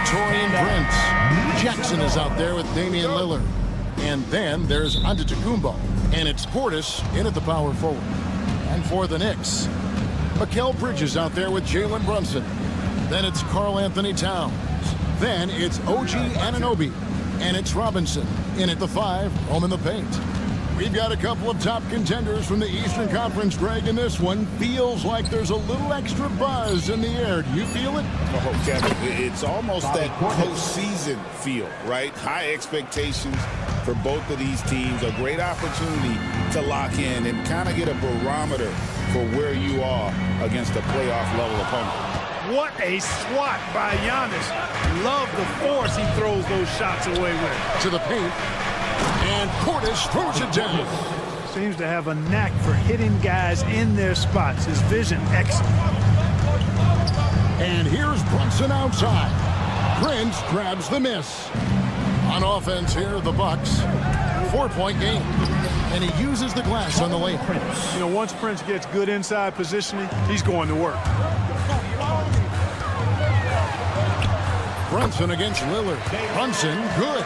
Torian Prince. Jackson is out there with Damian Lillard. And then there's Antetokounmpo. And it's Portis in at the power forward. And for the Knicks, Mikal Bridges out there with Jalen Brunson. Then it's Karl Anthony Towns. Then it's OG Anunoby. And it's Robinson in at the 5, home in the paint. We've got a couple of top contenders from the Eastern Conference, Greg, and this one feels like there's a little extra buzz in the air. Do you feel it? Oh, Kevin, it's almost that postseason feel, right? High expectations for both of these teams. A great opportunity to lock in and kind of get a barometer for where you are against a playoff-level opponent. What a swat by Giannis. Love the force he throws those shots away with. To the paint. And Portis throws it down. Seems to have a knack for hitting guys in their spots. His vision excellent. And here's Brunson outside. Prince grabs the miss. On offense here, the Bucks. 4-point game. And he uses the glass on the layup. You know, once Prince gets good inside positioning, he's going to work. Brunson against Lillard. Brunson, good.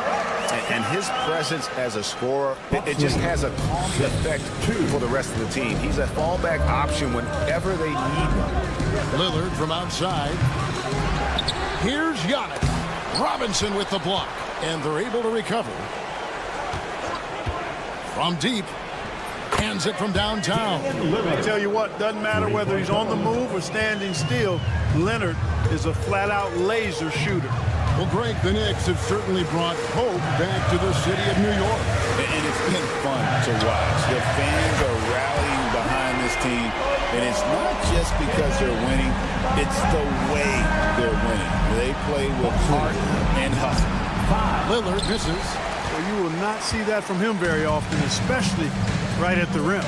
And his presence as a scorer, it just has a calming effect for the rest of the team. He's a fallback option whenever they need one. Lillard from outside. Here's Giannis. Robinson with the block. And they're able to recover. From deep. Hands it from downtown. I tell you what, doesn't matter whether he's on the move or standing still. Leonard is a flat-out laser shooter. Well, Greg, the Knicks have certainly brought hope back to the city of New York. And it's been fun to watch. The fans are rallying behind this team. And it's not just because they're winning. It's the way they're winning. They play with heart and hustle. Lillard misses. Well, you will not see that from him very often, especially right at the rim.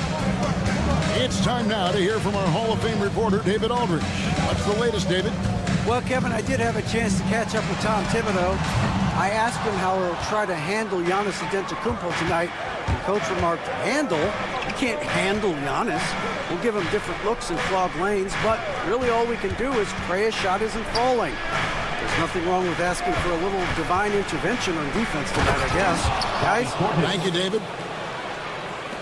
It's time now to hear from our Hall of Fame reporter, David Aldridge. What's the latest, David? Well, Kevin, I did have a chance to catch up with Tom Thibodeau. I asked him how he'll try to handle Giannis Antetokounmpo tonight. The coach remarked, handle? You can't handle Giannis. We'll give him different looks and clogged lanes, but really all we can do is pray his shot isn't falling. There's nothing wrong with asking for a little divine intervention on defense tonight, I guess. Guys? Thank you, David.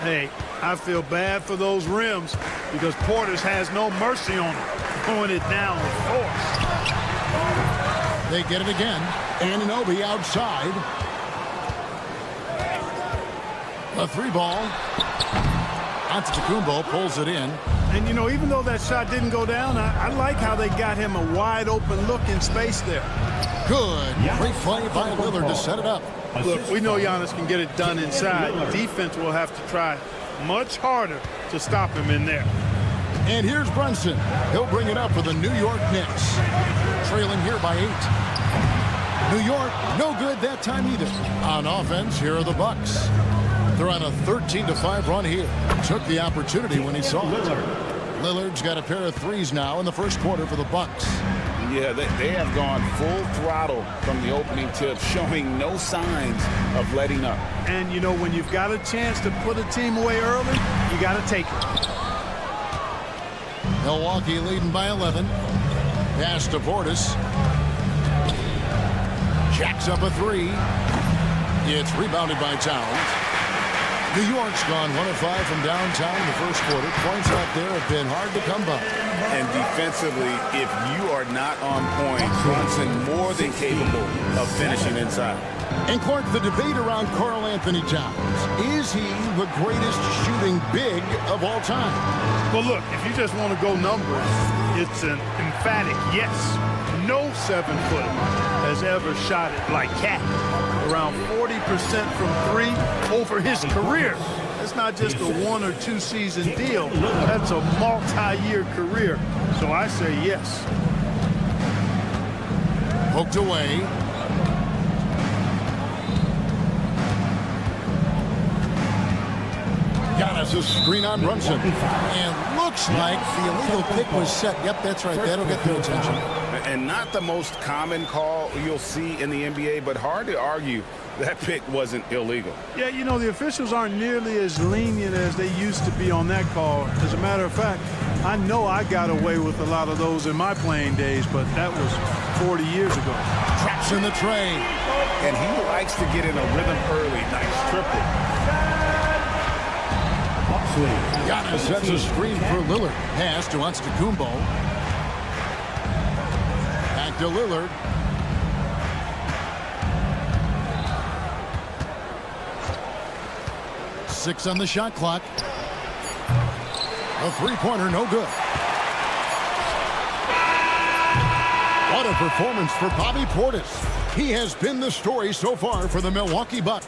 Hey, I feel bad for those rims because Portis has no mercy on them, throwing it down with force. They get it again. Anunoby outside. A 3-ball. Antetokounmpo pulls it in. And, you know, even though that shot didn't go down, I like how they got him a wide-open look in space there. Good. Great play by Lillard to set it up. Look, we know Giannis can get it done inside. Defense will have to try much harder to stop him in there. And here's Brunson. He'll bring it up for the New York Knicks. Trailing here by 8. New York, no good that time either. On offense, here are the Bucks. They're on a 13-5 run here. Took the opportunity when he saw it. Lillard's got a pair of threes now in the first quarter for the Bucks. Yeah, they have gone full throttle from the opening tip, showing no signs of letting up. And, you know, when you've got a chance to put a team away early, you got to take it. Milwaukee leading by 11. Pass to Portis. Jacks up a 3. It's rebounded by Towns. New York's gone 1 of 5 from downtown in the first quarter. Points out there have been hard to come by. And defensively, if you are not on point, Brunson more than capable of finishing inside. And Clark, the debate around Karl Anthony Towns. Is he the greatest shooting big of all time? Well, look, if you just want to go numbers, it's an emphatic yes. No 7-footer has ever shot it like Cat. Around 40% from 3 over his career. That's not just a 1 or 2 season deal. That's a multi-year career. So I say yes. Poked away. Giannis a screen on Brunson. And looks like the illegal pick was set. Yep, that's right. That'll get their attention. And not the most common call you'll see in the NBA, but hard to argue that pick wasn't illegal. Yeah, you know, the officials aren't nearly as lenient as they used to be on that call. As a matter of fact, I know I got away with a lot of those in my playing days, but that was 40 years ago. Drops in the tray. And he likes to get in a rhythm early. Nice triple. Giannis sets a screen for Lillard. Pass to Antetokounmpo. Back to Lillard. Six on the shot clock. A three-pointer, no good. What a performance for Bobby Portis. He has been the story so far for the Milwaukee Bucks.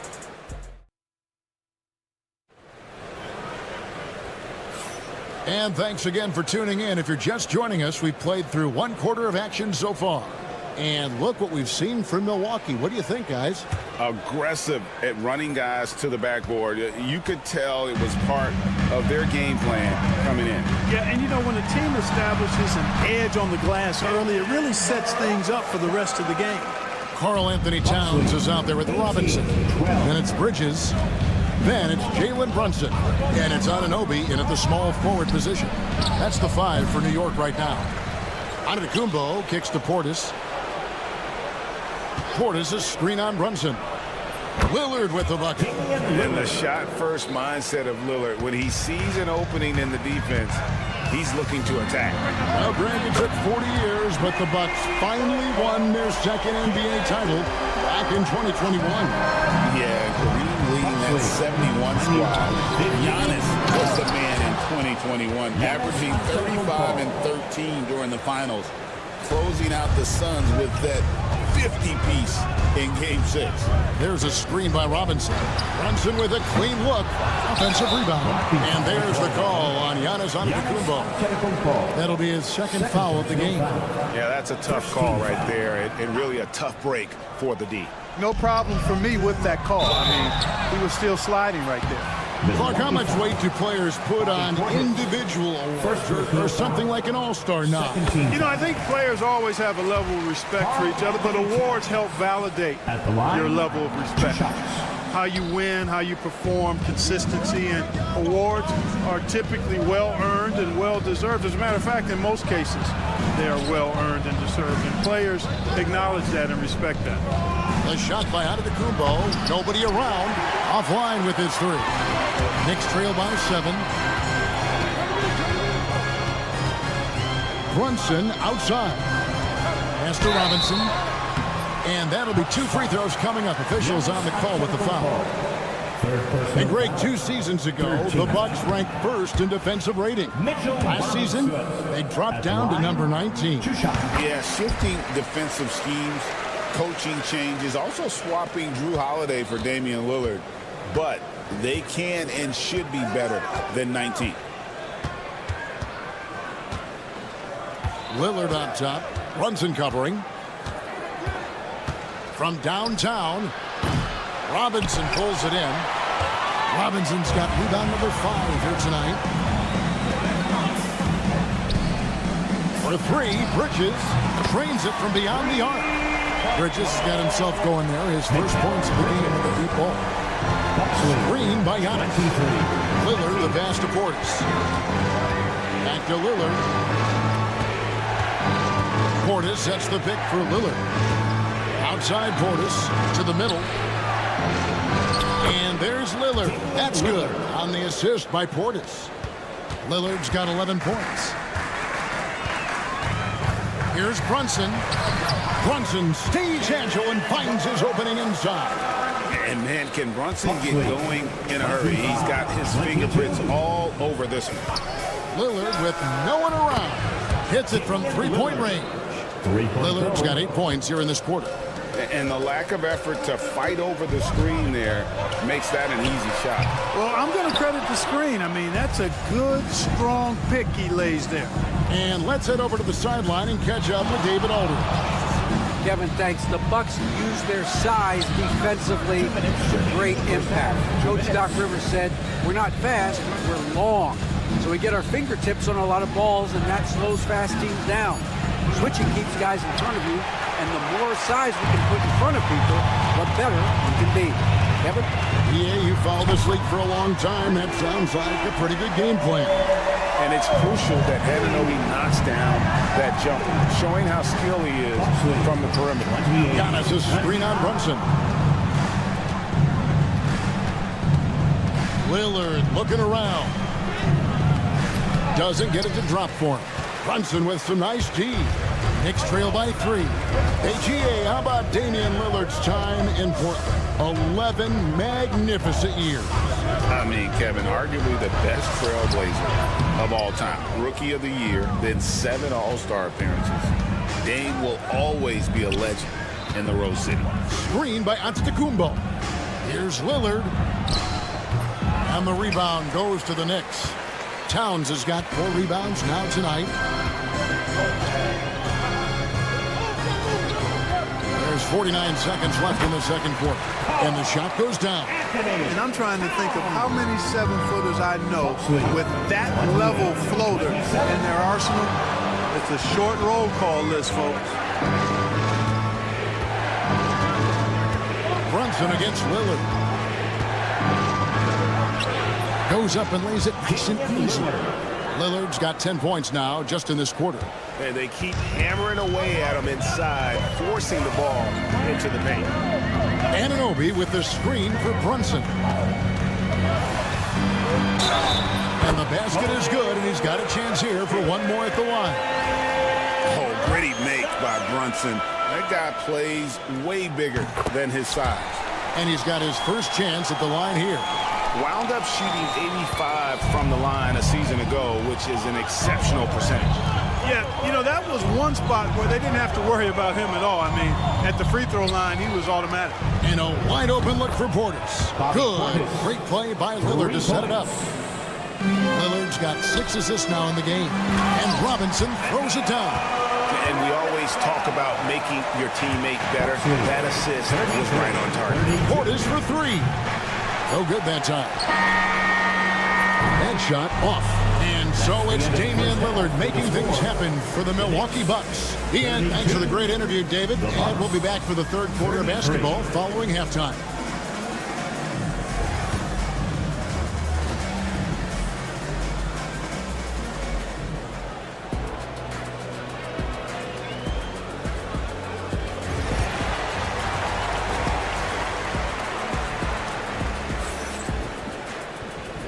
And thanks again for tuning in. If you're just joining us, we've played through one quarter of action so far. And look what we've seen from Milwaukee. What do you think, guys? Aggressive at running guys to the backboard. You could tell it was part of their game plan coming in. Yeah, and you know, when a team establishes an edge on the glass early, it really sets things up for the rest of the game. Karl Anthony Towns is out there with Robinson. Then it's Bridges. Then it's Jalen Brunson. And it's Anunoby in at the small forward position. That's the 5 for New York right now. Antetokounmpo kicks to Portis. Portis is screen on Brunson. Lillard with the bucket. And the shot-first mindset of Lillard. When he sees an opening in the defense, he's looking to attack. Well, Greg, it took 40 years, but the Bucks finally won their second NBA title back in 2021. Yeah, Kareem leading that 71 squad. Giannis was the man in 2021, averaging 35 and 13 during the finals, closing out the Suns with that 50-piece in Game 6. There's a screen by Robinson. Brunson with a clean look. Offensive rebound. And there's the call on Giannis Antetokounmpo. That'll be his second foul of the game. Yeah, that's a tough call right there, and really a tough break for the D. No problem for me with that call. I mean, he was still sliding right there. Clark, how much weight do players put on individual awards or something like an all-star nod? You know, I think players always have a level of respect for each other, but awards help validate your level of respect. How you win, how you perform, consistency, and awards are typically well-earned and well-deserved. As a matter of fact, in most cases, they are well-earned and deserved, and players acknowledge that and respect that. A shot by Antetokounmpo. Nobody around. Offline with his 3. Knicks trail by 7. Brunson outside. Pass to Robinson. And that'll be 2 free throws coming up. Officials on the call with the foul. And Greg, 2 seasons ago, the Bucks ranked first in defensive rating. Last season, they dropped down to number 19. Yeah, shifting defensive schemes, coaching changes, also swapping Drew Holiday for Damian Lillard. But they can and should be better than 19. Lillard on top. Brunson covering. From downtown, Robinson pulls it in. Robinson's got rebound number 5 here tonight. For 3, Bridges trains it from beyond the arc. Bridges has got himself going there. His first points of the game with the deep ball. Screen by Giannis. Lillard, the pass to Portis. Back to Lillard. Portis sets the pick for Lillard. Outside Portis to the middle. And there's Lillard. That's good on the assist by Portis. Lillard's got 11 points. Here's Brunson. Brunson stays agile and finds his opening inside. And man, can Brunson get going in a hurry? He's got his fingerprints all over this one. Lillard with no one around. Hits it from 3-point range. Lillard's got 8 points here in this quarter. And the lack of effort to fight over the screen there makes that an easy shot. Well, I'm going to credit the screen. I mean, that's a good, strong pick he lays there. And let's head over to the sideline and catch up with David Aldridge. Kevin, thanks. The Bucks use their size defensively to great impact. Coach Doc Rivers said, we're not fast, we're long. So we get our fingertips on a lot of balls, and that slows fast teams down. Switching keeps guys in front of you, and the more size we can put in front of people, the better we can be. Kevin? Yeah, you followed this league for a long time. That sounds like a pretty good game plan. And it's crucial that Anunoby knocks down that jumper, showing how skilled he is from the perimeter. Giannis' screen on Brunson. Lillard looking around. Doesn't get it to drop for him. Brunson with some nice D. Knicks trail by 3. AGA, how about Damian Lillard's time in Portland? 11 magnificent years. I mean, Kevin, arguably the best trailblazer of all time. Rookie of the year, then 7 All-Star appearances. Dame will always be a legend in the Rose City. Screen by Antetokounmpo. Here's Lillard. And the rebound goes to the Knicks. Towns has got 4 rebounds now tonight. There's 49 seconds left in the second quarter. And the shot goes down. And I'm trying to think of how many 7-footers I know with that level floater in their arsenal. It's a short roll call list, folks. Brunson against Lillard. Goes up and lays it nice and easy. Lillard's got 10 points now just in this quarter. And they keep hammering away at him inside, forcing the ball into the paint. Anunoby with the screen for Brunson. And the basket is good, and he's got a chance here for one more at the line. Oh, gritty make by Brunson. That guy plays way bigger than his size. And he's got his first chance at the line here. Wound up shooting 85 from the line a season ago, which is an exceptional percentage. Yeah, you know, that was one spot where they didn't have to worry about him at all. I mean, at the free throw line, he was automatic. And a wide open look for Portis. Good. Great play by Lillard to set it up. Lillard's got 6 assists now in the game. And Robinson throws it down. And we always talk about making your teammate better. That assist was right on target. Portis for 3. No good that time. That shot off. And so it's Damian Lillard making things happen for the Milwaukee Bucks. Ian, thanks for the great interview, David. And we'll be back for the third quarter of basketball following halftime.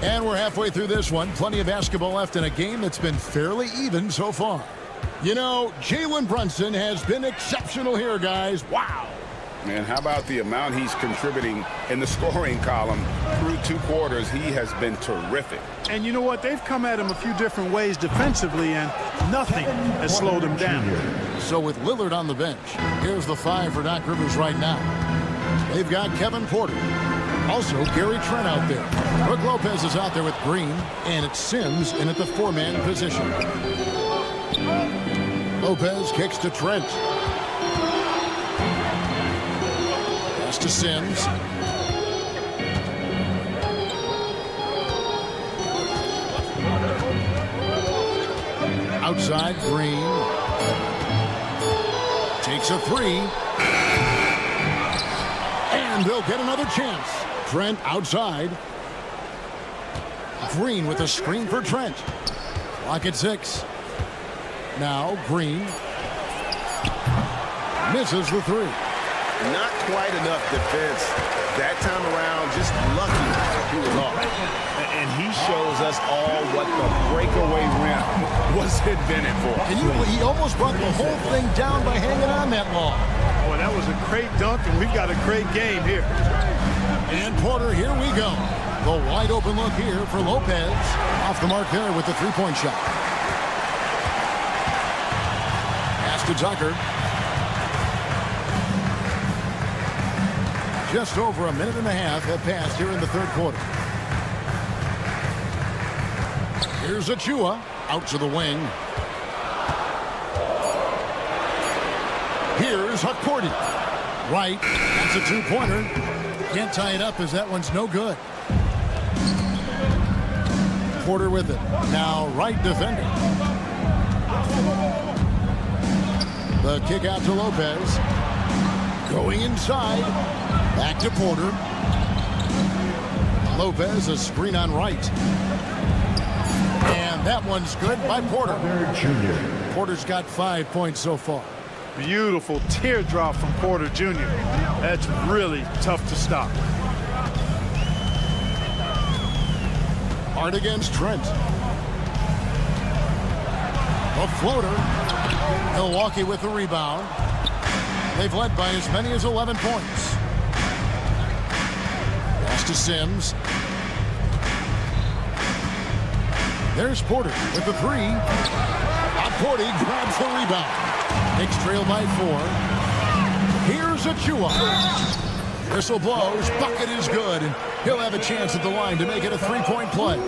And we're halfway through this one. Plenty of basketball left in a game that's been fairly even so far. You know, Jalen Brunson has been exceptional here, guys. Wow. And how about the amount he's contributing in the scoring column through 2 quarters? He has been terrific. And you know what? They've come at him a few different ways defensively, and nothing has slowed him down. So with Lillard on the bench, here's the 5 for Doc Rivers right now. They've got Kevin Porter. Also, Gary Trent out there. Brook Lopez is out there with Green, and it's Sims in at the 4-man position. Lopez kicks to Trent. Pass to Sims. Outside, Green. Takes a 3. And they'll get another chance. Trent outside. Green with a screen for Trent. Clock at 6. Now Green misses the 3. Not quite enough defense that time around. Just lucky he was off. And he shows us all what the breakaway rim was invented for. And he almost brought the whole thing down by hanging on that long. Boy, that was a great dunk, and we've got a great game here. And Porter, here we go. The wide open look here for Lopez. Off the mark there with the 3-point shot. Pass to Tucker. Just over a minute and a half have passed here in the third quarter. Here's Achua out to the wing. Here's Hakordi. Right. That's a 2-pointer. Can't tie it up as that one's no good. Porter with it. Now right defender. The kick out to Lopez. Going inside. Back to Porter. Lopez, a screen on right. And that one's good by Porter. Porter's got 5 points so far. Beautiful teardrop from Porter Jr. That's really tough to stop. Hard against Trent. A floater. Milwaukee with the rebound. They've led by as many as 11 points. Pass to Sims. There's Porter with the three. Porter grabs the rebound. Knicks trail by 4. Here's ua. Whistle blows. Bucket is good. And he'll have a chance at the line to make it a 3-point play.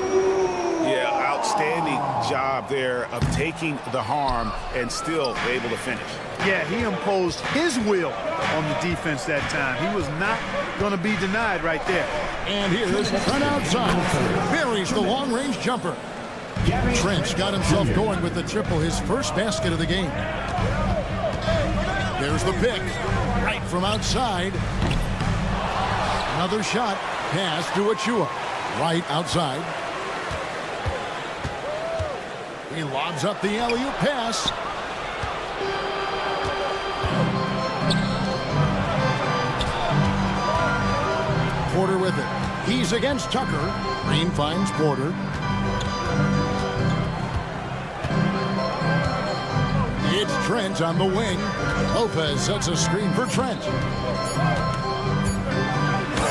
Yeah, outstanding job there of taking the harm and still able to finish. Yeah, he imposed his will on the defense that time. He was not going to be denied right there. And here's Trent outside. Buries the long-range jumper. Trent's got himself going with the triple, his first basket of the game. There's the pick. Right from outside. Another shot. Pass to Achua. Right outside. He lobs up the alley-oop pass. Porter with it. He's against Tucker. Green finds Porter. It's Trent on the wing. Lopez sets a screen for Trent.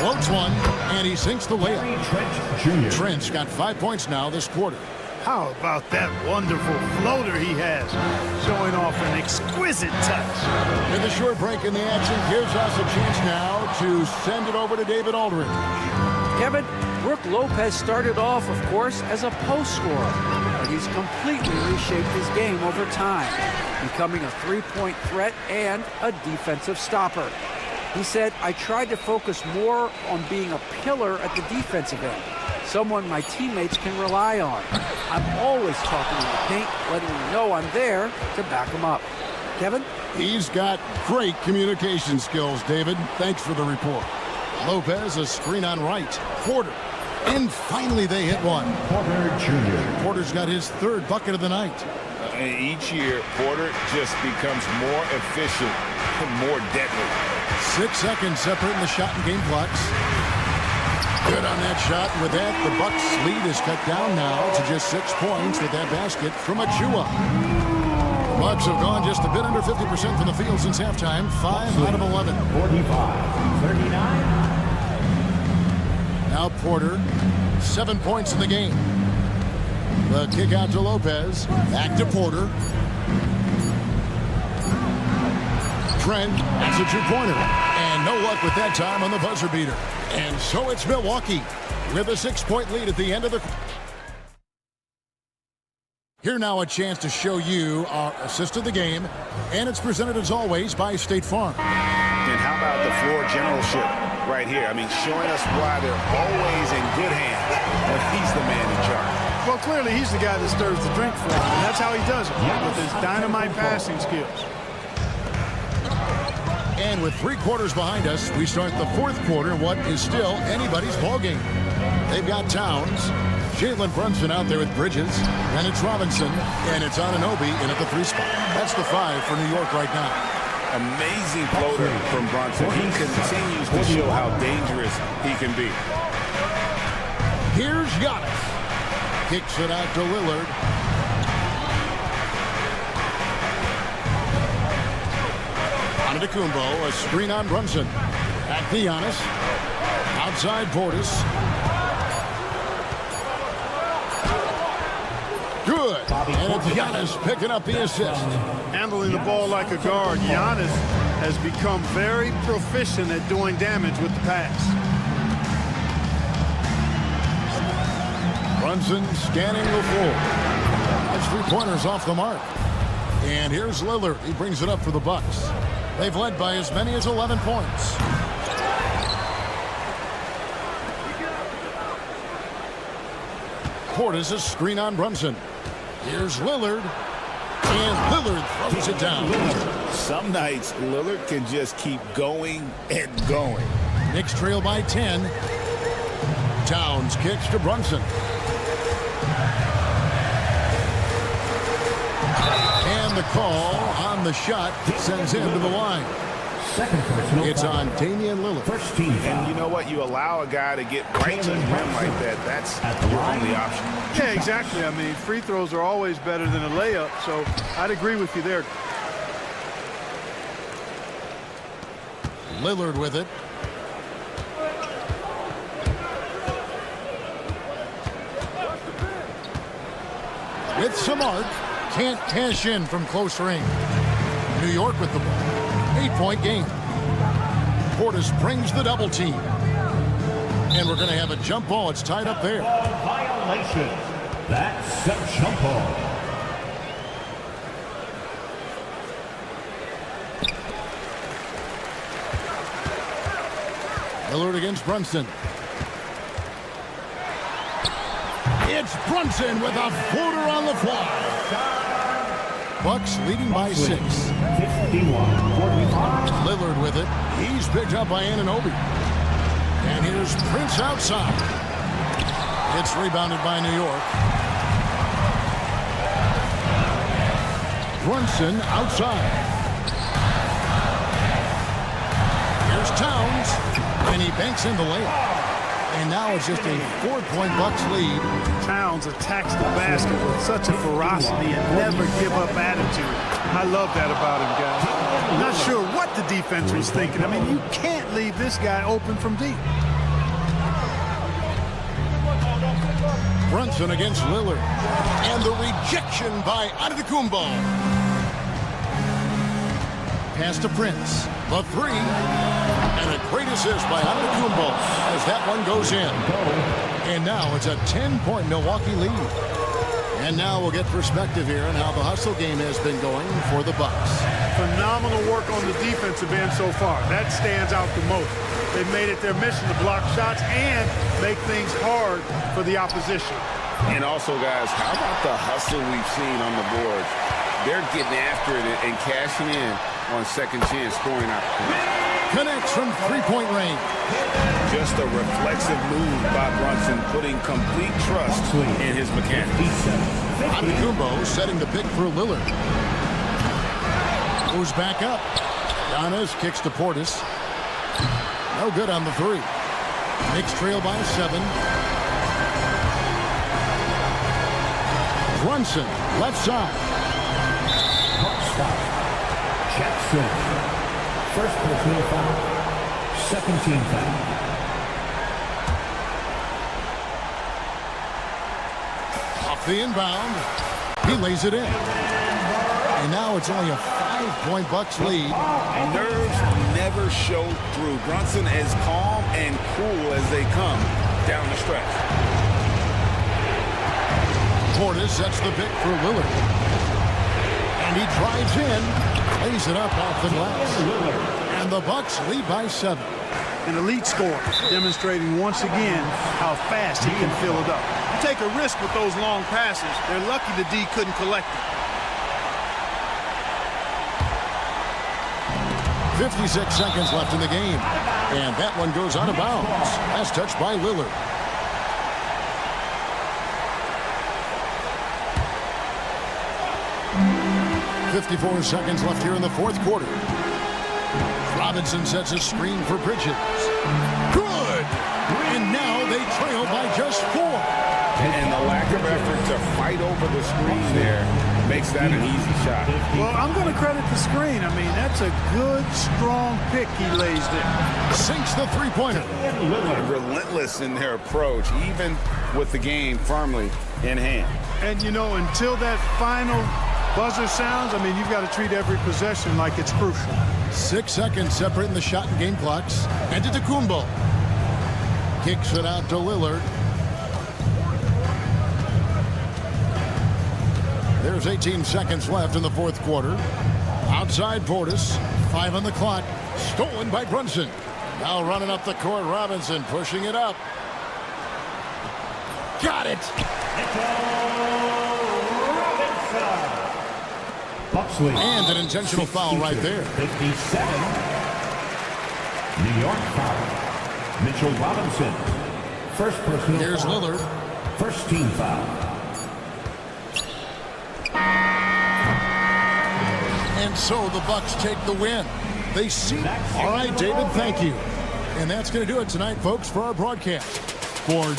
Floats one, and he sinks the layup. Trent's got 5 points now this quarter. How about that wonderful floater he has, showing off an exquisite touch. And the short break in the action gives us a chance now to send it over to David Aldridge. Kevin, Brook Lopez started off, of course, as a post scorer, but he's completely reshaped his game over time, becoming a three-point threat and a defensive stopper. He said, I tried to focus more on being a pillar at the defensive end, someone my teammates can rely on. I'm always talking in the paint, letting them know I'm there to back them up. Kevin? He's got great communication skills, David. Thanks for the report. Lopez, a screen on right. Porter. And finally they hit one. Porter Jr. Porter's got his third bucket of the night. Each year, Porter just becomes more efficient and more deadly. 6 seconds separating the shot and game clocks. Good on that shot. And with that, the Bucks' lead is cut down now to just 6 points with that basket from Achua. The Bucks have gone just a bit under 50% from the field since halftime. 5 out of 11. 45-39. Now Porter, 7 points in the game. The kick out to Lopez. Back to Porter. Trent, that's a two-pointer. And no luck with that time on the buzzer beater. And so it's Milwaukee with a 6-point lead at the end of the... Here now a chance to show you our assist of the game. And it's presented as always by State Farm. And how about the floor generalship right here? I mean, showing us why they're always in good hands when he's the man in charge. Well, clearly he's the guy that stirs the drink for him, and that's how he does it, with his dynamite passing skills. And with 3 quarters behind us, we start the 4th quarter in what is still anybody's ballgame. They've got Towns, Jalen Brunson out there with Bridges, and it's Robinson, and it's Anunoby in at the 3 spot. That's the 5 for New York right now. Amazing floater from Brunson. He continues to show how dangerous he can be. Here's Giannis. Kicks it out to Lillard. Antetokounmpo, a screen on Brunson. Back to Giannis. Outside Portis. Good. And it's Giannis picking up the assist. Handling the ball like a guard, Giannis has become very proficient at doing damage with the pass. Brunson scanning the floor. That's 3-pointers off the mark. And here's Lillard. He brings it up for the Bucks. They've led by as many as 11 points. Portis a screen on Brunson. Here's Lillard. And Lillard throws it down. Some nights, Lillard can just keep going and going. Knicks trail by 10. Towns kicks to Brunson. And the call on the shot sends him to the line. It's on Damian Lillard. First team foul. And you know what? You allow a guy to get right to the rim like that. That's your only option. Yeah, exactly. I mean, free throws are always better than a layup, so I'd agree with you there. Lillard with it. With some arc, can't cash in from close range. New York with the ball. 8-point game. Portis brings the double team. And we're going to have a jump ball. It's tied up there. Violation. That's a jump ball. Lillard against Brunson. It's Brunson with a floater on the fly. Bucks leading by 6. 51-45. Lillard with it. He's picked up by Anunoby. And here's Prince outside. It's rebounded by New York. Brunson outside. Here's Towns. And he banks in the layup. And now it's just a 4-point Bucks lead. Towns attacks the basket with such a ferocity and never give up attitude. I love that about him, guys. I'm not sure what the defense was thinking. I mean, you can't leave this guy open from deep. Brunson against Lillard. And the rejection by Antetokounmpo. Pass to Prince. The 3. And a great assist by Antetokounmpo as that one goes in. And now it's a 10-point Milwaukee lead. And now we'll get perspective here on how the hustle game has been going for the Bucks. Phenomenal work on the defensive end so far. That stands out the most. They've made it their mission to block shots and make things hard for the opposition. And also, guys, how about the hustle we've seen on the boards? They're getting after it and cashing in on second chance scoring opportunities. Connects from 3-point range. Just a reflexive move by Brunson, putting complete trust in his mechanics. Antetokounmpo setting the pick for Lillard. Moves back up. Giannis kicks to Portis. No good on the 3. Knicks trail by 7. Brunson, left side. Jackson. First personal foul. Second team foul. Off the inbound. He lays it in. And now it's only a 5-point Bucks lead. Nerves never show through. Brunson as calm and cool as they come down the stretch. Portis sets the pick for Lillard. And he drives in. Lays it up off the glass. And the Bucks lead by 7. An elite scorer, demonstrating once again how fast he can fill it up. You take a risk with those long passes. They're lucky the D couldn't collect it. 56 seconds left in the game. And that one goes out of bounds. Last touch by Lillard. .54 seconds left here in the fourth quarter. Robinson sets a screen for Bridges. Good! And now they trail by just 4. And the lack of effort to fight over the screen there makes that an easy shot. Well, I'm going to credit the screen. I mean, that's a good, strong pick he lays there. Sinks the three-pointer. Relentless in their approach, even with the game firmly in hand. And, you know, until that final buzzer sounds, I mean, you've got to treat every possession like it's crucial. 6 seconds separating the shot and game clocks. Antetokounmpo kicks it out to Lillard. There's 18 seconds left in the fourth quarter. Outside Portis. 5 on the clock. Stolen by Brunson. Now running up the court, Robinson pushing it up. Got it. And an intentional foul right there. 57. New York foul. Mitchell Robinson. First personal Here's foul. Lillard. First team foul. And so the Bucks take the win. They see. All right, David, thank you. And that's going to do it tonight, folks, for our broadcast. For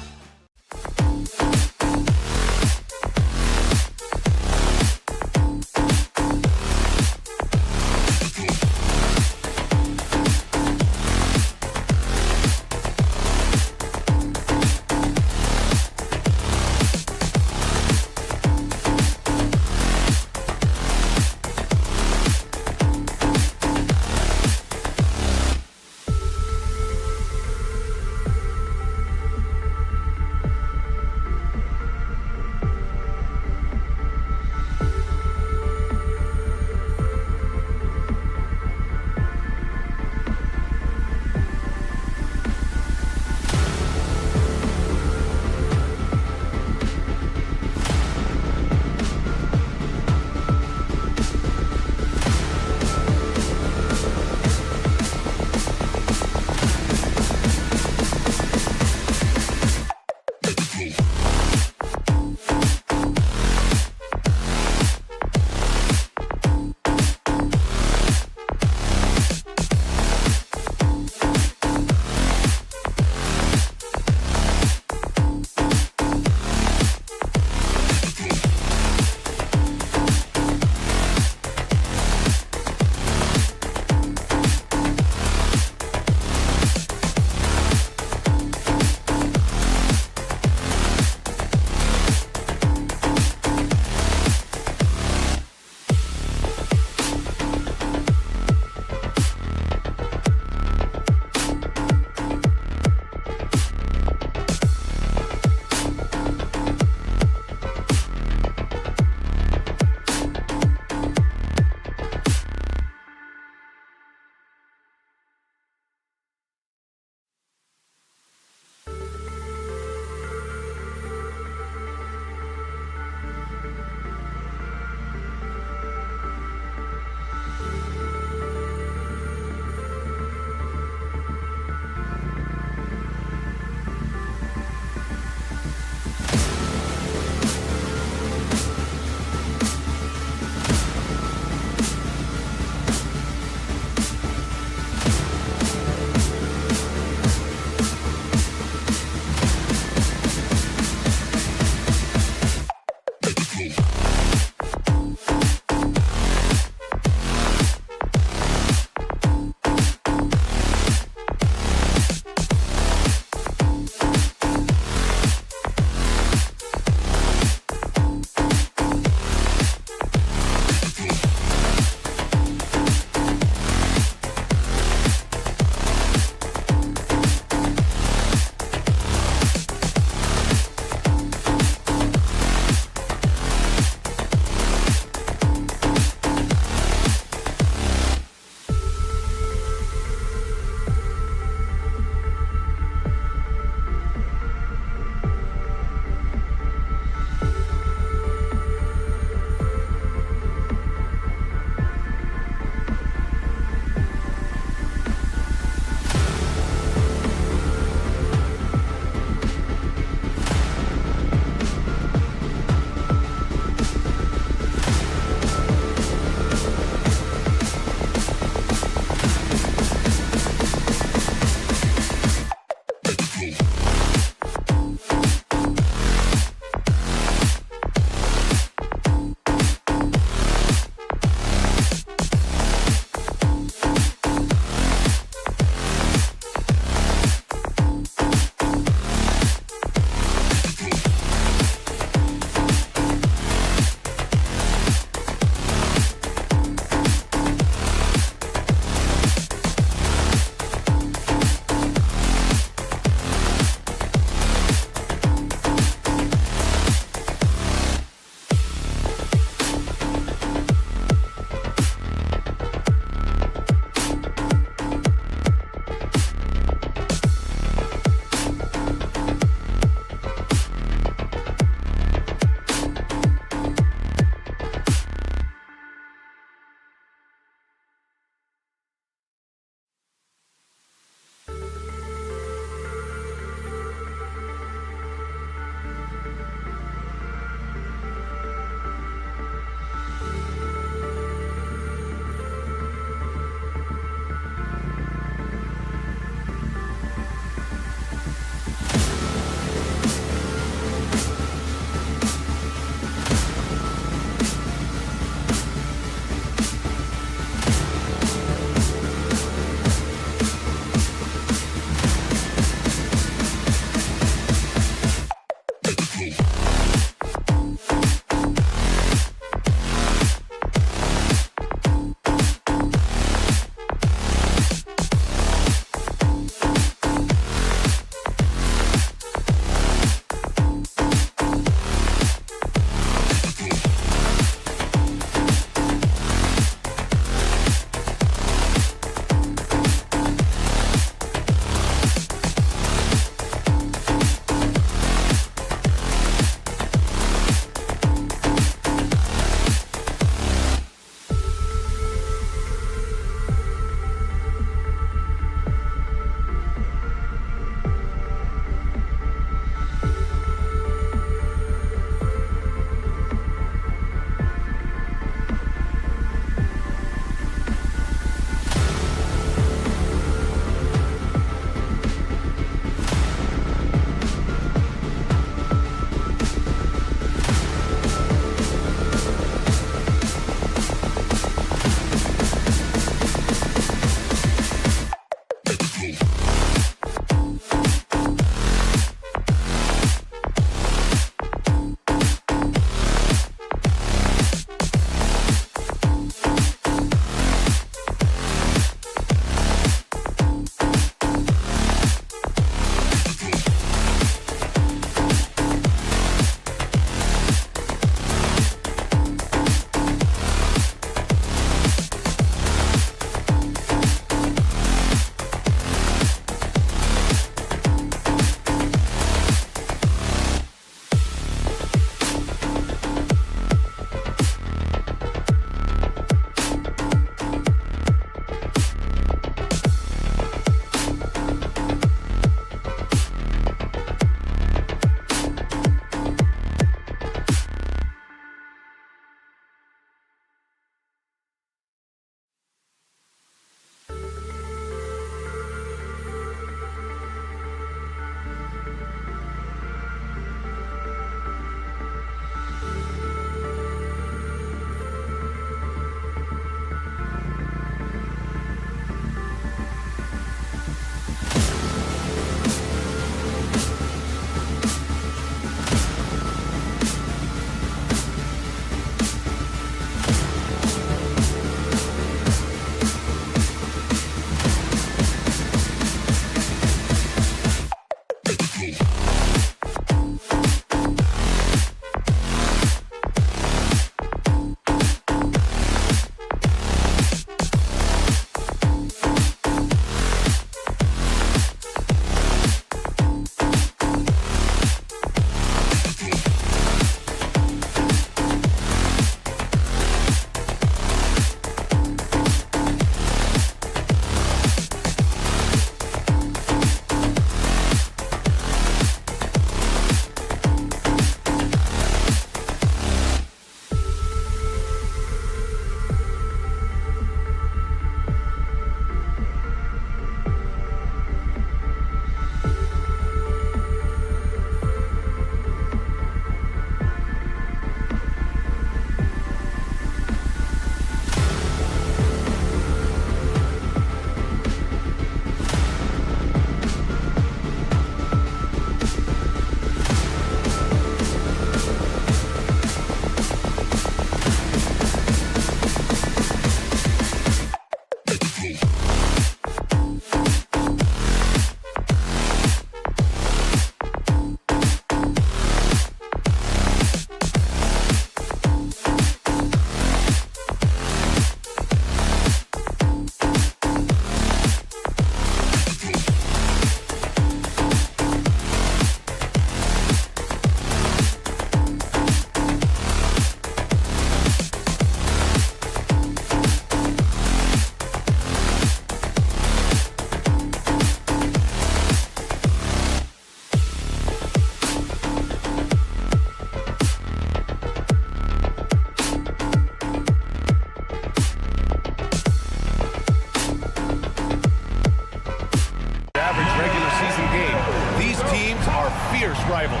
fierce rivals.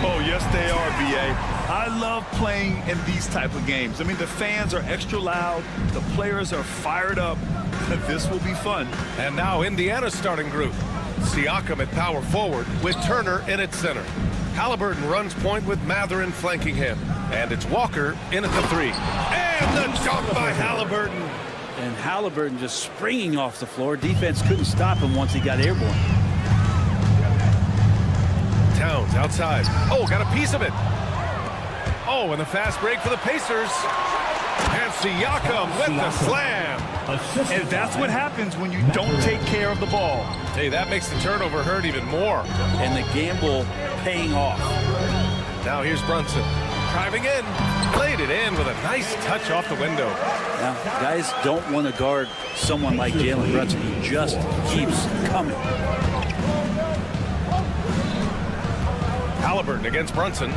Oh, yes, they are, B.A. I love playing in these type of games. I mean, the fans are extra loud. The players are fired up. This will be fun. And now Indiana's starting group. Siakam at power forward with Turner in at center. Halliburton runs point with Matherin flanking him. And it's Walker in at the 3. And the dunk by Halliburton. And Halliburton just springing off the floor. Defense couldn't stop him once he got airborne. Towns outside. Oh, got a piece of it. Oh, and a fast break for the Pacers. And Siakam with the slam. And that's what happens when you don't take care of the ball. Hey, that makes the turnover hurt even more. And the gamble paying off. Now here's Brunson. Driving in. Played it in with a nice touch off the window. Now, guys don't want to guard someone like Jalen Brunson. He just keeps coming. Halliburton against Brunson.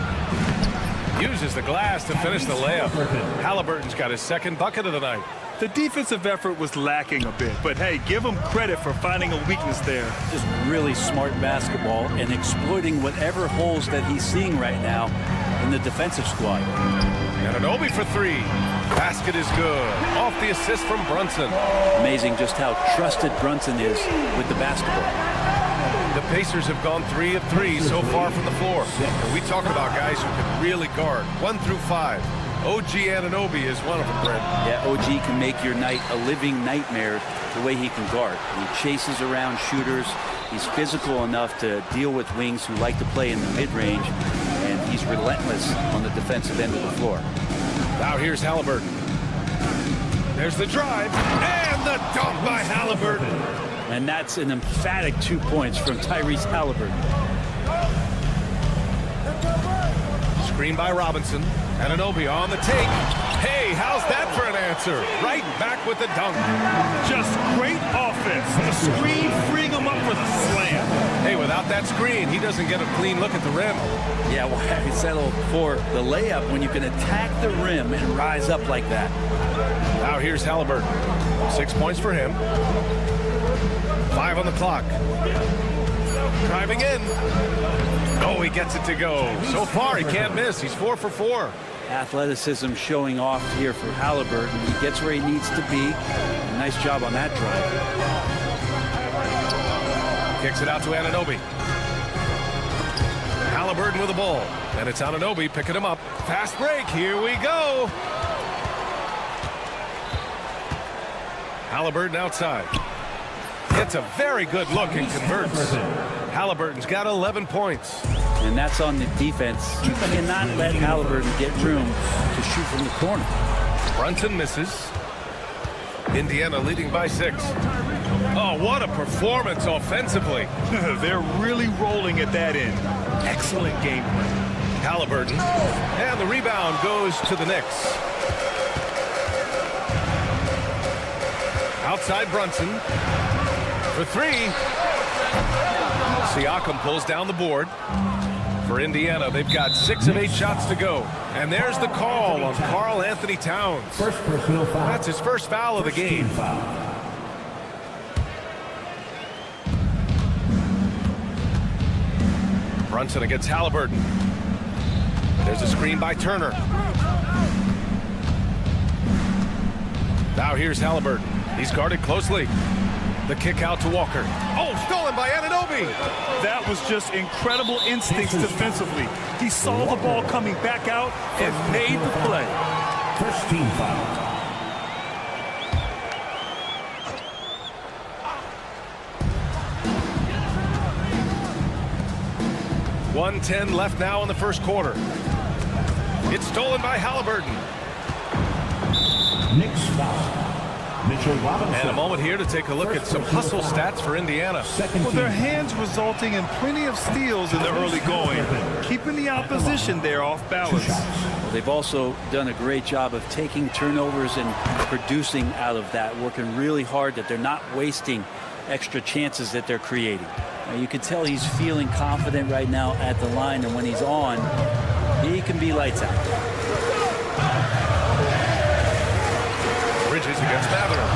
Uses the glass to finish the layup. Halliburton's got his second bucket of the night. The defensive effort was lacking a bit, but hey, give him credit for finding a weakness there. Just really smart basketball and exploiting whatever holes that he's seeing right now in the defensive squad. And an Obi for 3. Basket is good. Off the assist from Brunson. Amazing just how trusted Brunson is with the basketball. The Pacers have gone 3 of 3 so far from the floor. And we talk about guys who can really guard 1 through 5. OG Anunoby is one of them, Brent. Yeah, OG can make your night a living nightmare the way he can guard. He chases around shooters. He's physical enough to deal with wings who like to play in the mid-range, and he's relentless on the defensive end of the floor. Now here's Halliburton. There's the drive, and the dunk by Halliburton. And that's an emphatic 2 points from Tyrese Halliburton. Screen by Robinson. Anunoby on the take. Hey, how's that for an answer? Right back with the dunk. Just great offense. The screen freeing him up for the slam. Hey, without that screen, he doesn't get a clean look at the rim. Yeah, why settle for the layup when you can attack the rim and rise up like that? Now here's Halliburton. 6 points for him. 5 on the clock. Driving in. Oh, he gets it to go. So far, he can't miss. He's 4 for 4. Athleticism showing off here for Halliburton. He gets where he needs to be. Nice job on that drive. Kicks it out to Anunoby. Halliburton with the ball. And it's Anunoby picking him up. Fast break. Here we go. Halliburton outside. Gets a very good look and converts. Halliburton's got 11 points. And that's on the defense. You cannot let Halliburton get room to shoot from the corner. Brunson misses. Indiana leading by 6. Oh, what a performance offensively. They're really rolling at that end. Excellent game plan. Halliburton. And the rebound goes to the Knicks. Outside Brunson. For 3. Siakam pulls down the board. For Indiana, they've got 6 of 8 shots to go. And there's the call on Karl Anthony Towns. First personal foul. That's his first foul of the game. Brunson against Halliburton. There's a screen by Turner. Now here's Halliburton. He's guarded closely. The kick out to Walker. Oh, stolen by Anunoby. That was just incredible instincts defensively. He saw the ball coming back out and made the play. First team foul. .110 left now in the first quarter. It's stolen by Halliburton. Knicks foul. Mitchell Robinson. And a moment here to take a look at some hustle stats for Indiana. Well, their hands resulting in plenty of steals in the early going, keeping the opposition there off balance. Well, they've also done a great job of taking turnovers and producing out of that, working really hard that they're not wasting extra chances that they're creating. Now, you can tell he's feeling confident right now at the line, and when he's on, he can be lights out. Bridges against Matherin.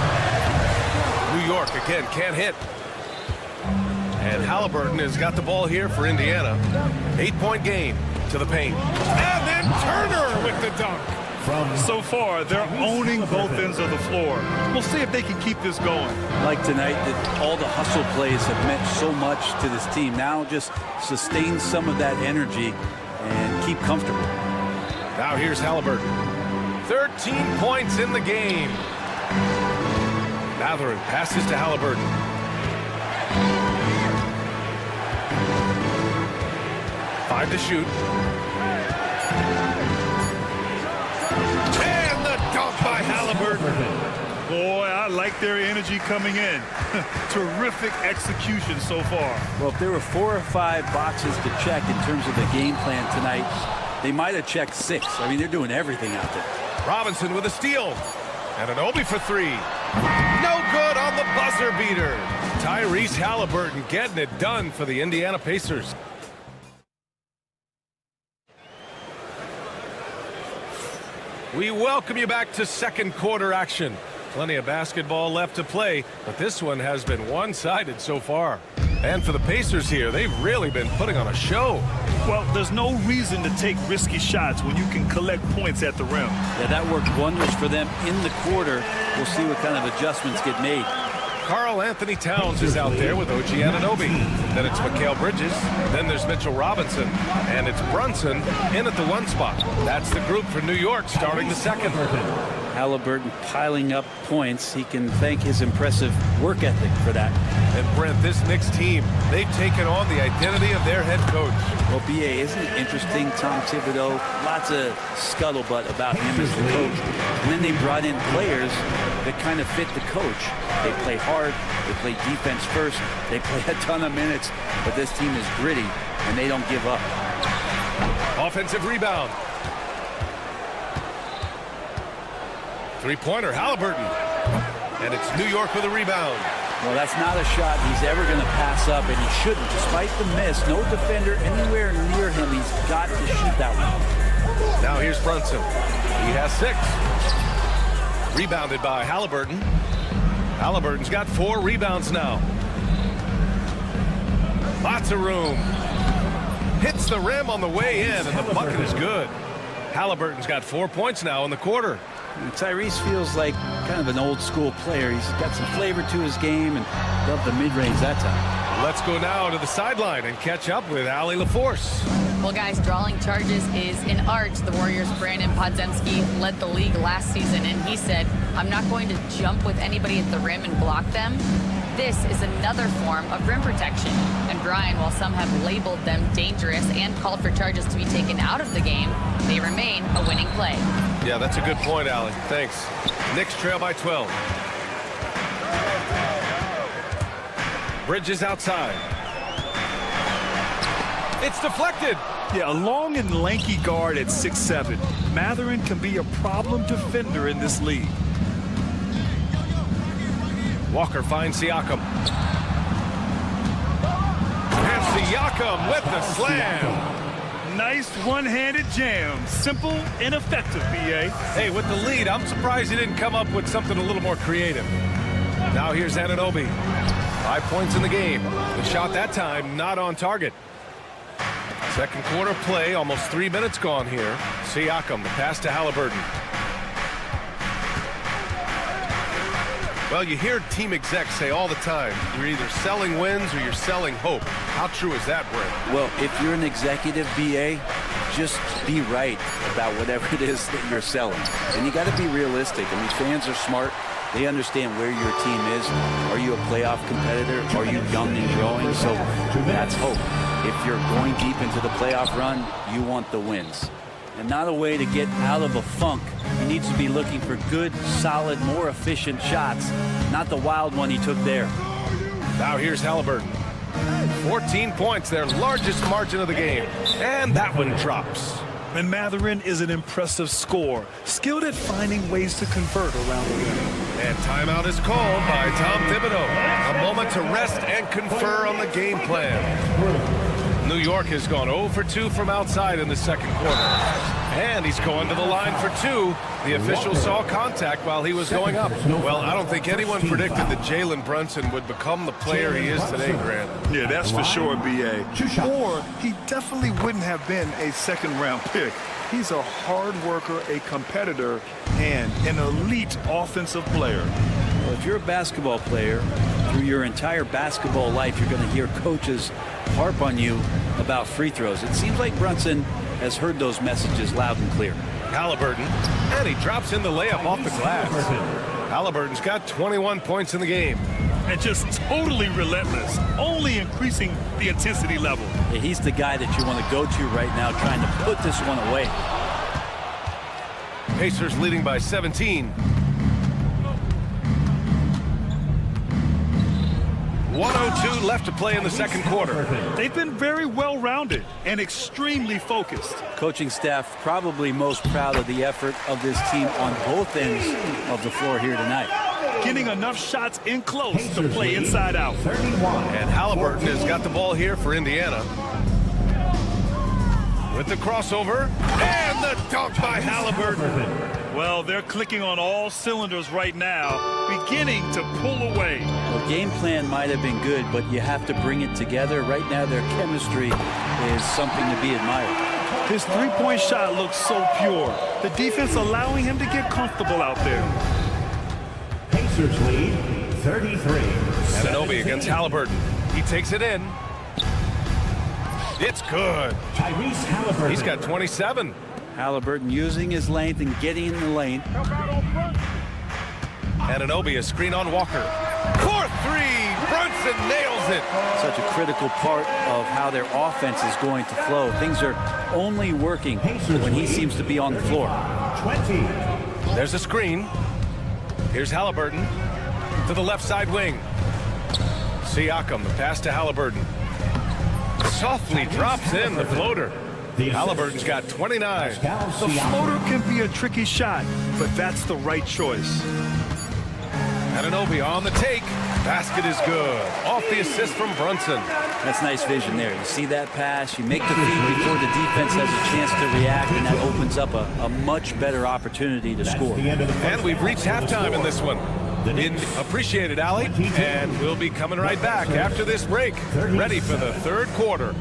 New York again can't hit. And Halliburton has got the ball here for Indiana. 8-point game to the paint. And then Turner with the dunk. So far, they're owning both ends of the floor. We'll see if they can keep this going. Like tonight, that all the hustle plays have meant so much to this team. Now just sustain some of that energy and keep comfortable. Now here's Halliburton. 13 points in the game. Mathurin passes to Halliburton. Five to shoot. And the dunk by Halliburton. Boy, I like their energy coming in. Terrific execution so far. Well, if there were 4 or 5 boxes to check in terms of the game plan tonight, they might have checked 6. I mean, they're doing everything out there. Robinson with a steal. And an Obi for 3. No good on the buzzer beater. Tyrese Halliburton getting it done for the Indiana Pacers. We welcome you back to second quarter action. Plenty of basketball left to play, but this one has been one-sided so far. And for the Pacers here, they've really been putting on a show. Well, there's no reason to take risky shots when you can collect points at the rim. Yeah, that worked wonders for them in the quarter. We'll see what kind of adjustments get made. Karl Anthony Towns is out there with OG Anunoby. Then it's Mikal Bridges. Then there's Mitchell Robinson. And it's Brunson in at the 1 spot. That's the group for New York starting the second. Halliburton piling up points. He can thank his impressive work ethic for that. And Brent, this Knicks team, they've taken on the identity of their head coach. Well, B.A., isn't it interesting? Tom Thibodeau, lots of scuttlebutt about him as the coach. And then they brought in players that kind of fit the coach. They play hard, they play defense first, they play a ton of minutes, but this team is gritty, and they don't give up. Offensive rebound. Three-pointer, Halliburton. And it's New York with a rebound. Well, that's not a shot he's ever going to pass up, and he shouldn't. Despite the miss, no defender anywhere near him. He's got to shoot that one. Now here's Brunson. He has 6. Rebounded by Halliburton. Halliburton's got 4 rebounds now. Lots of room. Hits the rim on the way in, and the bucket is good. Halliburton's got 4 points now in the quarter. And Tyrese feels like kind of an old school player. He's got some flavor to his game and loved the mid-range that time. Let's go now to the sideline and catch up with Allie LaForce. Well, guys, drawing charges is an art. The Warriors' Brandon Podziemski led the league last season, and he said, I'm not going to jump with anybody at the rim and block them. This is another form of rim protection. And Brian, while some have labeled them dangerous and called for charges to be taken out of the game, they remain a winning play. Yeah, that's a good point, Allie. Thanks. Knicks trail by 12. Bridges outside. It's deflected. Yeah, a long and lanky guard at 6'7". Mathurin can be a problem defender in this league. Walker finds Siakam. And Siakam with the slam. Nice one-handed jam. Simple and effective, B.A. Hey, with the lead, I'm surprised he didn't come up with something a little more creative. Now here's Anunoby. 5 points in the game. The shot that time not on target. Second quarter play, almost 3 minutes gone here. Siakam, the pass to Halliburton. Well, you hear team execs say all the time, you're either selling wins or you're selling hope. How true is that, Brent? Well, if you're an executive BA, just be right about whatever it is that you're selling. And you got to be realistic. I mean, fans are smart. They understand where your team is. Are you a playoff competitor? Are you young and growing? So that's hope. If you're going deep into the playoff run, you want the wins. And not a way to get out of a funk. He needs to be looking for good, solid, more efficient shots, not the wild one he took there. Now here's Halliburton. 14 points, their largest margin of the game. And that one drops. And Mathurin is an impressive scorer, skilled at finding ways to convert around the rim. And timeout is called by Tom Thibodeau. A moment to rest and confer on the game plan. New York has gone 0 for 2 from outside in the second quarter. And he's going to the line for 2. The official saw contact while he was going up. Well, I don't think anyone predicted that Jalen Brunson would become the player he is today, Grant. Yeah, that's for sure, B.A. Or he definitely wouldn't have been a second-round pick. He's a hard worker, a competitor, and an elite offensive player. Well, if you're a basketball player, through your entire basketball life, you're going to hear coaches harp on you about free throws. It seems like Brunson has heard those messages loud and clear. Halliburton, and he drops in the layup off the glass. Halliburton's got 21 points in the game. And just totally relentless, only increasing the intensity level. Yeah, he's the guy that you want to go to right now, trying to put this one away. Pacers leading by 17. 1:02 left to play in the second quarter. They've been very well-rounded and extremely focused. Coaching staff probably most proud of the effort of this team on both ends of the floor here tonight. Getting enough shots in close to play inside out. And Halliburton has got the ball here for Indiana. With the crossover and the dunk by Halliburton. Well, they're clicking on all cylinders right now, beginning to pull away. The game plan might have been good, but you have to bring it together. Right now, their chemistry is something to be admired. His three-point shot looks so pure. The defense allowing him to get comfortable out there. Pacers lead 33. Anunoby against Halliburton. He takes it in. It's good. Tyrese Halliburton. He's got 27. Halliburton using his length and getting in the lane. Anunoby, a screen on Walker. 4-3. Brunson nails it. Such a critical part of how their offense is going to flow. Things are only working when he seems to be on the floor. 20. There's a screen. Here's Halliburton to the left side wing. Siakam, the pass to Halliburton. Softly drops in the floater. Halliburton's got 29. The floater can be a tricky shot, but that's the right choice. Anunoby on the take. Basket is good. Off the assist from Brunson. That's nice vision there. You see that pass, you make the feed before the defense has a chance to react, and that opens up a much better opportunity to score. And we've reached halftime in this one. Appreciate it, Allie. And we'll be coming right back after this break, ready for the third quarter.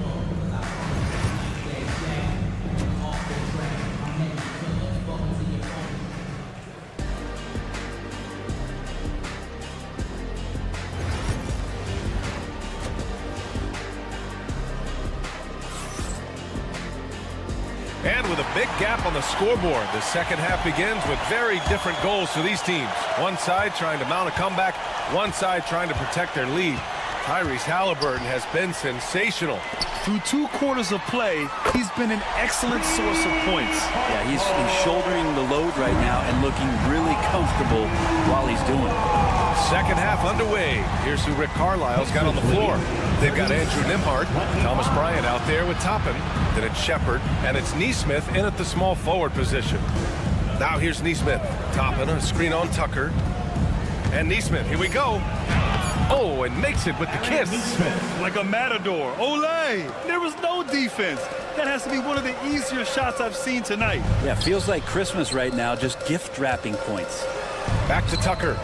And with a big gap on the scoreboard, the second half begins with very different goals for these teams. One side trying to mount a comeback, one side trying to protect their lead. Tyrese Halliburton has been sensational. Through 2 quarters of play, he's been an excellent source of points. Yeah, he's shouldering the load right now and looking really comfortable while he's doing it. Second half underway. Here's who Rick Carlisle's got on the floor. They've got Andrew Nembhard, Thomas Bryant out there with Toppin. Then it's Shepard, and it's Nesmith in at the small forward position. Now here's Nesmith. Toppin, a screen on Tucker. And Nesmith, here we go. Oh, and makes it with the kiss. Like a matador. Olay! There was no defense. That has to be one of the easier shots I've seen tonight. Yeah, feels like Christmas right now, just gift wrapping points. Back to Tucker.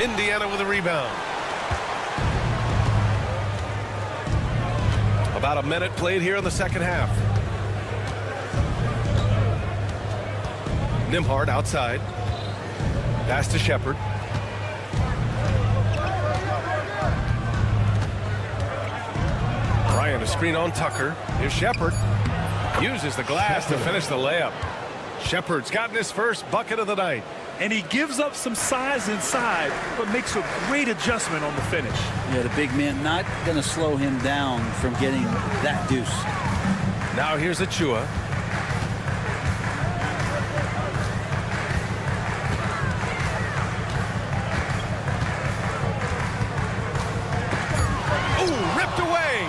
Indiana with a rebound. About a minute played here in the second half. Nembhard outside. Pass to Shepard. Bryant, a screen on Tucker. Here's Shepard. Uses the glass to finish the layup. Shepard's gotten his first bucket of the night. And he gives up some size inside, but makes a great adjustment on the finish. Yeah, the big man not going to slow him down from getting that deuce. Now here's Achua. Oh, ripped away.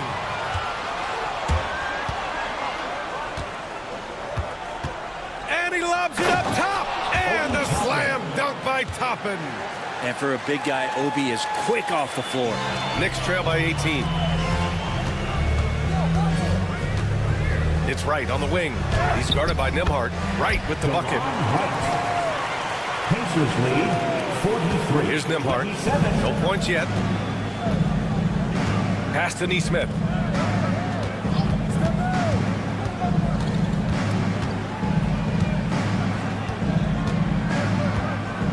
And he lobs it up top. And a slam dunk by Toppin. And for a big guy, Obi is quick off the floor. Knicks trail by 18. It's Wright on the wing. He's guarded by Nembhard. Wright with the bucket. Pacers lead 43. Here's Nembhard. No points yet. Pass to Neesmith.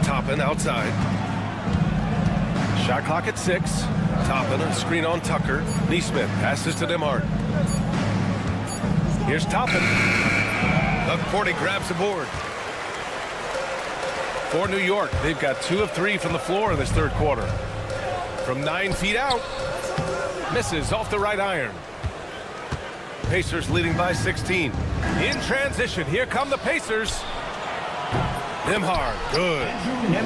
Toppin outside. Shot clock at 6. Toppin, a screen on Tucker. Neesmith passes to Nembhard. Here's Toppin. Doug Forty grabs the board. For New York, they've got 2 of 3 from the floor in this third quarter. From 9 feet out. Misses off the right iron. Pacers leading by 16. In transition, here come the Pacers. Nembhard, good.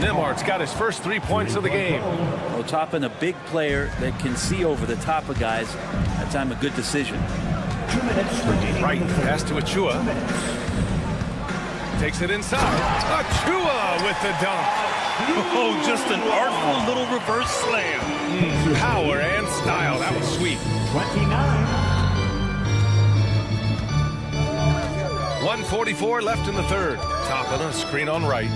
Nembhard's got his first 3 points of the game. Well, Toppin, a big player that can see over the top of guys. That time a good decision. 2 minutes remaining. Right, pass to Achua. Takes it inside. Achua with the dunk. Oh, just an artful little reverse slam. Power and style. That was sweet. 29. 1:44 left in the third. Toppin, a screen on Wright.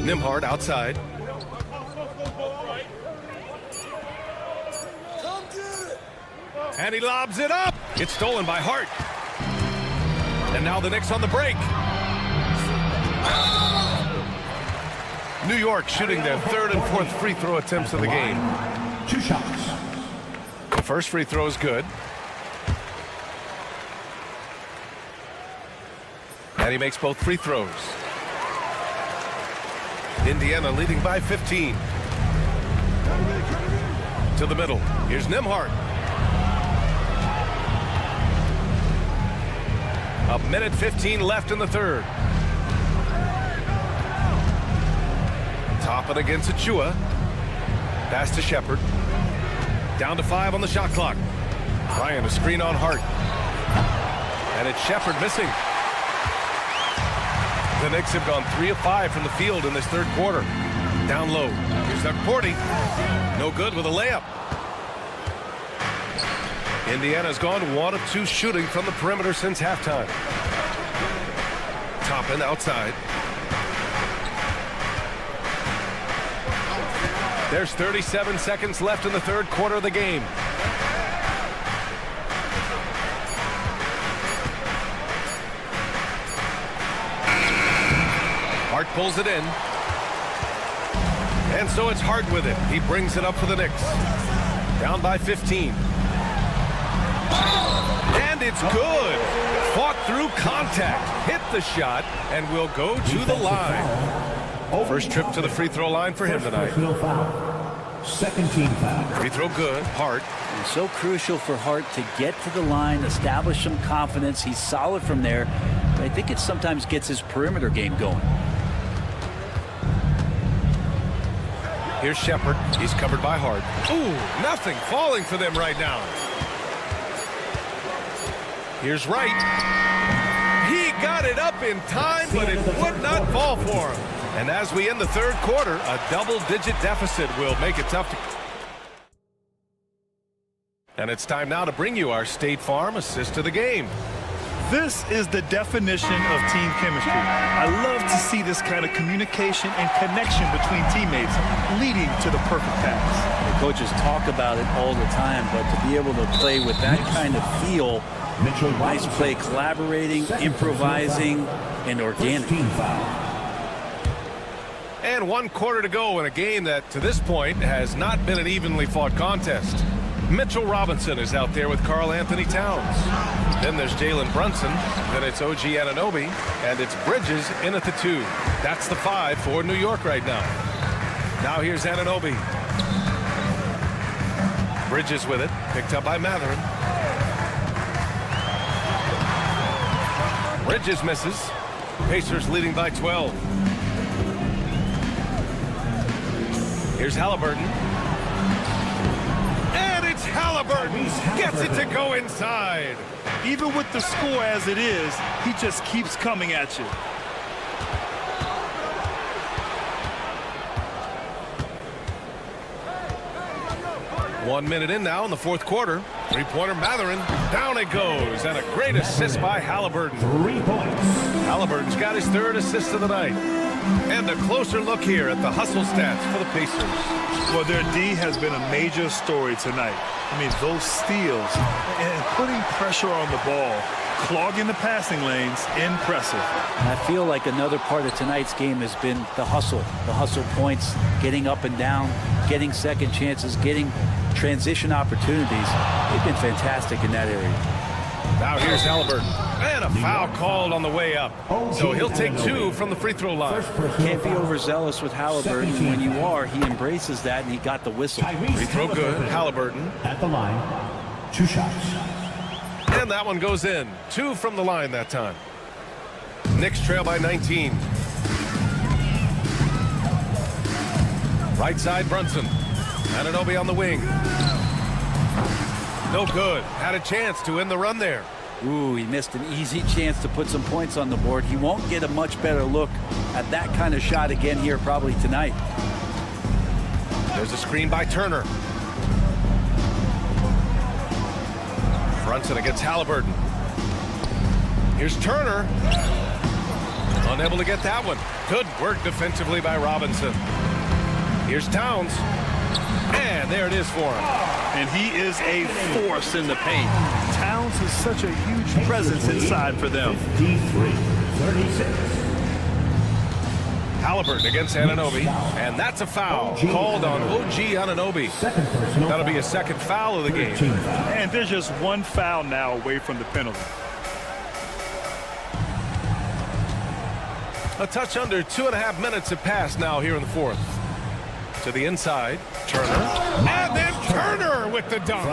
Nembhard outside. And he lobs it up. It's stolen by Hart. And now the Knicks on the break. New York shooting their third and fourth free throw attempts of the game. 2 shots. The first free throw is good. And he makes both free throws. Indiana leading by 15. To the middle. Here's Nembhard. A minute 15 left in the third. Toppin against Achua. Pass to Shepard. Down to 5 on the shot clock. Ryan, a screen on Hart. And it's Shepard missing. The Knicks have gone 3 of 5 from the field in this third quarter. Down low. Here's Doug Forty. No good with a layup. Indiana's gone 1 of 2 shooting from the perimeter since halftime. Toppin outside. There's 37 seconds left in the third quarter of the game. Hart pulls it in. And so it's Hart with it. He brings it up for the Knicks. Down by 15. And it's good. Fought through contact. Hit the shot and will go to the line. First trip to the free throw line for him tonight. Second team foul. Free throw good. Hart. It's so crucial for Hart to get to the line, establish some confidence. He's solid from there. But I think it sometimes gets his perimeter game going. Here's Shepard. He's covered by Hart. Ooh, nothing falling for them right now. Here's Wright. He got it up in time, but it would not fall for him. And as we end the third quarter, a double-digit deficit will make it tough to... And it's time now to bring you our State Farm assist of the game. This is the definition of team chemistry. I love to see this kind of communication and connection between teammates leading to the perfect pass. The coaches talk about it all the time, but to be able to play with that kind of feel, nice play, collaborating, improvising, and organic. Team foul. And 1 quarter to go in a game that, to this point, has not been an evenly fought contest. Mitchell Robinson is out there with Karl Anthony Towns. Then there's Jalen Brunson. Then it's OG Anunoby. And it's Bridges in at the 2. That's the 5 for New York right now. Now here's Anunoby. Bridges with it. Picked up by Matherin. Bridges misses. Pacers leading by 12. Here's Halliburton. And it's Halliburton gets it to go inside. Even with the score as it is, he just keeps coming at you. One minute in now in the fourth quarter. Three-pointer Mathurin. Down it goes. And a great assist by Halliburton. 3 points. Halliburton's got his third assist of the night. And a closer look here at the hustle stats for the Pacers. Well, their D has been a major story tonight. I mean, those steals and putting pressure on the ball, clogging the passing lanes, impressive. And I feel like another part of tonight's game has been the hustle points, getting up and down, getting second chances, getting transition opportunities. They've been fantastic in that area. Now here's Halliburton. And a foul called on the way up. So he'll take 2 from the free throw line. Can't be overzealous with Halliburton. When you are, he embraces that, and he got the whistle. Free throw good. Halliburton. At the line, 2 shots. And that one goes in. 2 from the line that time. Knicks trail by 19. Right side, Brunson. Anunoby on the wing. No good. Had a chance to end the run there. Ooh, he missed an easy chance to put some points on the board. He won't get a much better look at that kind of shot again here probably tonight. There's a screen by Turner. Brunson against Halliburton. Here's Turner. Unable to get that one. Good work defensively by Robinson. Here's Towns. And there it is for him. And he is a force in the paint. Towns is such a huge presence inside for them. 53-36. Halliburton against Anunoby. And that's a foul called on OG Anunoby. That'll be a second foul of the game. And there's just one foul now away from the penalty. A touch under 2.5 minutes have passed now here in the fourth. To the inside, Turner, and then Turner with the dunk.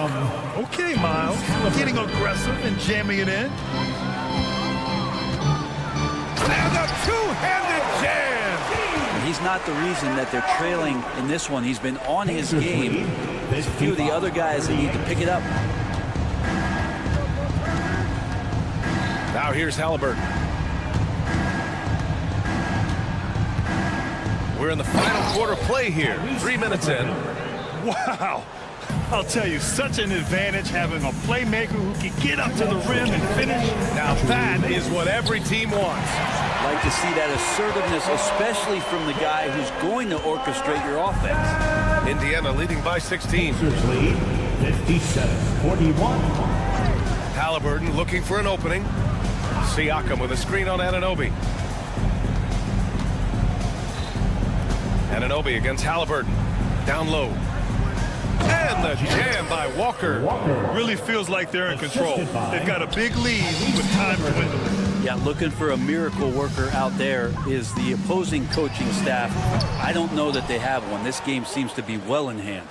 Okay, Miles, getting aggressive and jamming it in. And a two-handed jam. He's not the reason that they're trailing in this one. He's been on his game. There's a few of the other guys that need to pick it up. Now here's Halliburton. We're in the final quarter play here. 3 minutes in. Wow. I'll tell you, such an advantage having a playmaker who can get up to the rim and finish. Now that is what every team wants. Like to see that assertiveness, especially from the guy who's going to orchestrate your offense. Indiana leading by 16. Pacers lead 57-41. Halliburton looking for an opening. Siakam with a screen on Anunoby. Anunoby against Halliburton. Down low. And the jam by Walker. Really feels like they're in control. They've got a big lead with time to win. Yeah, looking for a miracle worker out there is the opposing coaching staff. I don't know that they have one. This game seems to be well in hand.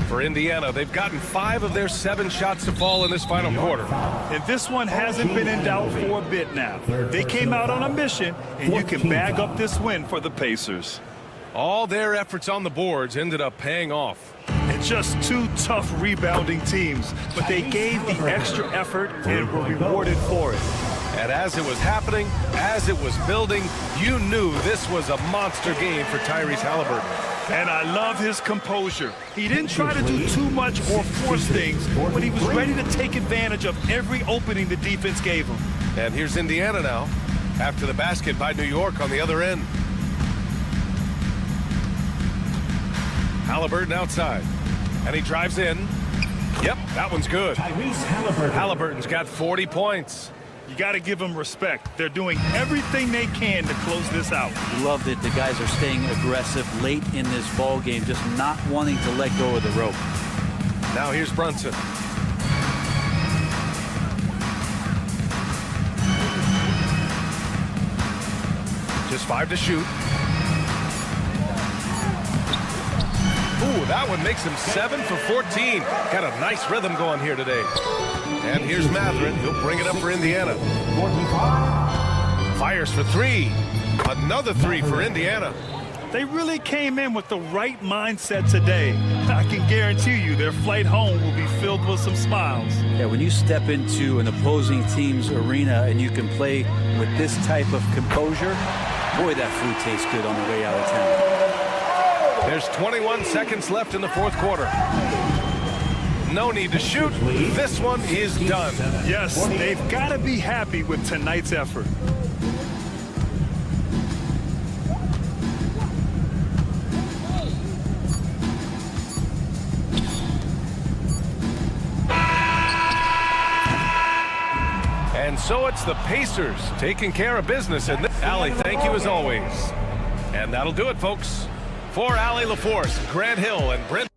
For Indiana, they've gotten 5 of their 7 shots to fall in this final quarter. And this one hasn't been in doubt for a bit now. They came out on a mission, and you can bag up this win for the Pacers. All their efforts on the boards ended up paying off. And just 2 tough rebounding teams, but they gave the extra effort and were rewarded for it. And as it was happening, as it was building, you knew this was a monster game for Tyrese Halliburton. And I love his composure. He didn't try to do too much or force things, but he was ready to take advantage of every opening the defense gave him. And here's Indiana now, after the basket by New York on the other end. Halliburton outside, and he drives in. Yep, that one's good. Tyrese Halliburton. Halliburton's got 40 points. You got to give them respect. They're doing everything they can to close this out. Love that the guys are staying aggressive late in this ball game, just not wanting to let go of the rope. Now here's Brunson. Just 5 to shoot. Ooh, that one makes him 7 for 14. Got a nice rhythm going here today. And here's Mathurin. He'll bring it up for Indiana. Fires for 3. Another 3 for Indiana. They really came in with the right mindset today. I can guarantee you their flight home will be filled with some smiles. Yeah, when you step into an opposing team's arena and you can play with this type of composure, boy, that food tastes good on the way out of town. There's 21 seconds left in the fourth quarter. No need to shoot. This one is done. Yes, they've got to be happy with tonight's effort. And so it's the Pacers taking care of business. And Allie, thank you as always. And that'll do it, folks. For Allie LaForce, Grant Hill, and Brent.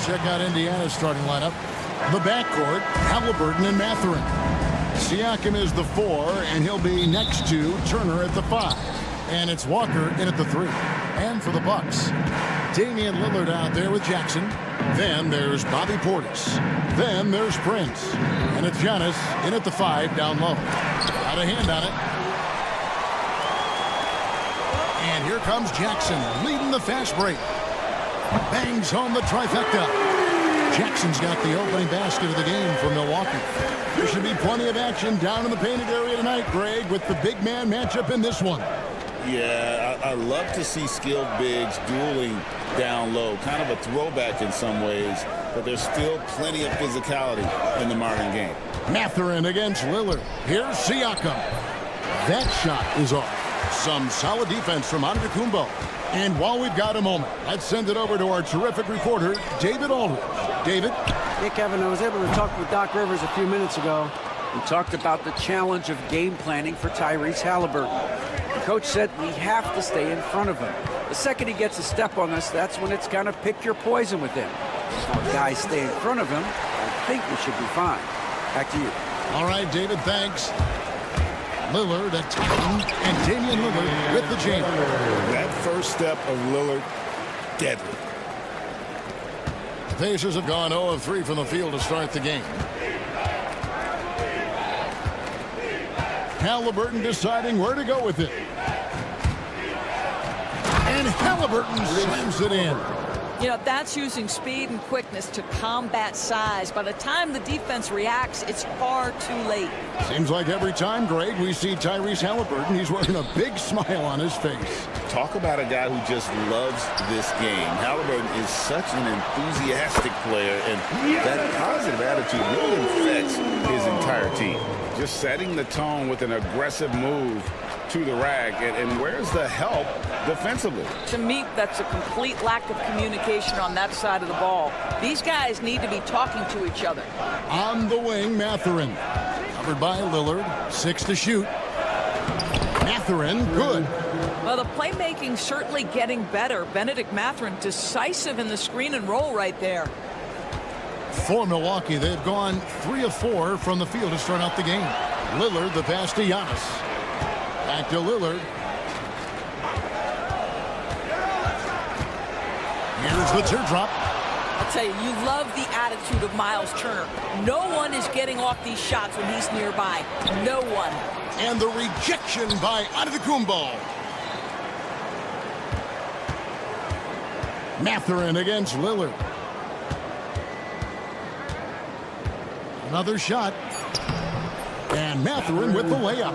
check out Indiana's starting lineup. The backcourt, Halliburton and Mathurin. Siakam is the 4, and he'll be next to Turner at the 5. And it's Walker in at the 3. And for the Bucks, Damian Lillard out there with Jackson. Then there's Bobby Portis. Then there's Prince. And it's Giannis in at the 5 down low. Got a hand on it. And here comes Jackson leading the fast break. Bangs home the trifecta. Jackson's got the opening basket of the game for Milwaukee. There should be plenty of action down in the painted area tonight, Greg, with the big man matchup in this one. Yeah, I love to see skilled bigs dueling down low. Kind of a throwback in some ways, but there's still plenty of physicality in the modern game. Mathurin against Lillard. Here's Siakam. That shot is off. Some solid defense from Antetokounmpo. And while we've got a moment, let's send it over to our terrific reporter, David Aldridge. David? Hey, Kevin, I was able to talk with Doc Rivers a few minutes ago. We talked about the challenge of game planning for Tyrese Halliburton. The coach said we have to stay in front of him. The second he gets a step on us, that's when it's kind of pick your poison with him. So if guys stay in front of him, I think we should be fine. Back to you. All right, David, thanks. Lillard attacking, and Damian Lillard with the jam. That first step of Lillard, deadly. The Pacers have gone 0 of 3 from the field to start the game. Halliburton deciding where to go with it. And Halliburton slams it in. You know, that's using speed and quickness to combat size. By the time the defense reacts, it's far too late. Seems like every time, Greg, we see Tyrese Halliburton, he's wearing a big smile on his face. Talk about a guy who just loves this game. Halliburton is such an enthusiastic player, and that positive attitude really infects his entire team. Just setting the tone with an aggressive move to the rack, and where's the help defensively? To me, that's a complete lack of communication on that side of the ball. These guys need to be talking to each other. On the wing, Mathurin. Covered by Lillard, 6 to shoot. Mathurin, good. Well, the playmaking's certainly getting better. Benedict Mathurin, decisive in the screen and roll right there. For Milwaukee, they've gone 3 of 4 from the field to start out the game. Lillard, the pass to Giannis. Back to Lillard. Here's the teardrop. I'll tell you, you love the attitude of Miles Turner. No one is getting off these shots when he's nearby. No one. And the rejection by Antetokounmpo. Mathurin against Lillard. Another shot. And Mathurin with the layup.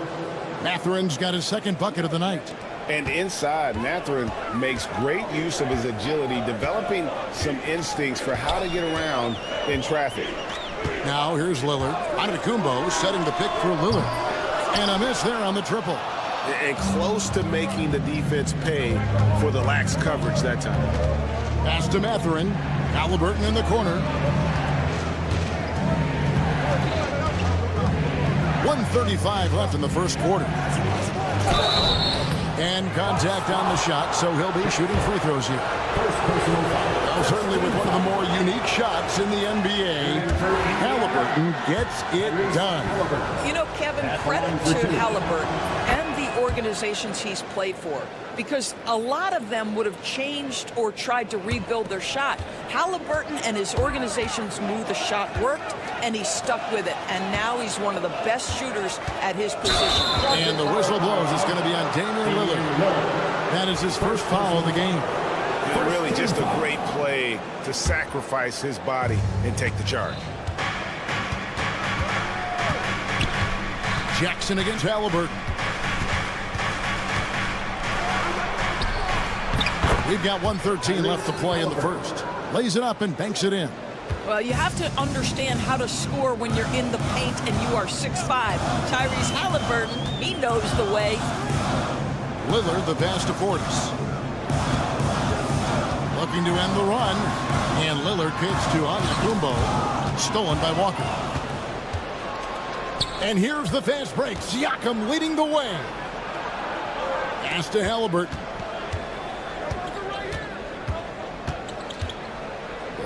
Mathurin's got his second bucket of the night. And inside, Mathurin makes great use of his agility, developing some instincts for how to get around in traffic. Now here's Lillard. Antetokounmpo setting the pick for Lillard. And a miss there on the triple. And close to making the defense pay for the lax coverage that time. Pass to Mathurin. Halliburton in the corner. 1:35 left in the first quarter. And contact on the shot, so he'll be shooting free throws here. Well, certainly with one of the more unique shots in the NBA, Halliburton gets it done. You know, Kevin, credit to Halliburton and the organizations he's played for, because a lot of them would have changed or tried to rebuild their shot. Halliburton and his organizations knew the shot worked, and he stuck with it. And now he's one of the best shooters at his position. And the whistle blows. It's going to be on Damian Lillard. That is his first foul of the game. Really just a great play to sacrifice his body and take the charge. Jackson against Halliburton. We've got 1:13 left to play in the first. Lays it up and banks it in. Well, you have to understand how to score when you're in the paint and you are 6'5". Tyrese Halliburton, he knows the way. Lillard, the pass to Portis. Looking to end the run. And Lillard kicks to Antetokounmpo. Stolen by Walker. And here's the fast break. Siakam leading the way. Pass to Halliburton.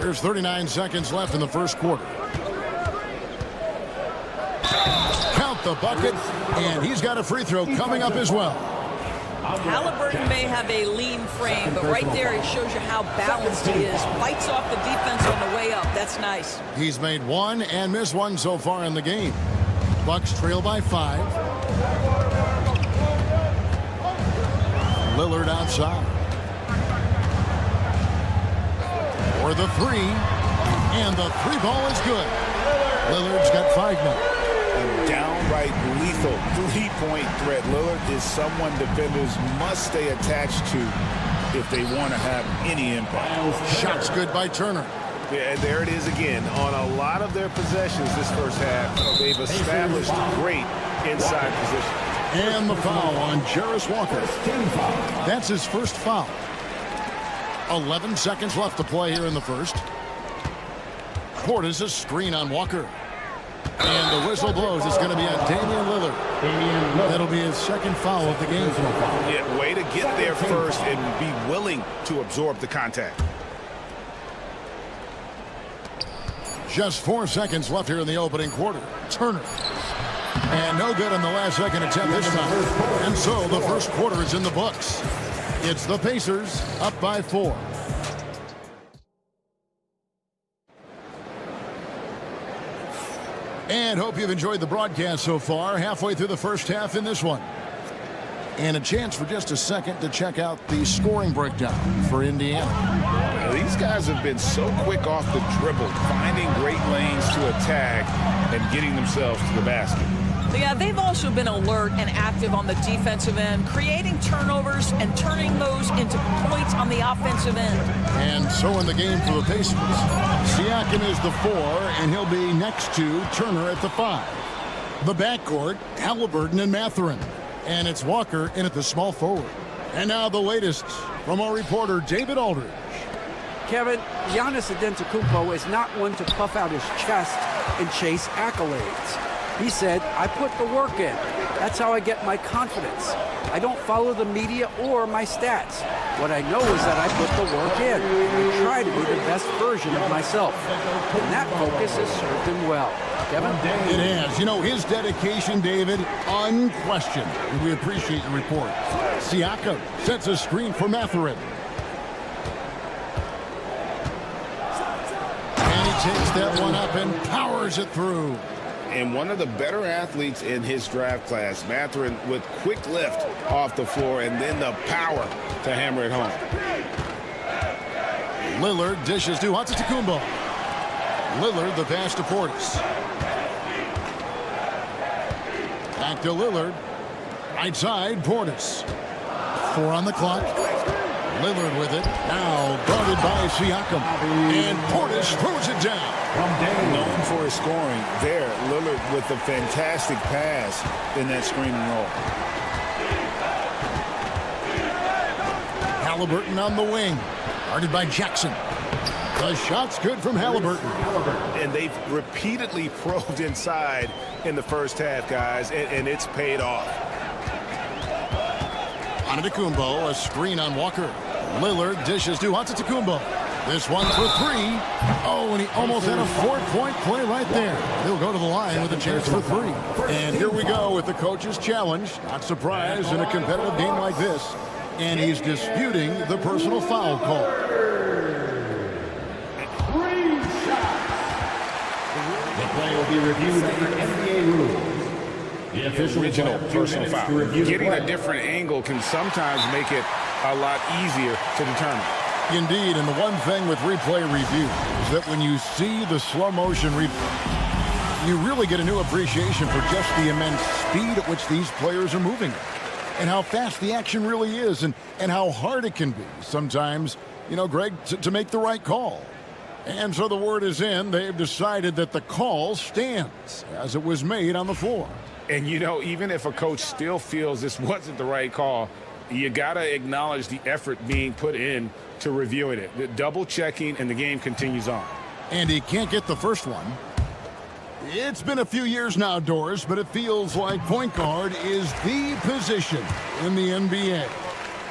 There's 39 seconds left in the first quarter. Count the bucket, and he's got a free throw coming up as well. Halliburton may have a lean frame, but right there it shows you how balanced he is. Fights off the defense on the way up. That's nice. He's made one and missed one so far in the game. Bucks trail by 5. Lillard outside. For the 3. And the 3 ball is good. Lillard's got 5 now. A downright lethal three-point threat. Lillard is someone defenders must stay attached to if they want to have any impact. Shots good by Turner. Yeah, and there it is again. On a lot of their possessions this first half, they've established great inside position. And the foul on Jarris Walker. That's his first foul. 11 seconds left to play here in the first. Portis' screen on Walker. And the whistle blows. It's going to be on Damian Lillard. That'll be his second foul of the game. Yeah, way to get there first and be willing to absorb the contact. Just 4 seconds left here in the opening quarter. Turner. And no good on the last second attempt this time. And so the first quarter is in the books. It's the Pacers up by 4. And hope you've enjoyed the broadcast so far. Halfway through the first half in this one. And a chance for just a second to check out the scoring breakdown for Indiana. Now, these guys have been so quick off the dribble, finding great lanes to attack and getting themselves to the basket. Yeah, they've also been alert and active on the defensive end, creating turnovers and turning those into points on the offensive end. And so in the game for the Pacers, Siakam is the 4, and he'll be next to Turner at the 5. The backcourt, Halliburton and Mathurin. And it's Walker in at the small forward. And now the latest from our reporter, David Aldridge. Kevin, Giannis Antetokounmpo is not one to puff out his chest and chase accolades. He said, I put the work in. That's how I get my confidence. I don't follow the media or my stats. What I know is that I put the work in. I try to be the best version of myself. And that focus has served him well. Kevin? It has. You know, his dedication, David, unquestioned. And we appreciate the report. Siakam sets a screen for Mathurin. And he takes that one up and powers it through. And one of the better athletes in his draft class, Mathurin, with quick lift off the floor and then the power to hammer it home. Lillard dishes to Antetokounmpo. Lillard the pass to Portis. Back to Lillard. Right side, Portis. 4 on the clock. Lillard with it. Now guarded by Siakam. And Portis throws it down. Known for his scoring there, Lillard with a fantastic pass in that screen and roll. Halliburton on the wing. Guarded by Jackson. The shot's good from Halliburton. And they've repeatedly probed inside in the first half, guys, and it's paid off. Antetokounmpo, a screen on Walker. Lillard dishes to Antetokounmpo. This one for 3. Oh, and he almost had a 4-point play right there. He'll go to the line with a chance for 3. And here we go with the coach's challenge. Not surprised in a competitive game like this. And he's disputing the personal foul call. The play will be reviewed under NBA rules. The official Original personal foul. Getting a different angle can sometimes make it a lot easier to determine. Indeed, and the one thing with replay review is that when you see the slow motion replay, you really get a new appreciation for just the immense speed at which these players are moving and how fast the action really is and how hard it can be sometimes, you know, Greg, to make the right call. And so the word is in. They've decided that the call stands as it was made on the floor. And, you know, even if a coach still feels this wasn't the right call, you got to acknowledge the effort being put in to reviewing it. The double checking, and the game continues on. And he can't get the first one. It's been a few years now, Doris, but it feels like point guard is the position in the NBA.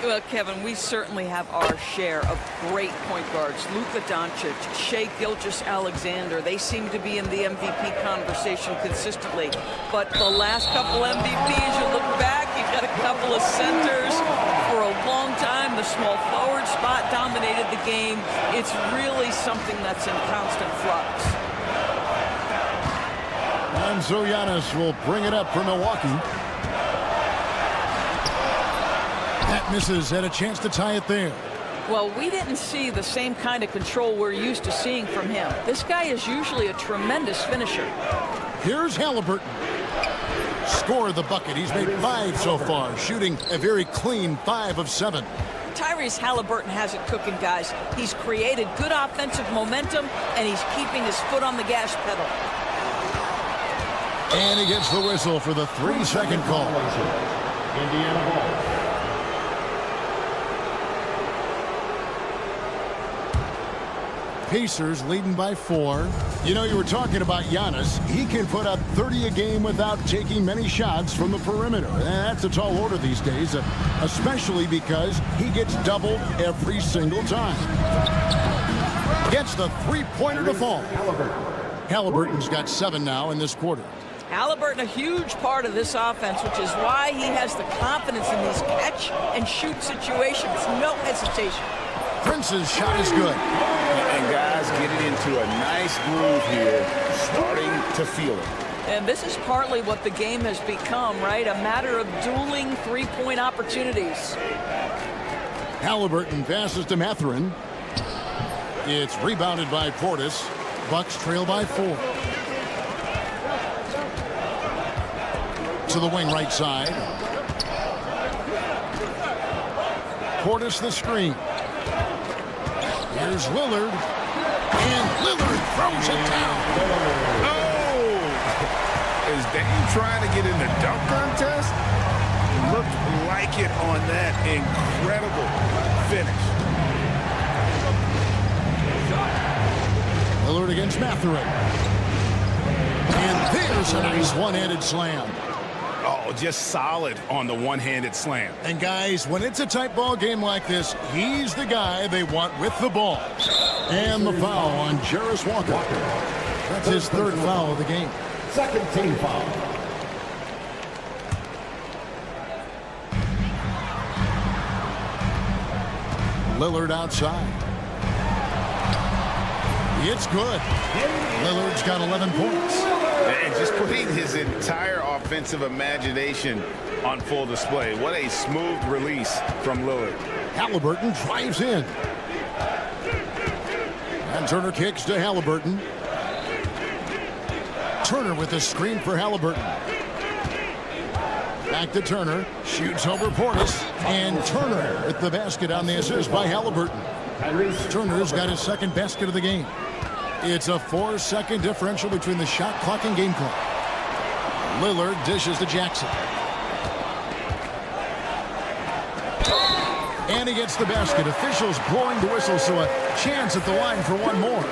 Well, Kevin, we certainly have our share of great point guards. Luka Doncic, Shai Gilgeous-Alexander, they seem to be in the MVP conversation consistently. But the last couple MVPs, you look back, you've got a couple of centers. For a long time, the small forward spot dominated the game. It's really something that's in constant flux. And so Giannis will bring it up for Milwaukee. That misses, had a chance to tie it there. Well, we didn't see the same kind of control we're used to seeing from him. This guy is usually a tremendous finisher. Here's Halliburton. Scored the bucket. He's made 5 so far, shooting a very clean 5 of 7. Tyrese Halliburton has it cooking, guys. He's created good offensive momentum, and he's keeping his foot on the gas pedal. And he gets the whistle for the 3-second call. Indiana ball. Pacers leading by 4. You know, you were talking about Giannis. He can put up 30 a game without taking many shots from the perimeter. And that's a tall order these days, especially because he gets doubled every single time. Gets the three-pointer to fall. Halliburton's got 7 now in this quarter. Halliburton, a huge part of this offense, which is why he has the confidence in these catch-and-shoot situations. No hesitation. Prince's shot is good. And guys getting into a nice groove here, starting to feel it. And this is partly what the game has become, right? A matter of dueling three-point opportunities. Halliburton passes to Mathurin. It's rebounded by Portis. Bucks trail by 4. To the wing right side. Portis the screen. Here's Lillard. And Lillard throws it down. Oh! Is Dame trying to get in the dunk contest? Looked like it on that incredible finish. Lillard against Mathurin. And there's a nice one-handed slam. Oh, just solid on the one-handed slam. And guys, when it's a tight ball game like this, he's the guy they want with the ball. And the foul on Jarris Walker. That's his 3rd foul of the game. 2nd team foul. Lillard outside. It's good. Lillard's got 11 points. And just putting his entire offensive imagination on full display. What a smooth release from Lillard. Halliburton drives in. And Turner kicks to Halliburton. Turner with a screen for Halliburton. Back to Turner. Shoots over Portis. And Turner with the basket on the assist by Halliburton. Turner's got his 2nd basket of the game. It's a 4-second differential between the shot clock and game clock. Lillard dishes to Jackson. And he gets the basket. Officials blowing the whistle, so a chance at the line for one more.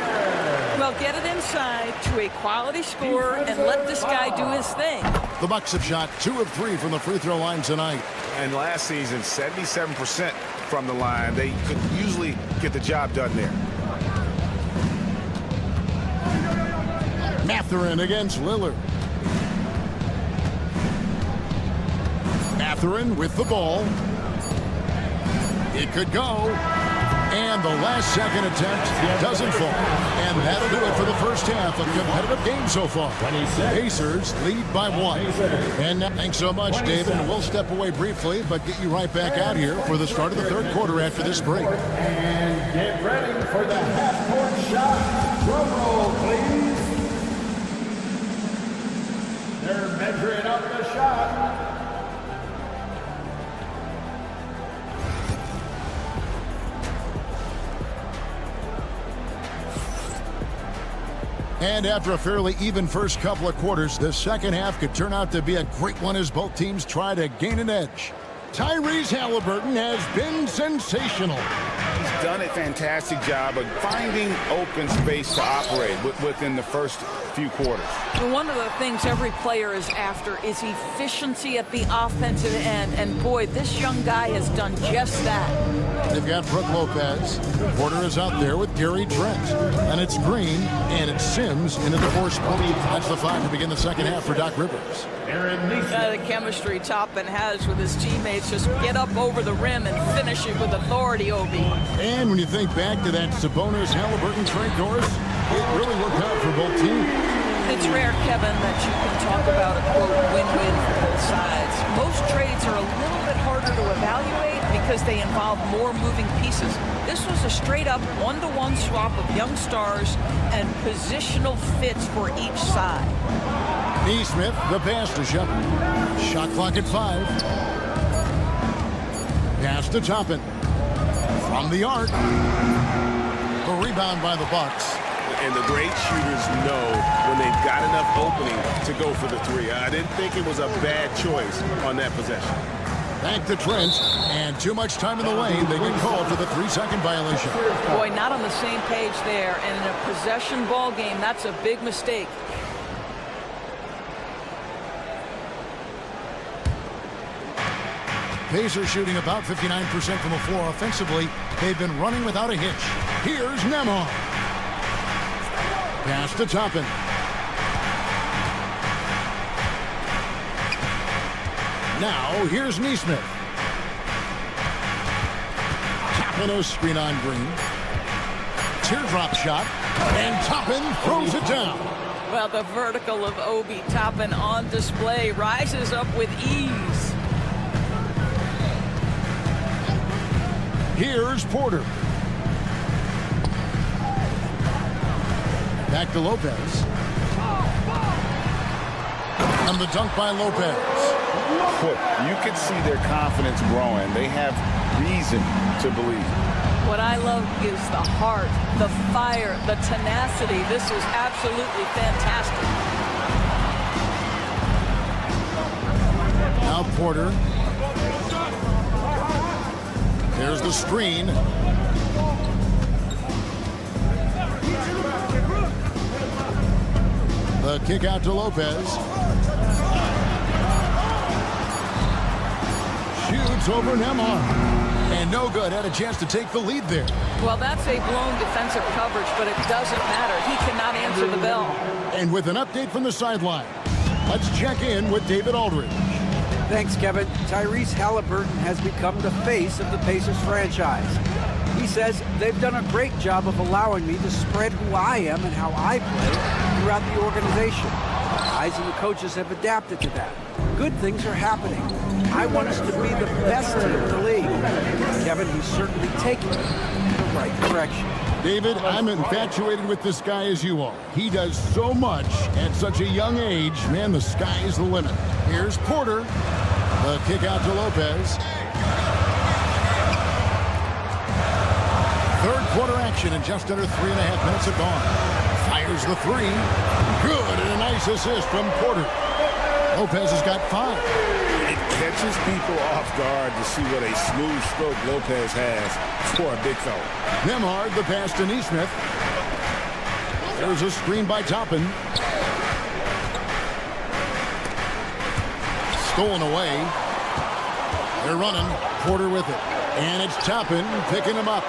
Well, get it inside to a quality scorer and let this guy do his thing. The Bucks have shot 2 of 3 from the free throw line tonight. And last season, 77% from the line. They could usually get the job done there. Mathurin against Lillard. Mathurin with the ball. It could go. And the last second attempt doesn't fall. And that'll do it for the first half. A competitive game so far. Pacers lead by 1. And thanks so much, David. We'll step away briefly, but get you right back out here for the start of the 3rd quarter after this break. And get ready for the half-court shot. Drum roll, please. They're measuring up the shot. And after a fairly even first couple of quarters, the second half could turn out to be a great one as both teams try to gain an edge. Tyrese Halliburton has been sensational. He's done a fantastic job of finding open space to operate within the first few quarters. And one of the things every player is after is efficiency at the offensive end. And boy, this young guy has done just that. They've got Brook Lopez. Porter is out there with Gary Trent. And it's Green, and it's Sims into the force play. That's the 5 to begin the second half for Doc Rivers. The chemistry Toppin has with his teammates, just get up over the rim and finish it with authority, Obi. And when you think back to that Sabonis-Halliburton trade, Doris, it really worked out for both teams. It's rare, Kevin, that you can talk about a, quote, win-win for both sides. Most trades are a little bit harder to evaluate because they involve more moving pieces. This was a straight-up one-to-one swap of young stars and positional fits for each side. Neesmith, the pass to Shepard. Shot clock at 5. Pass to Toppin. From the arc. A rebound by the Bucks. And the great shooters know when they've got enough opening to go for the 3. I didn't think it was a bad choice on that possession. Back to Trent, and too much time in the lane. They get called for the 3-second violation. Boy, not on the same page there. And in a possession ball game, that's a big mistake. Pacers shooting about 59% from the floor offensively. They've been running without a hitch. Here's Nemo. Pass to Toppin. Now, here's Neesmith. Toppin, a screen on Green. Teardrop shot, and Toppin throws it down. Well, the vertical of Obi Toppin on display rises up with ease. Here's Porter. Back to Lopez. And the dunk by Lopez. You can see their confidence growing. They have reason to believe. What I love is the heart, the fire, the tenacity. This is absolutely fantastic. Now Porter. There's the screen. The kick out to Lopez. Shoots over Nemo. And no good. Had a chance to take the lead there. Well, that's a blown defensive coverage, but it doesn't matter. He cannot answer the bell. And with an update from the sideline, let's check in with David Aldridge. Thanks, Kevin. Tyrese Halliburton has become the face of the Pacers franchise. He says they've done a great job of allowing me to spread who I am and how I play throughout the organization. Guys and the coaches have adapted to that. Good things are happening. I want us to be the best team in the league. Kevin, he's certainly taking it in the right direction. David, I'm infatuated with this guy as you are. He does so much at such a young age. Man, the sky is the limit. Here's Porter. The kick out to Lopez. Third quarter action in just under 3.5 minutes have gone. Fires the 3. Good, and a nice assist from Porter. Lopez has got 5. It catches people off guard to see what a smooth stroke Lopez has for a big fella. Nemhard, the pass to Neesmith. There's a screen by Toppin. Stolen away. They're running. Porter with it. And it's Toppin picking him up.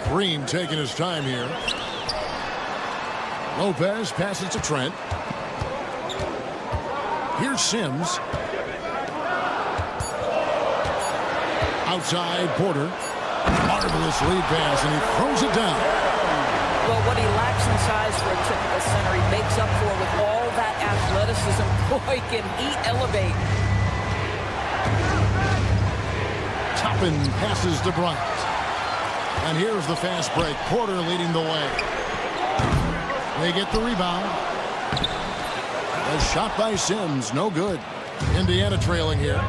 Green taking his time here. Lopez passes to Trent. Here's Sims. Outside Porter. Marvelous lead pass, and he throws it down. Well, what he lacks in size for a typical center, he makes up for with all that athleticism. Boy, can he elevate. Toppin passes to Bryant. And here's the fast break. Porter leading the way. They get the rebound. A shot by Sims, no good. Indiana trailing here.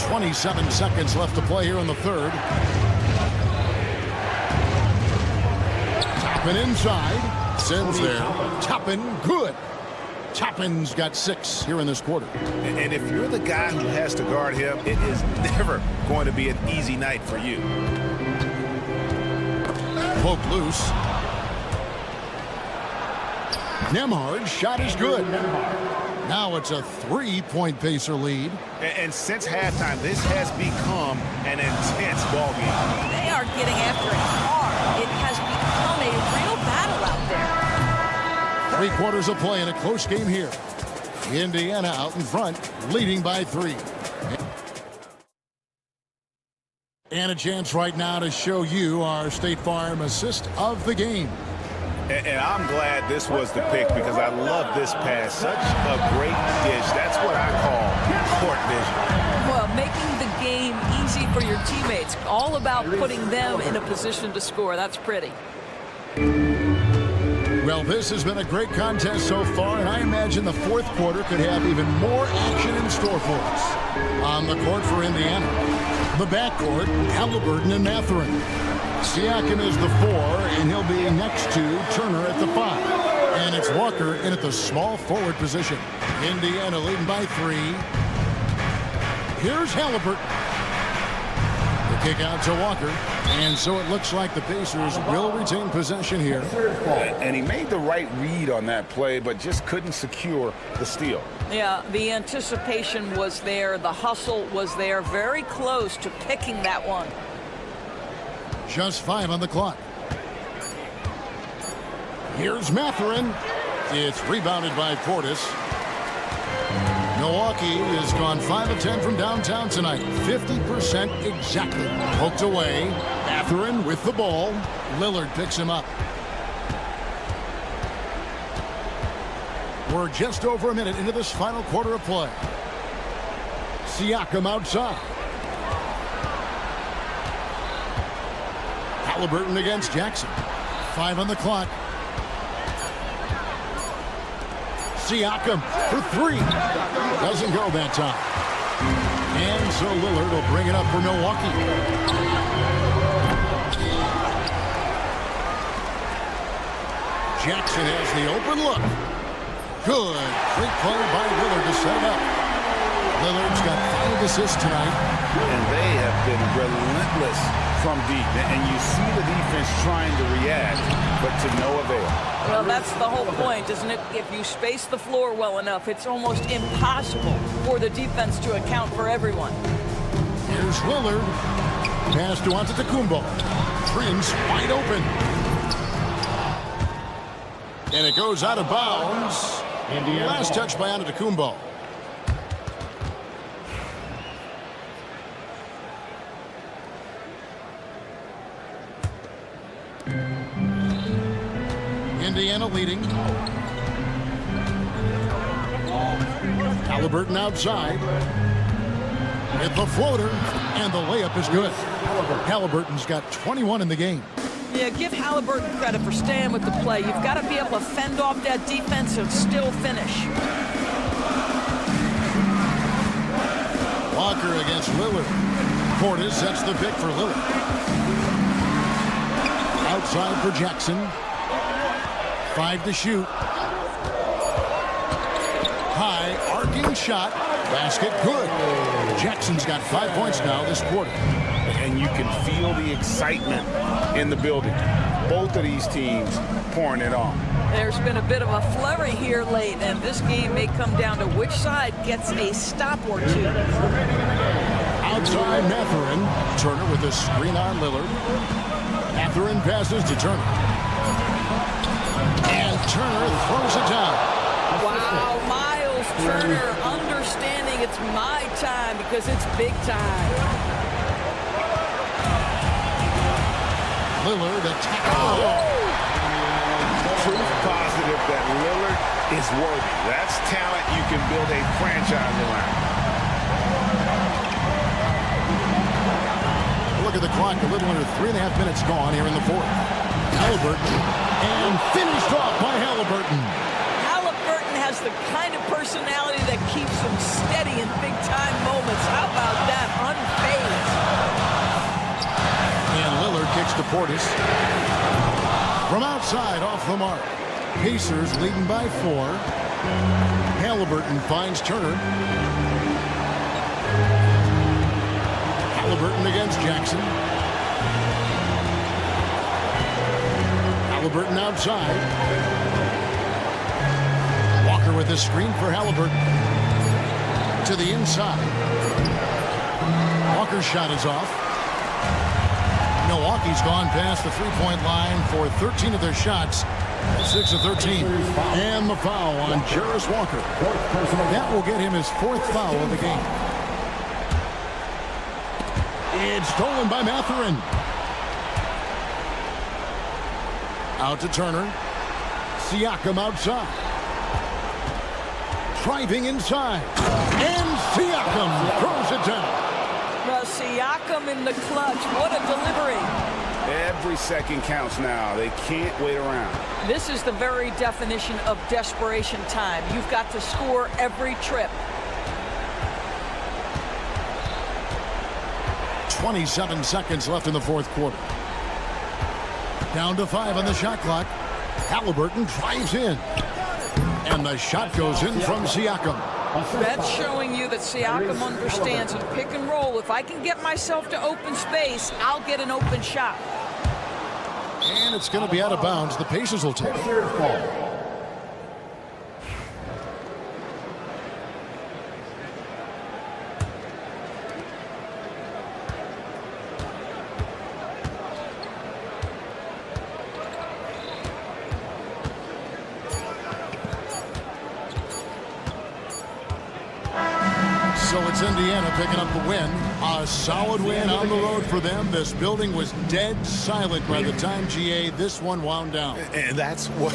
27 seconds left to play here in the third. Toppin inside. Sims there. Toppin good. Toppin's got 6 here in this quarter. And if you're the guy who has to guard him, it is never going to be an easy night for you. Poke loose. Nembhard's shot is good. Now it's a 3-point Pacer lead. And since halftime, this has become an intense ball game. They are getting after it hard. It has become a real battle out there. 3 quarters of play in a close game here. Indiana out in front, leading by 3. And a chance right now to show you our State Farm assist of the game. And I'm glad this was the pick because I love this pass. Such a great dish. That's what I call court vision. Well, making the game easy for your teammates. All about putting them in a position to score. That's pretty. Well, this has been a great contest so far, and I imagine the 4th quarter could have even more action in store for us. On the court for Indiana, the backcourt, Halliburton and Mathurin. Siakam is the 4, and he'll be next to Turner at the 5. And it's Walker in at the small forward position. Indiana leading by 3. Here's Halliburton. The kick out to Walker. And so it looks like the Pacers will retain possession here. And he made the right read on that play, but just couldn't secure the steal. Yeah, the anticipation was there. The hustle was there. Very close to picking that one. Just 5 on the clock. Here's Mathurin. It's rebounded by Portis. Milwaukee has gone 5 of 10 from downtown tonight. 50% exactly. Poked away. Mathurin with the ball. Lillard picks him up. We're just over a minute into this final quarter of play. Siakam outside. Halliburton against Jackson. 5 on the clock. Siakam for 3. Doesn't go that time. And so Lillard will bring it up for Milwaukee. Jackson has the open look. Good. Great play by Lillard to set it up. Lillard's got 5 assists tonight. And they have been relentless from deep. And you see the defense trying to react, but to no avail. Well, that's the whole point, isn't it? If you space the floor well enough, it's almost impossible for the defense to account for everyone. Here's Lillard. Pass to Antetokounmpo. Trims wide open. And it goes out of bounds. Last touch by Antetokounmpo. Indiana leading. Halliburton outside. With the floater, and the layup is good. Halliburton's got 21 in the game. Yeah, give Halliburton credit for staying with the play. You've got to be able to fend off that defense and still finish. Walker against Lillard. Portis sets the pick for Lillard. Outside for Jackson. 5 to shoot. High arcing shot. Basket good. Jackson's got 5 points now this quarter. And you can feel the excitement in the building. Both of these teams pouring it on. There's been a bit of a flurry here late, and this game may come down to which side gets a stop or 2. Outside Mathurin. Turner with a screen on Lillard. Mathurin passes to Turner. And Turner throws it down. Wow, Miles Turner understanding it's my time because it's big time. Lillard attacking. Proof positive that Lillard is worthy. That's talent you can build a franchise around. Look at the clock. A little under 3.5 minutes gone here in the 4th. Halliburton. And finished off by Halliburton. Halliburton has the kind of personality that keeps him steady in big-time moments. How about that? Unfazed. And Lillard kicks to Portis. From outside, off the mark. Pacers leading by 4. Halliburton finds Turner. Halliburton against Jackson. Halliburton outside. Walker with the screen for Halliburton. To the inside. Walker's shot is off. Milwaukee's gone past the three-point line for 13 of their shots. 6 of 13. And the foul on Jarris Walker. That will get him his 4th foul of the game. It's stolen by Mathurin. Out to Turner. Siakam outside. Driving inside. And Siakam throws it down. Well, Siakam in the clutch. What a delivery. Every second counts now. They can't wait around. This is the very definition of desperation time. You've got to score every trip. 27 seconds left in the 4th quarter. Down to 5 on the shot clock. Halliburton drives in. And the shot goes in from Siakam. That's showing you that Siakam understands in pick and roll. If I can get myself to open space, I'll get an open shot. And it's going to be out of bounds. The Pacers will take it. So it's Indiana picking up the win. A solid win on the road for them. This building was dead silent by the time, GA, this one wound down. And that's what...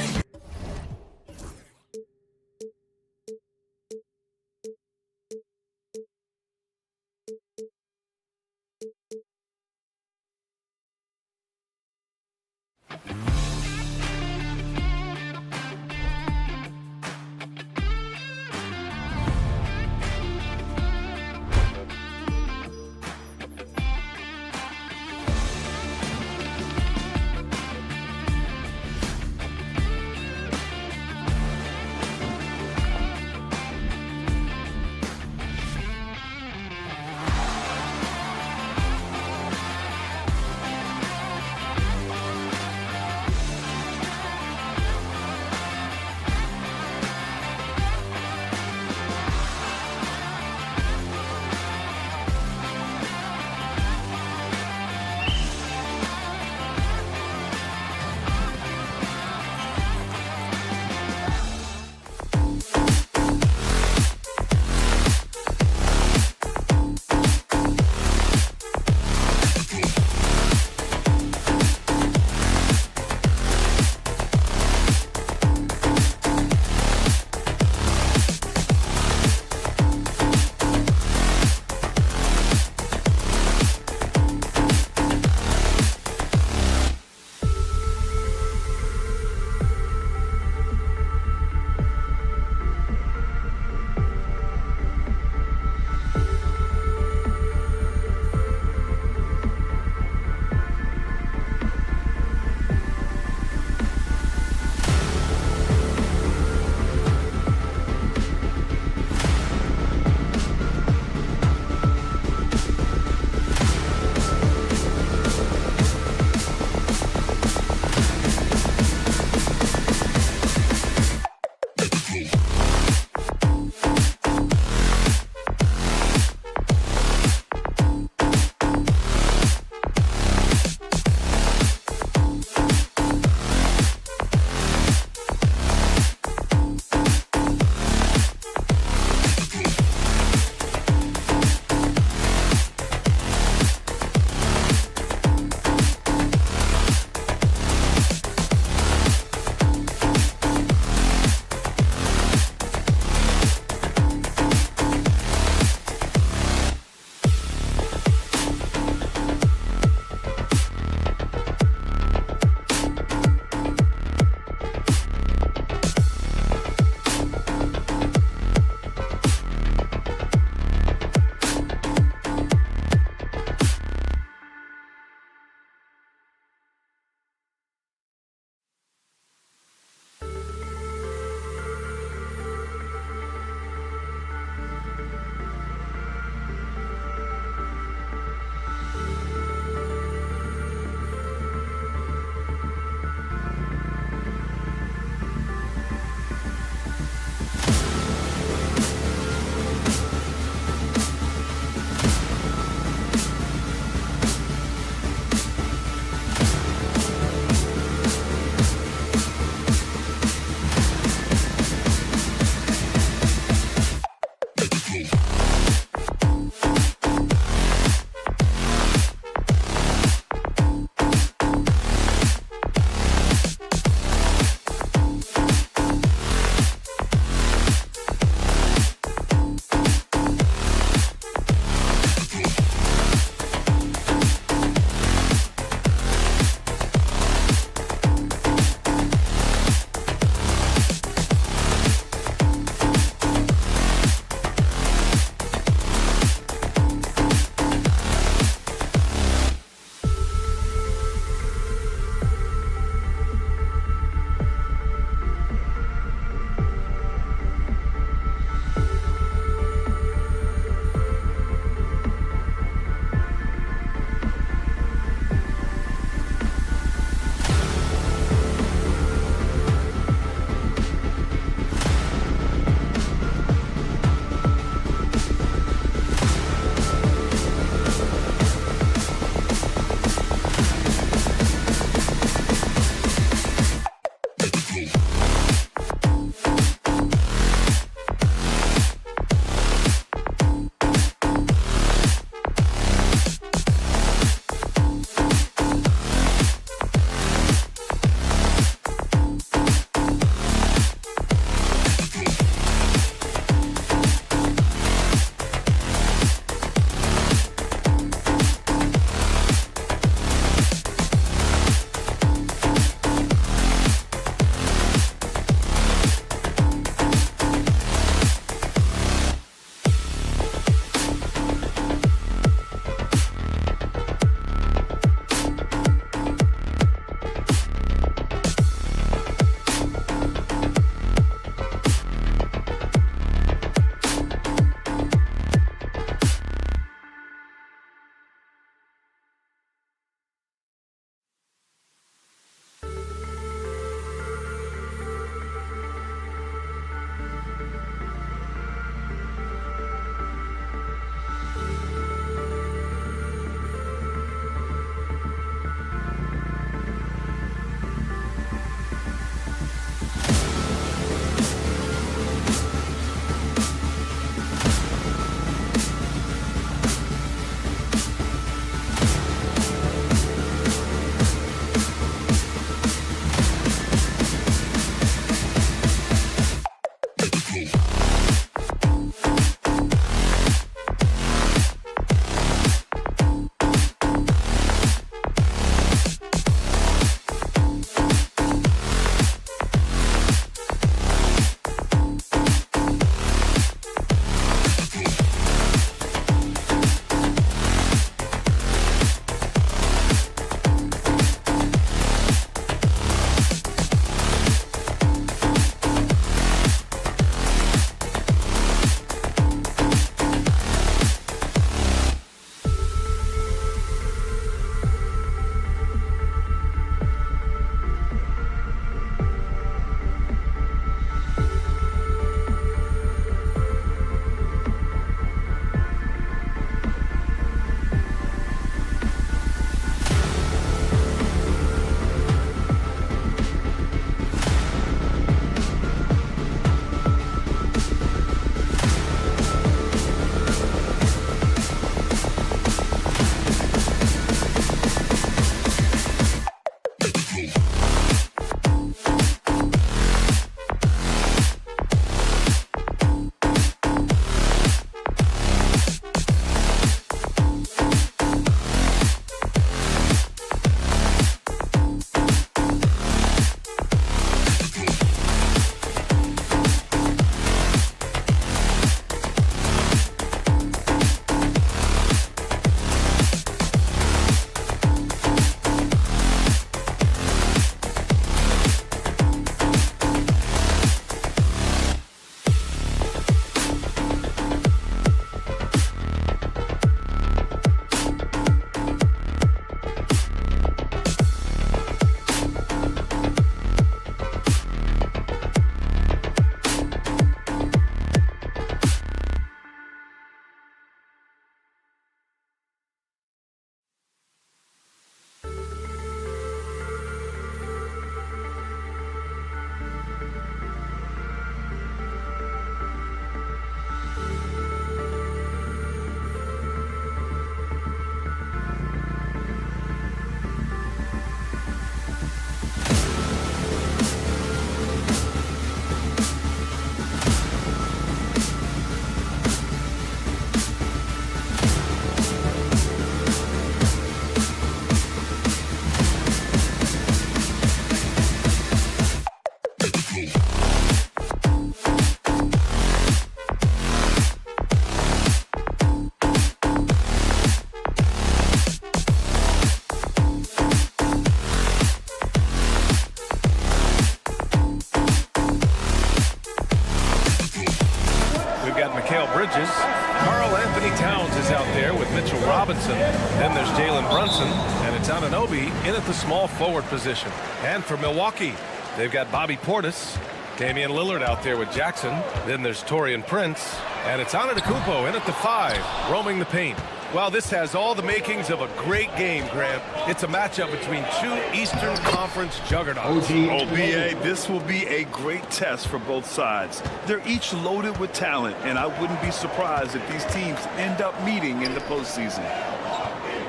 Robinson. Then there's Jalen Brunson, and it's Anunoby in at the small forward position. And for Milwaukee, they've got Bobby Portis, Damian Lillard out there with Jackson. Then there's Taurean Prince, and it's Antetokounmpo in at the 5, roaming the paint. Well, this has all the makings of a great game, Grant. It's a matchup between two Eastern Conference juggernauts. OBA, this will be a great test for both sides. They're each loaded with talent, and I wouldn't be surprised if these teams end up meeting in the postseason.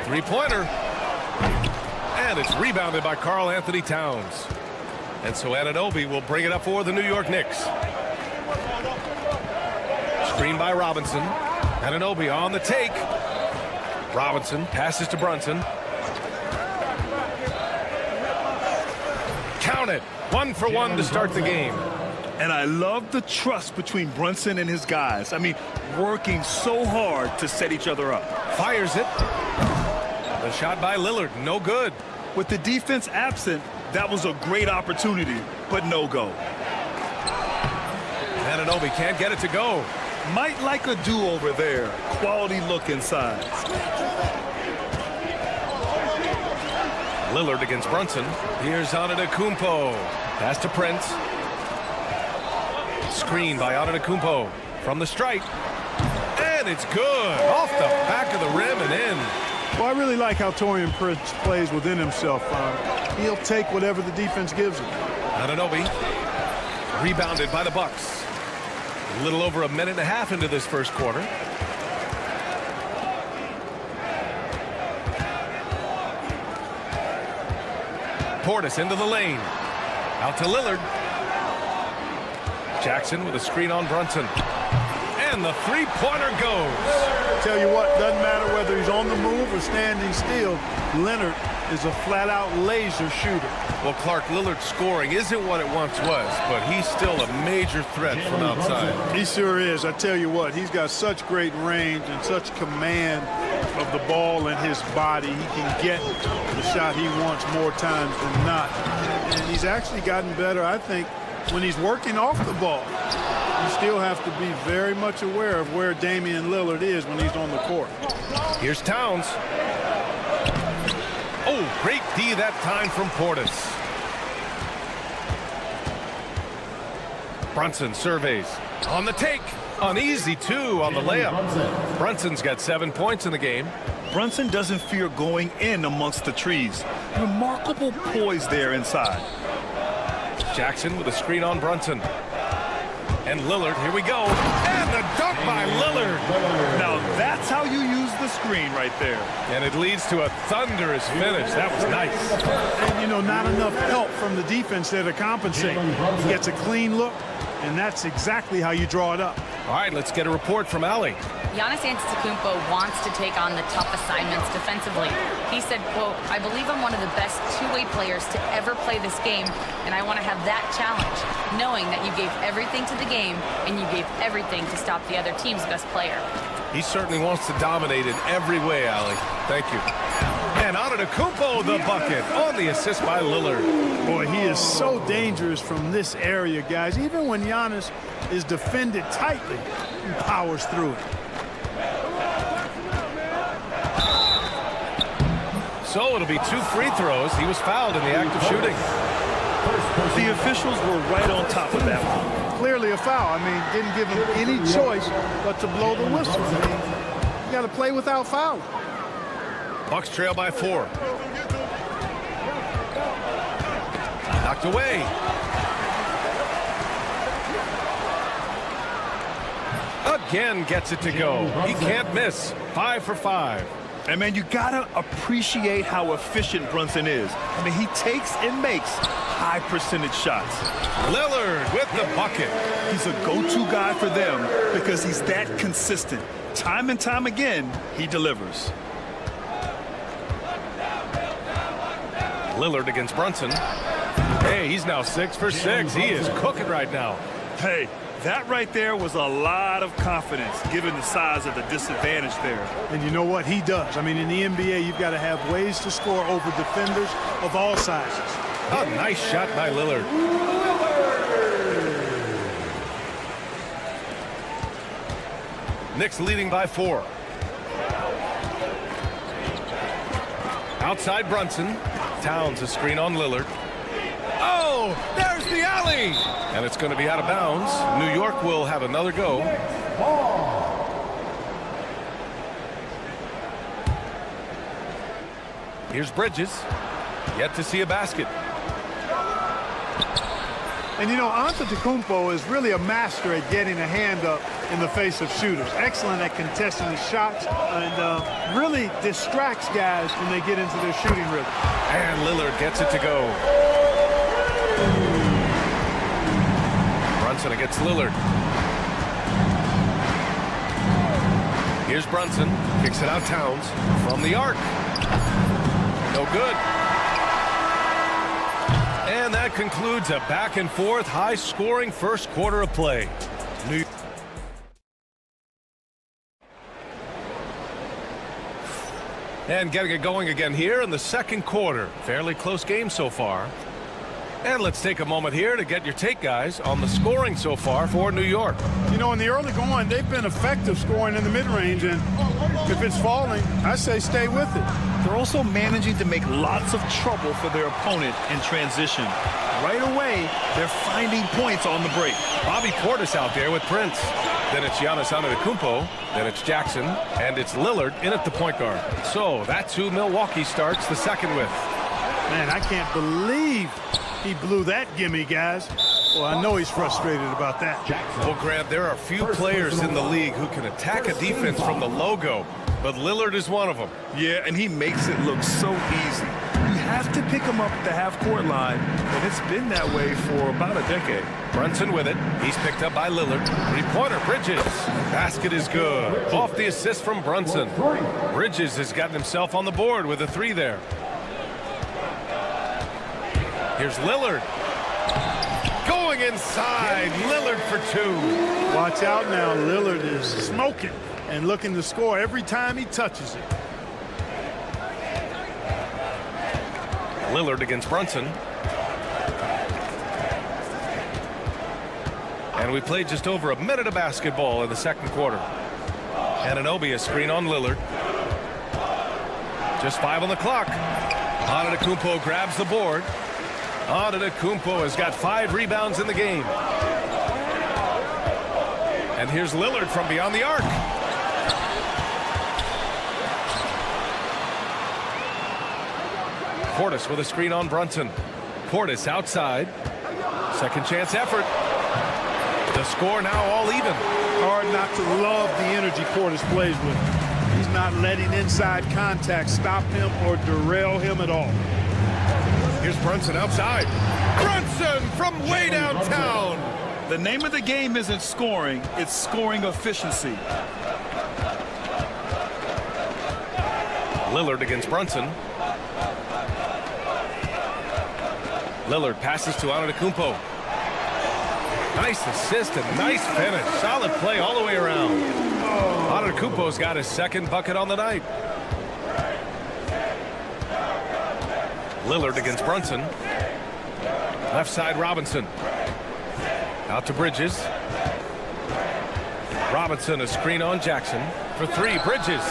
Three-pointer. And it's rebounded by Karl Anthony Towns. And so Anunoby will bring it up for the New York Knicks. Screen by Robinson. Anunoby on the take. Robinson passes to Brunson. Count it. 1 for 1 to start the game. And I love the trust between Brunson and his guys. I mean, working so hard to set each other up. Fires it. The shot by Lillard, no good. With the defense absent, that was a great opportunity, but no go. Anunoby can't get it to go. Might like a do-over there. Quality look inside. Lillard against Brunson. Here's Antetokounmpo. Pass to Prince. Screen by Antetokounmpo from the stripe. And it's good. Off the back of the rim and in. Well, I really like how Taurean Prince plays within himself. He'll take whatever the defense gives him. Anunoby rebounded by the Bucks. A little over a minute and a half into this first quarter. Portis into the lane. Out to Lillard. Jackson with a screen on Brunson. And the three-pointer goes. Tell you what, doesn't matter whether he's on the move or standing still, Leonard is a flat-out laser shooter. Well, Clark, Lillard's scoring isn't what it once was, but he's still a major threat from outside. He sure is. I tell you what, he's got such great range and such command of the ball in his body. He can get the shot he wants more times than not. And he's actually gotten better, I think, when he's working off the ball. You still have to be very much aware of where Damian Lillard is when he's on the court. Here's Towns. Oh, great D that time from Portis. Brunson surveys. On the take. An easy 2 on the layup. Brunson's got 7 points in the game. Brunson doesn't fear going in amongst the trees. Remarkable poise there inside. Jackson with a screen on Brunson. And Lillard, here we go. And the dunk by Lillard. Now that's how you use the screen right there. And it leads to a thunderous finish. That was nice. And, you know, not enough help from the defense there to compensate. He gets a clean look, and that's exactly how you draw it up. All right, let's get a report from Allie. Giannis Antetokounmpo wants to take on the tough assignments defensively. He said, quote, "I believe I'm one of the best two-way players to ever play this game, and I want to have that challenge, knowing that you gave everything to the game and you gave everything to stop the other team's best player." He certainly wants to dominate in every way, Allie. Thank you. And Antetokounmpo the bucket on the assist by Lillard. Boy, he is so dangerous from this area, guys. Even when Giannis is defended tightly, he powers through it. So it'll be 2 free throws. He was fouled in the act of shooting. The officials were right on top of that one. Clearly a foul. I mean, didn't give him any choice but to blow the whistle. I mean, you got to play without fouling. Bucks trail by 4. Knocked away. Again gets it to go. He can't miss. 5 for 5. And man, you gotta appreciate how efficient Brunson is. I mean, he takes and makes high percentage shots. Lillard with the bucket. He's a go-to guy for them because he's that consistent. Time and time again, he delivers. Lillard against Brunson. Hey, he's now 6 for 6. He is cooking right now. Hey, that right there was a lot of confidence given the size of the disadvantage there. And you know what? He does. I mean, in the NBA, you've got to have ways to score over defenders of all sizes. A nice shot by Lillard. Knicks leading by 4. Outside Brunson. Towns a screen on Lillard. Oh, there's the alley. And it's going to be out of bounds. New York will have another go. Here's Bridges. Yet to see a basket. And you know, Antetokounmpo is really a master at getting a hand up in the face of shooters. Excellent at contesting the shots and really distracts guys when they get into their shooting rhythm. And Lillard gets it to go. Brunson against Lillard. Here's Brunson. Kicks it out Towns from the arc. No good. And that concludes a back-and-forth, high-scoring first quarter of play. And getting it going again here in the second quarter. Fairly close game so far. And let's take a moment here to get your take, guys, on the scoring so far for New York. You know, in the early going, they've been effective scoring in the mid-range, and if it's falling, I say stay with it. They're also managing to make lots of trouble for their opponent in transition. Right away, they're finding points on the break. Bobby Portis out there with Prince. Then it's Giannis Antetokounmpo. Then it's Jackson. And it's Lillard in at the point guard. So that's who Milwaukee starts the second with. Man, I can't believe he blew that gimme, guys. Well, I know he's frustrated about that. Well, Grant, there are few players in the league who can attack a defense from the logo, but Lillard is one of them. Yeah, and he makes it look so easy. You have to pick him up at the half-court line, and it's been that way for about a decade. Brunson with it. He's picked up by Lillard. Three-pointer, Bridges. Basket is good. Off the assist from Brunson. Bridges has gotten himself on the board with a three there. Here's Lillard. Going inside. Lillard for two. Watch out now. Lillard is smoking and looking to score every time he touches it. Lillard against Brunson. And we played just over a minute of basketball in the second quarter. Anunoby a screen on Lillard. Just 5 on the clock. Antetokounmpo grabs the board. Antetokounmpo has got 5 rebounds in the game. And here's Lillard from beyond the arc. Portis with a screen on Brunson. Portis outside. Second chance effort. The score now all even. Hard not to love the energy Portis plays with. He's not letting inside contact stop him or derail him at all. Here's Brunson outside. Brunson from way downtown. The name of the game isn't scoring, it's scoring efficiency. Lillard against Brunson. Lillard passes to Antetokounmpo. Nice assist and nice finish. Solid play all the way around. Antetokounmpo's got his second bucket on the night. Lillard against Brunson. Left side Robinson. Out to Bridges. Robinson a screen on Jackson. For 3, Bridges.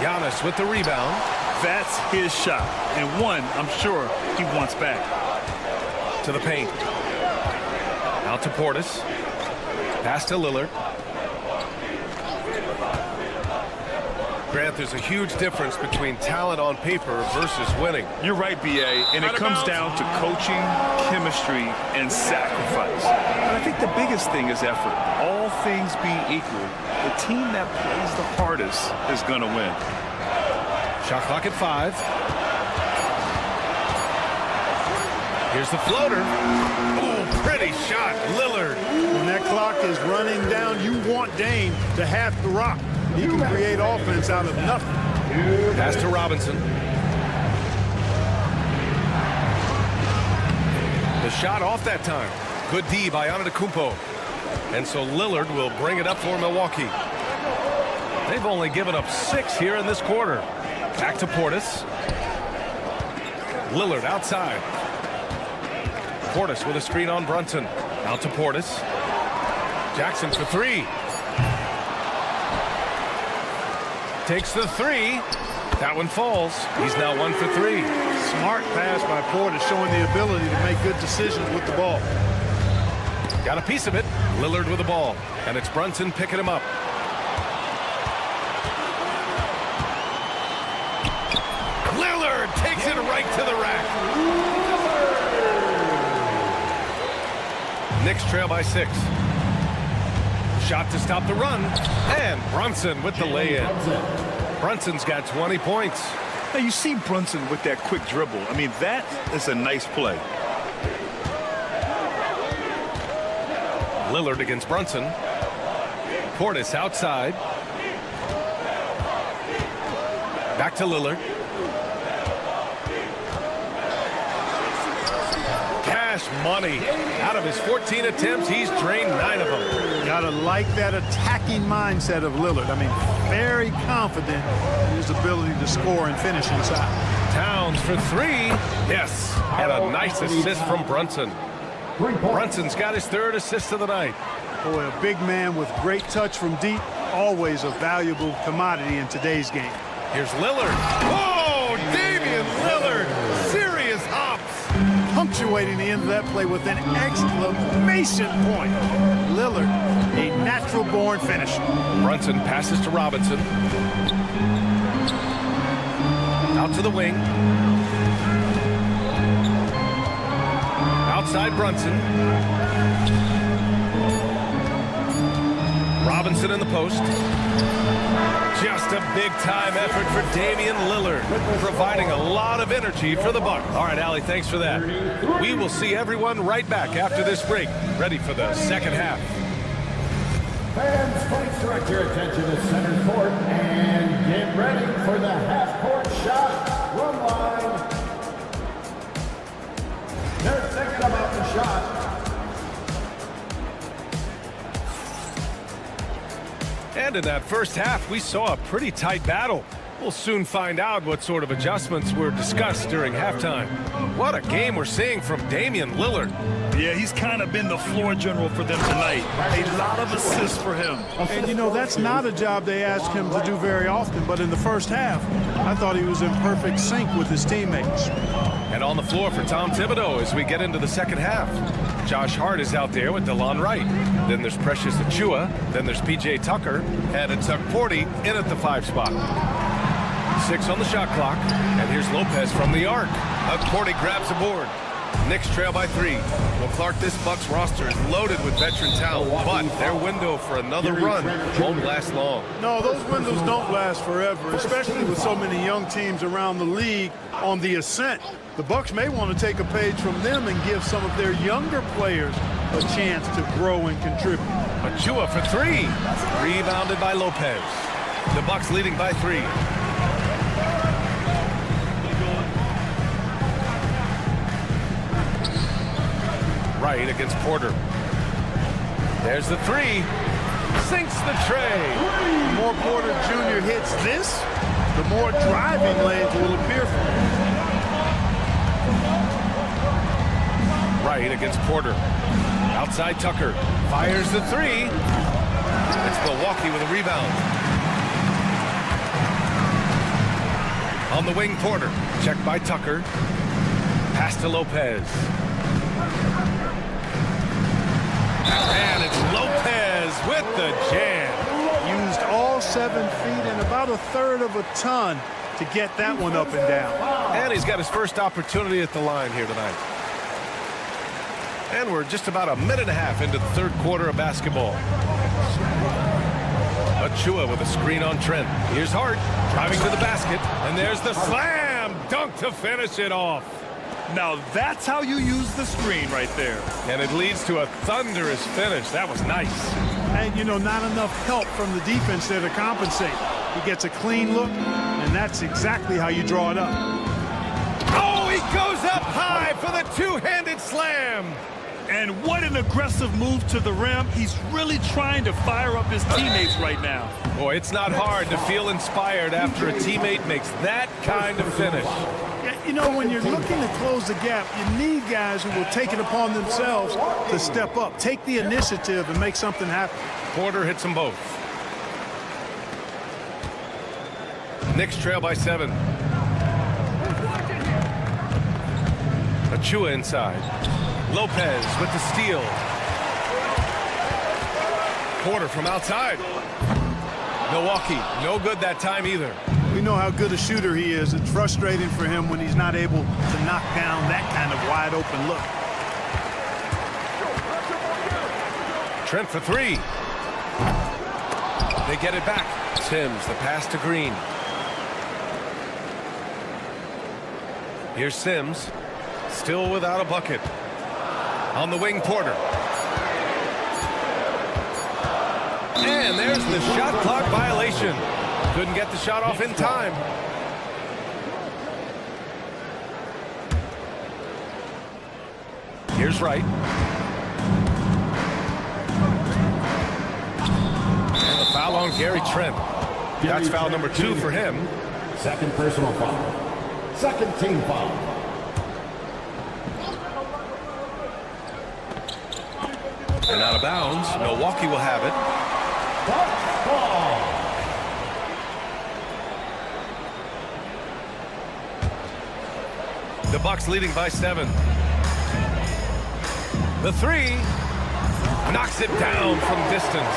Giannis with the rebound. That's his shot. And one, I'm sure he wants back. To the paint. Out to Portis. Pass to Lillard. Grant, there's a huge difference between talent on paper versus winning. You're right, B.A., and it comes down to coaching, chemistry, and sacrifice. But I think the biggest thing is effort. All things being equal, the team that plays the hardest is going to win. Shot clock at 5. Here's the floater. Oh, pretty shot, Lillard. When that clock is running down, you want Dame to have the rock. He can create offense out of nothing. Pass to Robinson. The shot off that time. Good D by Antetokounmpo. And so Lillard will bring it up for Milwaukee. They've only given up 6 here in this quarter. Back to Portis. Lillard outside. Portis with a screen on Brunson. Out to Portis. Jackson for 3. Takes the 3. That one falls. He's now 1 for 3. Smart pass by Porter, showing the ability to make good decisions with the ball. Got a piece of it. Lillard with the ball. And it's Brunson picking him up. Lillard takes it right to the rack. Knicks trail by 6. Shot to stop the run. And Brunson with the lay-in. Brunson's got 20 points. Now you see Brunson with that quick dribble. I mean, that is a nice play. Lillard against Brunson. Portis outside. Back to Lillard. Cash money. Out of his 14 attempts, he's drained 9 of them. Gotta like that attacking mindset of Lillard. I mean, very confident in his ability to score and finish inside. Towns for 3. Yes. And a nice assist from Brunson. Brunson's got his 3rd assist of the night. Boy, a big man with great touch from deep, always a valuable commodity in today's game. Here's Lillard. Oh, Damian Lillard. Serious hops. Punctuating the end of that play with an exclamation point. Lillard, a natural-born finisher. Brunson passes to Robinson. Out to the wing. Outside Brunson. Robinson in the post. Just a big-time effort for Damian Lillard, providing a lot of energy for the Bucks. All right, Allie, thanks for that. We will see everyone right back after this break, ready for the second half. Fans, please direct your attention to center court and get ready for the half-court shot. Run line. They're thinking about the shot. And in that first half, we saw a pretty tight battle. We'll soon find out what sort of adjustments were discussed during halftime. What a game we're seeing from Damian Lillard. Yeah, he's kind of been the floor general for them tonight. A lot of assists for him. And, you know, that's not a job they ask him to do very often, but in the first half, I thought he was in perfect sync with his teammates. And on the floor for Tom Thibodeau as we get into the second half. Josh Hart is out there with DeLon Wright. Then there's Precious Achiuwa. Then there's P.J. Tucker. And it's Tuck Porty in at the 5 spot. 6 on the shot clock. And here's Lopez from the arc. Porty grabs the board. Knicks trail by 3. Well, Clark, this Bucks roster is loaded with veteran talent, but their window for another run won't last long. No, those windows don't last forever, especially with so many young teams around the league on the ascent. The Bucks may want to take a page from them and give some of their younger players a chance to grow and contribute. Achiuwa for 3. Rebounded by Lopez. The Bucks leading by 3. Right against Porter. There's the 3. Sinks the tray. The more Porter Jr. hits this, the more driving lanes will appear for him. Right against Porter. Outside Tucker. Fires the 3. It's Milwaukee with a rebound. On the wing, Porter. Checked by Tucker. Pass to Lopez. And it's Lopez with the jam. Used all 7 feet and about a third of a ton to get that one up and down. And he's got his first opportunity at the line here tonight. And we're just about a minute and a half into the third quarter of basketball. Achiuwa with a screen on Trent. Here's Hart driving to the basket. And there's the slam dunk to finish it off. Now that's how you use the screen right there. And it leads to a thunderous finish. That was nice. And, you know, not enough help from the defense there to compensate. He gets a clean look, and that's exactly how you draw it up. Oh, he goes up high for the two-handed slam. And what an aggressive move to the rim. He's really trying to fire up his teammates right now. Boy, it's not hard to feel inspired after a teammate makes that kind of finish. Yeah, you know, when you're looking to close the gap, you need guys who will take it upon themselves to step up, take the initiative, and make something happen. Porter hits them both. Knicks trail by 7. Achua inside. Lopez with the steal. Porter from outside. Milwaukee, no good that time either. We know how good a shooter he is. It's frustrating for him when he's not able to knock down that kind of wide open look. Trent for 3. They get it back. Sims, the pass to Green. Here's Sims, still without a bucket. On the wing, Porter. And there's the shot clock violation. Couldn't get the shot off in time. Here's Wright. And the foul on Gary Trent. That's foul number 2 for him. Second personal foul. Second team foul. And out of bounds. Milwaukee will have it. Ball. The Bucks leading by 7. The 3 knocks it down from distance.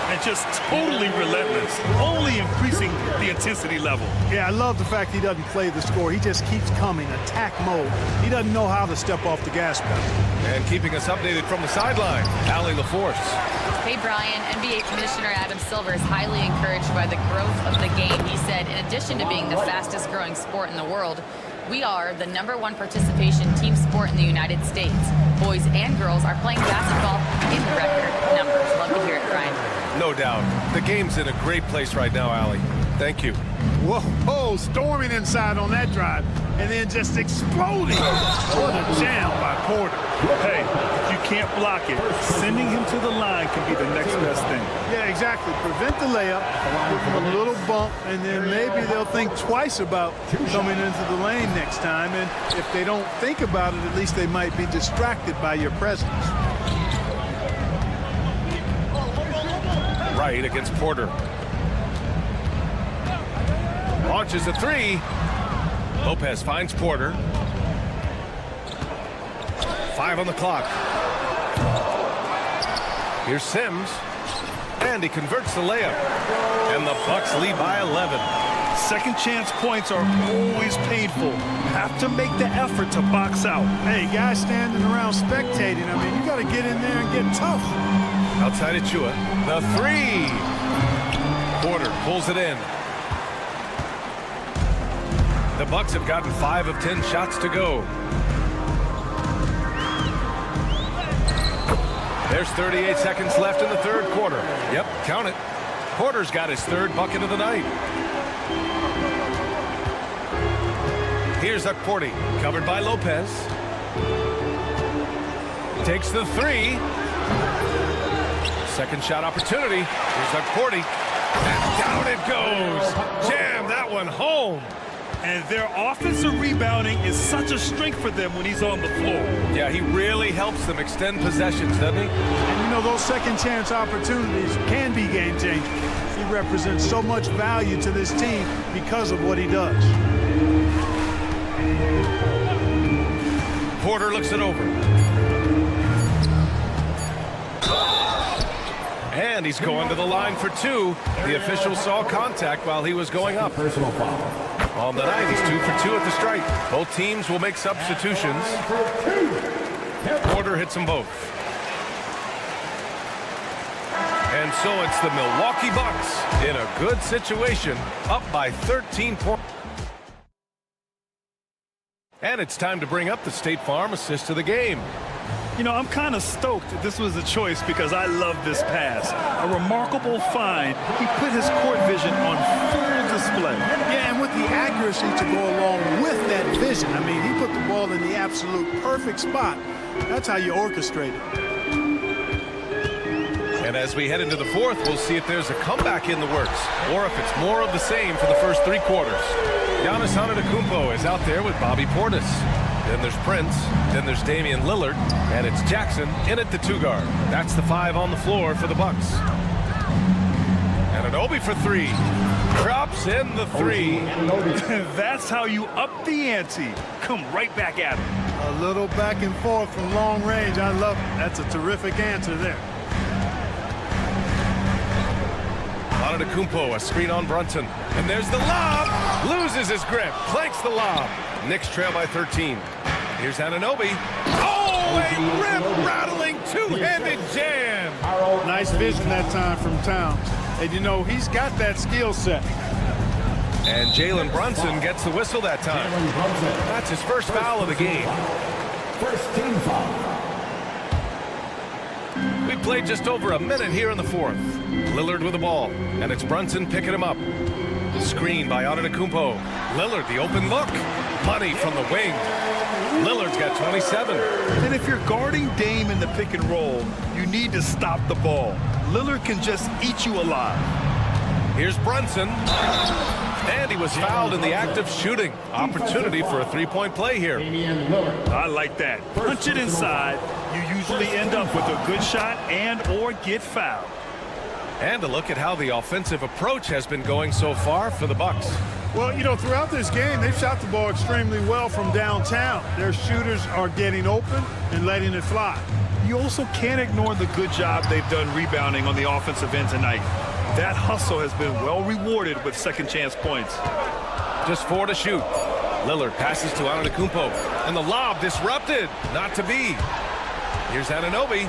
And just totally relentless, only increasing the intensity level. Yeah, I love the fact he doesn't play the score. He just keeps coming, attack mode. He doesn't know how to step off the gas pedal. And keeping us updated from the sideline, Allie LaForce. Hey, Brian, NBA Commissioner Adam Silver is highly encouraged by the growth of the game. He said, in addition to being the fastest growing sport in the world, we are the #1 participation team sport in the United States. Boys and girls are playing basketball in record numbers. Love to hear it, Brian. No doubt. The game's in a great place right now, Allie. Thank you. Whoa, storming inside on that drive, and then just exploding. What a jam by Porter. Hey, if you can't block it, sending him to the line can be the next best thing. Yeah, exactly. Prevent the layup, give him a little bump, and then maybe they'll think twice about coming into the lane next time. And if they don't think about it, at least they might be distracted by your presence. Right against Porter. Launches a 3. Lopez finds Porter. 5 on the clock. Here's Sims. And he converts the layup. And the Bucks lead by 11. Second chance points are always painful. Have to make the effort to box out. Hey, guys standing around spectating, I mean, you got to get in there and get tough. Outside Achua. The 3. Porter pulls it in. The Bucks have gotten 5 of 10 shots to go. There's 38 seconds left in the third quarter. Yep, count it. Porter's got his 3rd bucket of the night. Here's Okporti, covered by Lopez. Takes the 3. Second shot opportunity. Here's Okporti. And down it goes. Jam that one home. And their offensive rebounding is such a strength for them when he's on the floor. Yeah, he really helps them extend possessions, doesn't he? And you know, those second chance opportunities can be game changers. He represents so much value to this team because of what he does. Porter looks it over. And he's going to the line for 2. The official saw contact while he was going up. Personal foul. On the night, he's 2 for 2 at the strike. Both teams will make substitutions. Porter hits them both. And so it's the Milwaukee Bucks in a good situation, up by 13 points. And it's time to bring up the State Farm assist of the game. You know, I'm kind of stoked that this was a choice because I love this pass. A remarkable find. He put his court vision on full display. Yeah, and with the accuracy to go along with that vision. I mean, he put the ball in the absolute perfect spot. That's how you orchestrate it. And as we head into the fourth, we'll see if there's a comeback in the works or if it's more of the same for the first 3 quarters. Giannis Antetokounmpo is out there with Bobby Portis. Then there's Prince, then there's Damian Lillard, and it's Jackson in at the 2 guard. That's the 5 on the floor for the Bucks. And an Obi for 3. Drops in the three. That's how you up the ante. Come right back at him. A little back and forth from long range. I love it. That's a terrific answer there. Antetokounmpo, a screen on Brunson. And there's the lob. Loses his grip. Clanks the lob. Knicks trail by 13. Here's Anunoby. Oh, a rim-rattling two-handed jam. Nice vision that time from Towns. And, you know, he's got that skill set. And Jalen Brunson gets the whistle that time. That's his first foul of the game. First team foul. We played just over a minute here in the fourth. Lillard with the ball, and it's Brunson picking him up. Screen by Antetokounmpo. Lillard, the open look. Money from the wing. Lillard's got 27. And if you're guarding Dame in the pick and roll, you need to stop the ball. Lillard can just eat you alive. Here's Brunson. And he was fouled in the act of shooting. Opportunity for a three-point play here. I like that. Punch it inside. You usually end up with a good shot and or get fouled. And a look at how the offensive approach has been going so far for the Bucks. Well, you know, throughout this game, they've shot the ball extremely well from downtown. Their shooters are getting open and letting it fly. You also can't ignore the good job they've done rebounding on the offensive end tonight. That hustle has been well rewarded with second chance points. Just 4 to shoot. Lillard passes to Antetokounmpo. And the lob disrupted. Not to be. Here's Anunoby.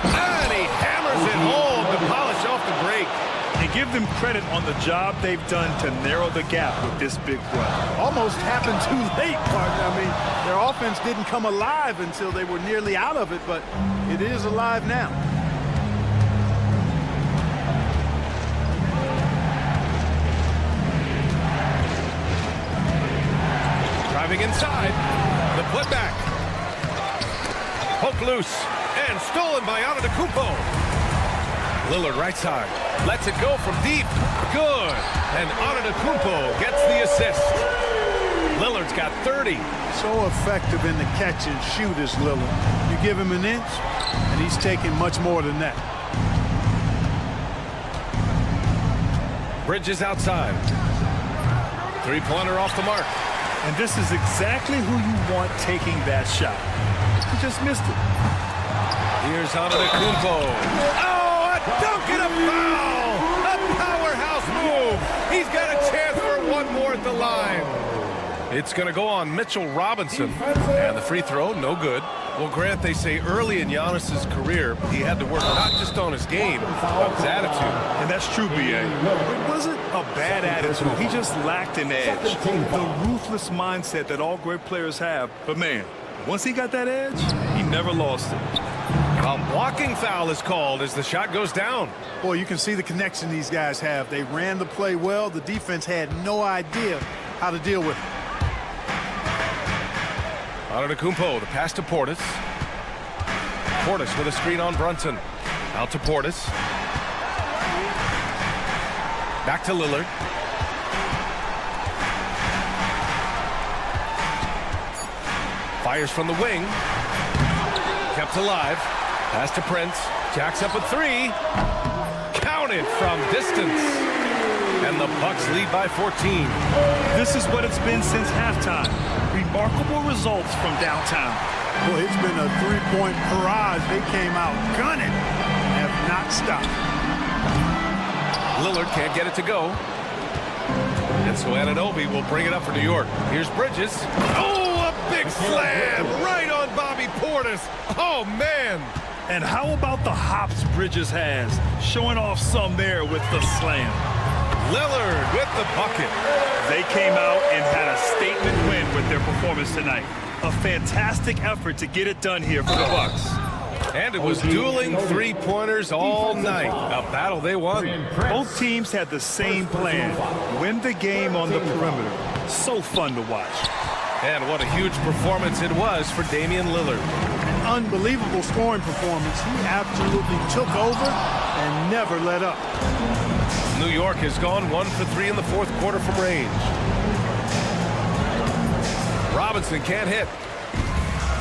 And he hammers it home to polish off the break. And give them credit on the job they've done to narrow the gap with this big run. Almost happened too late, partner. I mean, their offense didn't come alive until they were nearly out of it, but it is alive now. Driving inside. The putback. Poke loose. And stolen by Antetokounmpo. Lillard right side. Lets it go from deep. Good. And Antetokounmpo gets the assist. Lillard's got 30. So effective in the catch and shoot is Lillard. You give him an inch, and he's taking much more than that. Bridges outside. Three-pointer off the mark. And this is exactly who you want taking that shot. He just missed it. Here's Antetokounmpo. Oh, a dunk and a foul! A powerhouse move. He's got a chance for one more at the line. It's going to go on Mitchell Robinson. And the free throw, no good. Well, Grant, they say early in Giannis's career, he had to work not just on his game, but his attitude. And that's true, B.A. It wasn't a bad attitude. He just lacked an edge. The ruthless mindset that all great players have. But, man, once he got that edge, he never lost it. A blocking foul is called as the shot goes down. Boy, you can see the connection these guys have. They ran the play well. The defense had no idea how to deal with it. Antetokounmpo, the pass to Portis. Portis with a screen on Brunson. Out to Portis. Back to Lillard. Fires from the wing. Kept alive. Pass to Prince. Jacks up a three. Counted from distance. And the Bucks lead by 14. This is what it's been since halftime. Remarkable results from downtown. Well, it's been a three-point barrage. They came out gunning and have not stopped. Lillard can't get it to go. And so Anunoby will bring it up for New York. Here's Bridges. Oh, a big slam right on Bobby Portis. Oh, man. And how about the hops Bridges has? Showing off some there with the slam. Lillard with the bucket. They came out and had a statement win with their performance tonight. A fantastic effort to get it done here for the Bucks. And it was dueling three-pointers all night. A battle they won. Both teams had the same plan. Win the game on the perimeter. So fun to watch. And what a huge performance it was for Damian Lillard. An unbelievable scoring performance. He absolutely took over and never let up. New York has gone 1 for 3 in the fourth quarter from range. Robinson can't hit.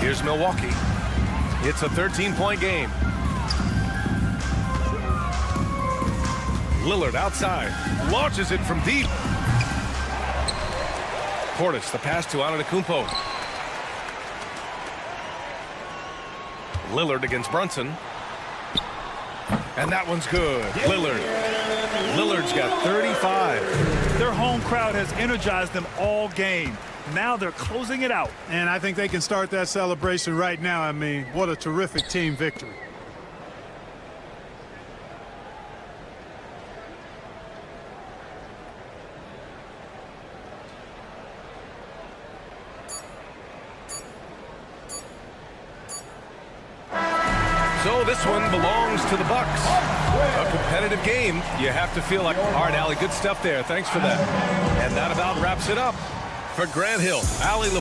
Here's Milwaukee. It's a 13-point game. Lillard outside, launches it from deep. Portis, the pass to Antetokounmpo. Lillard against Brunson. And that one's good. Lillard's got 35. Their home crowd has energized them all game. Now they're closing it out. And I think they can start that celebration right now. I mean, what a terrific team victory. So this one belongs to the Bucks. A competitive game. You have to feel like, all right, Allie, good stuff there. Thanks for that. And that about wraps it up. For Grant Hill, Allie.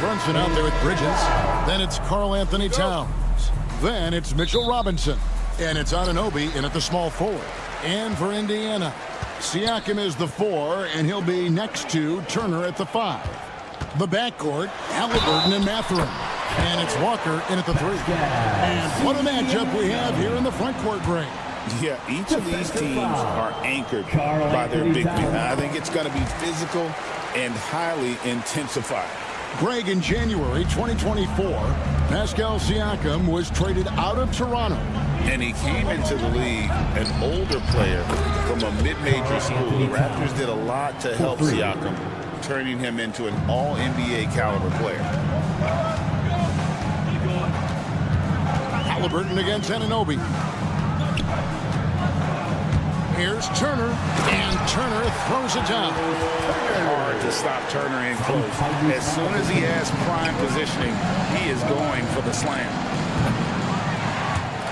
Brunson out there with Bridges. Then it's Karl Anthony Towns. Then it's Mitchell Robinson. And it's Anunoby in at the small forward. And for Indiana, Siakam is the 4, and he'll be next to Turner at the 5. The backcourt, Halliburton and Mathurin. And it's Walker in at the 3. And what a matchup we have here in the front court, Greg. Yeah, each of these teams are anchored by their big men. I think it's going to be physical and highly intensified. Greg, in January 2024, Pascal Siakam was traded out of Toronto. And he came into the league an older player from a mid-major school. The Raptors did a lot to help Siakam, turning him into an all-NBA caliber player. Halliburton against Anunoby. Here's Turner, and Turner throws it down. Hard to stop Turner in close. As soon as he has prime positioning, he is going for the slam.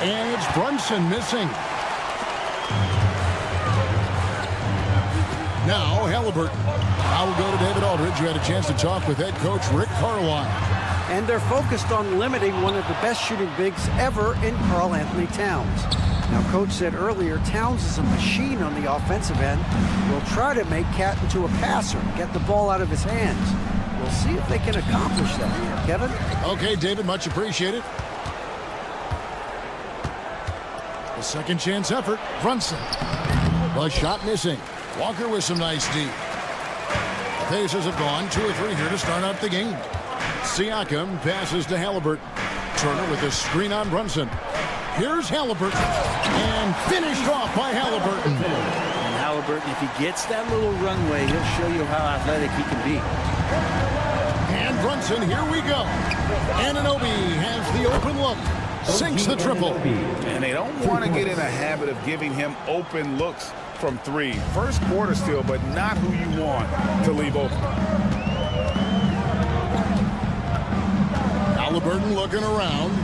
And it's Brunson missing. Now Halliburton. I will go to David Aldridge, who had a chance to talk with head coach Rick Carlisle. And they're focused on limiting one of the best shooting bigs ever in Karl Anthony Towns. Now, Coach said earlier, Towns is a machine on the offensive end. We'll try to make Cat into a passer, get the ball out of his hands. We'll see if they can accomplish that. Kevin? Okay, David, much appreciated. A second chance effort, Brunson. The shot missing. Walker with some nice D. The Pacers have gone 2 or 3 here to start out the game. Siakam passes to Halliburton. Turner with a screen on Brunson. Here's Halliburton, and finished off by Halliburton. And Halliburton, if he gets that little runway, he'll show you how athletic he can be. And Brunson, here we go. Anunoby has the open look, sinks the triple. And they don't want to get in a habit of giving him open looks from 3. First quarter still, but not who you want to leave open. Halliburton looking around.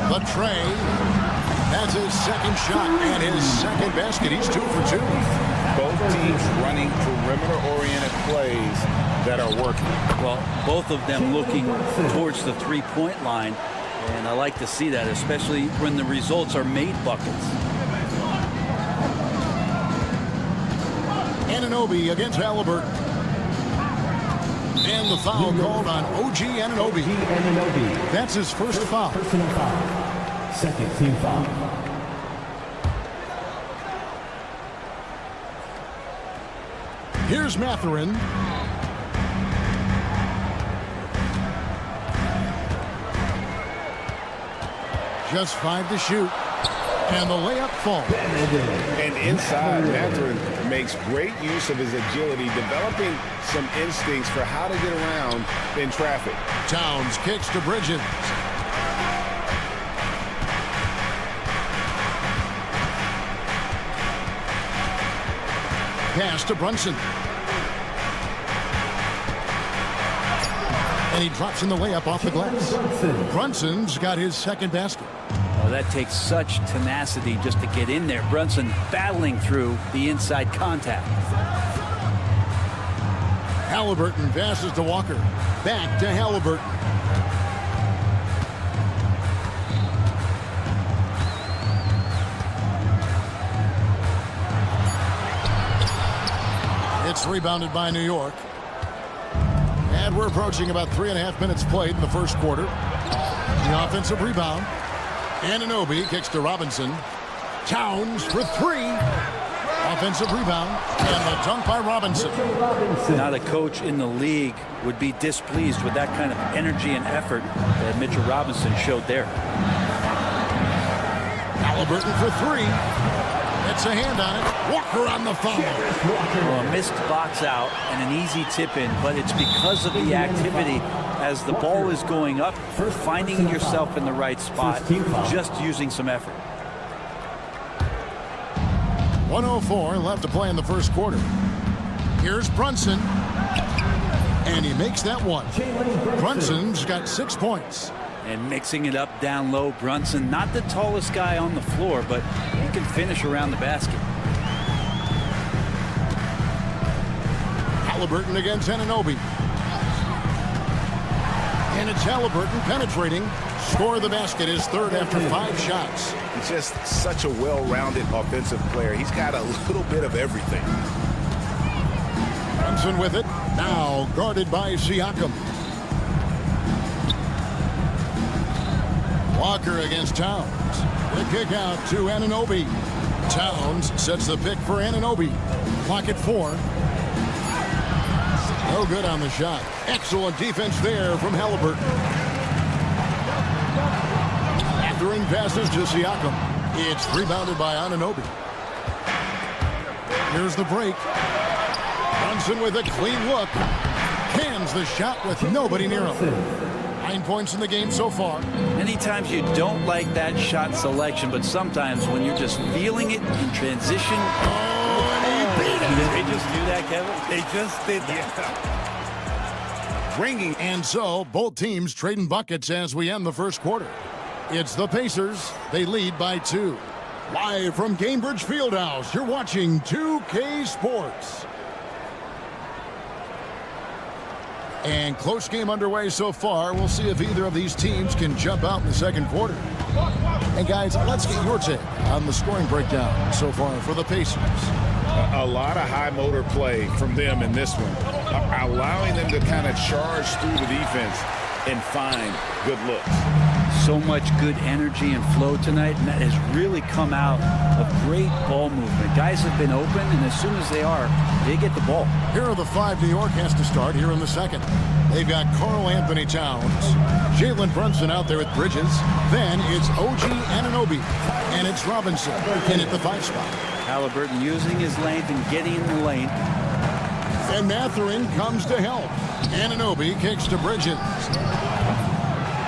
The tray. That's his second shot and his second basket. He's 2 for 2. Both teams running perimeter-oriented plays that are working. Well, both of them looking towards the three-point line, and I like to see that, especially when the results are made buckets. Anunoby against Halliburton. And the foul called on OG Anunoby. That's his first foul. Personal foul. Second team foul. Here's Mathurin. Just 5 to shoot. And the layup falls. And inside, Mathurin makes great use of his agility, developing some instincts for how to get around in traffic. Towns kicks to Bridges. Pass to Brunson. And he drops in the layup off the glass. Brunson's got his second basket. Oh, that takes such tenacity just to get in there. Brunson battling through the inside contact. Halliburton passes to Walker. Back to Halliburton. It's rebounded by New York. And we're approaching about 3.5 minutes played in the first quarter. The offensive rebound. Anunoby kicks to Robinson. Towns for 3. Offensive rebound. And the dunk by Robinson. Not a coach in the league would be displeased with that kind of energy and effort that Mitchell Robinson showed there. Halliburton for 3. It's a hand on it. Walker on the foul. Well, a missed box out and an easy tip in, but it's because of the activity as the ball is going up, finding yourself in the right spot, just using some effort. 1:04 left to play in the first quarter. Here's Brunson. And he makes that one. Brunson's got 6 points. And mixing it up down low, Brunson, not the tallest guy on the floor, but he can finish around the basket. Halliburton against Anunoby. And it's Halliburton penetrating. Score of the basket is third after 5 shots. He's just such a well-rounded offensive player. He's got a little bit of everything. Brunson with it. Now guarded by Siakam. Walker against Towns. The kick out to Anunoby. Towns sets the pick for Anunoby. Clock at 4. No good on the shot. Excellent defense there from Halliburton. Throwing passes to Siakam. It's rebounded by Anunoby. Here's the break. Brunson with a clean look. Cans the shot with nobody near him. 9 points in the game so far. Many times you don't like that shot selection, but sometimes when you're just feeling it in transition. Oh, and he beat it. Did they just do that, Kevin? They just did that. Bringing. And so both teams trading buckets as we end the first quarter. It's the Pacers. They lead by 2. Live from Cambridge Fieldhouse, you're watching 2K Sports. And close game underway so far. We'll see if either of these teams can jump out in the second quarter. And guys, let's get your take on the scoring breakdown so far for the Pacers. A lot of high motor play from them in this one, allowing them to kind of charge through the defense and find good looks. So much good energy and flow tonight, and that has really come out of great ball movement. Guys have been open, and as soon as they are, they get the ball. Here are the 5 New York has to start here in the second. They've got Karl Anthony Towns, Jalen Brunson out there with Bridges. Then it's OG Anunoby, and it's Robinson in at the 5 spot. Halliburton using his length and getting in the lane. And Mathurin comes to help. Anunoby kicks to Bridges.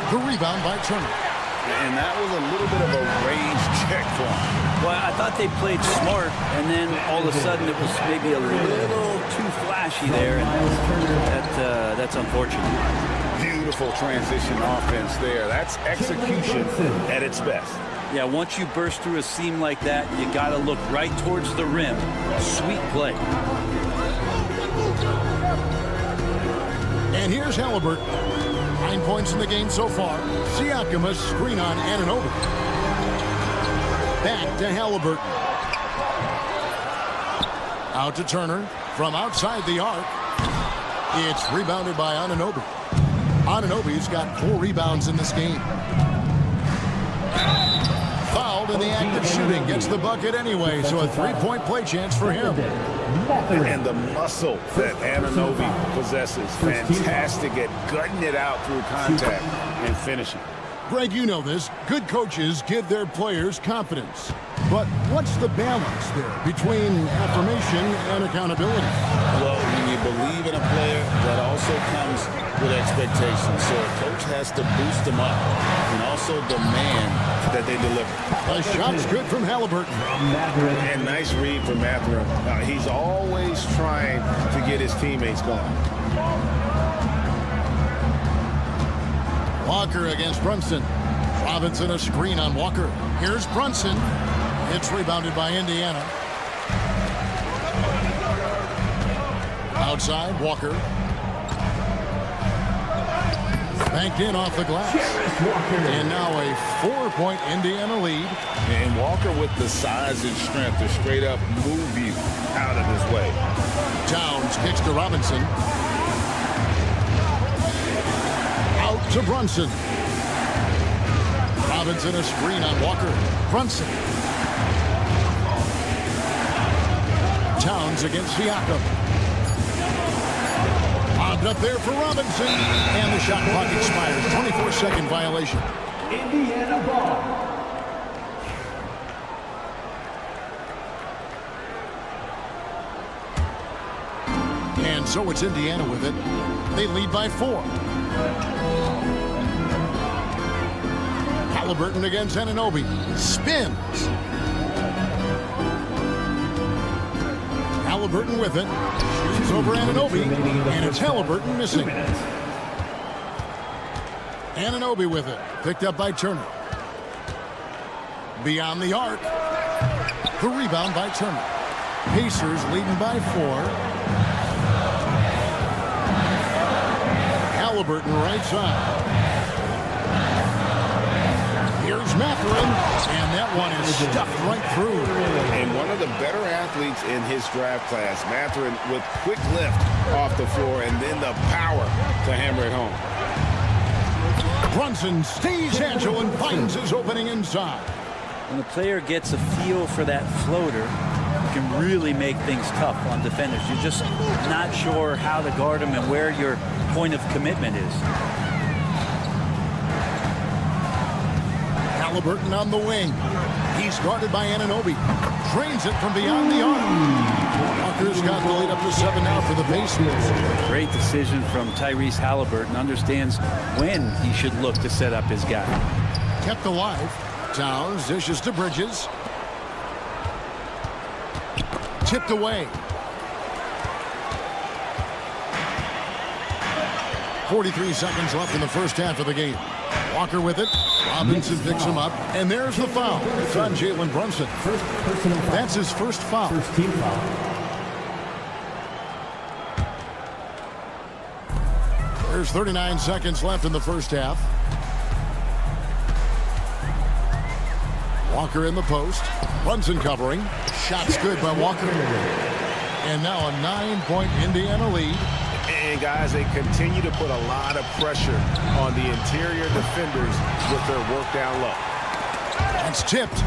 The rebound by Turner. And that was a little bit of a range check for him. Well, I thought they played smart, and then all of a sudden it was maybe a little too flashy there, and that's unfortunate. Beautiful transition offense there. That's execution at its best. Yeah, once you burst through a seam like that, you got to look right towards the rim. Sweet play. And here's Halliburton. 9 points in the game so far. Siakam a screen on Anunoby. Back to Halliburton. Out to Turner from outside the arc. It's rebounded by Anunoby. Anunoby's got 4 rebounds in this game. Fouled in the act of shooting. Gets the bucket anyway, so a 3-point play chance for him. And the muscle that Anunoby possesses. Fantastic at gutting it out through contact and finishing. Greg, you know this. Good coaches give their players confidence. But what's the balance there between affirmation and accountability? Well, when you believe in a player, that also comes with expectations. So a coach has to boost them up and also demand that they deliver. The shot's good from Halliburton. And nice read from Mathurin. He's always trying to get his teammates going. Walker against Brunson. Robinson a screen on Walker. Here's Brunson. It's rebounded by Indiana. Outside, Walker. Banked in off the glass. And now a 4-point Indiana lead. And Walker with the size and strength to straight up move you out of his way. Towns kicks to Robinson. Out to Brunson. Robinson a screen on Walker. Brunson. Towns against Siakam. Lobbed up there for Robinson. And the shot clock expires. 24-second violation. Indiana ball. And so it's Indiana with it. They lead by 4. Halliburton against Anunoby. Spins. Halliburton with it. Shoots over Anunoby. And it's Halliburton missing. Anunoby with it. Picked up by Turner. Beyond the arc. The rebound by Turner. Pacers leading by 4. Halliburton right side. Here's Mathurin, and that one is stuffed right through. And one of the better athletes in his draft class, Mathurin, with quick lift off the floor and then the power to hammer it home. Brunson stays agile and finds his opening inside. When the player gets a feel for that floater, you can really make things tough on defenders. You're just not sure how to guard them and where your point of commitment is. Halliburton on the wing. He's guarded by Anunoby. Drains it from beyond the arc. Walker's got the lead up to 7 now for the Pacers. Great decision from Tyrese Halliburton. Understands when he should look to set up his guy. Kept alive. Towns dishes to Bridges. Tipped away. 43 seconds left in the first half of the game. Walker with it. Robinson picks him up. And there's the foul. It's on Jalen Brunson. That's his first foul. First team foul. There's 39 seconds left in the first half. Walker in the post. Brunson covering. Shot's good by Walker. And now a 9-point Indiana lead. And guys, they continue to put a lot of pressure on the interior defenders with their work down low. That's tipped.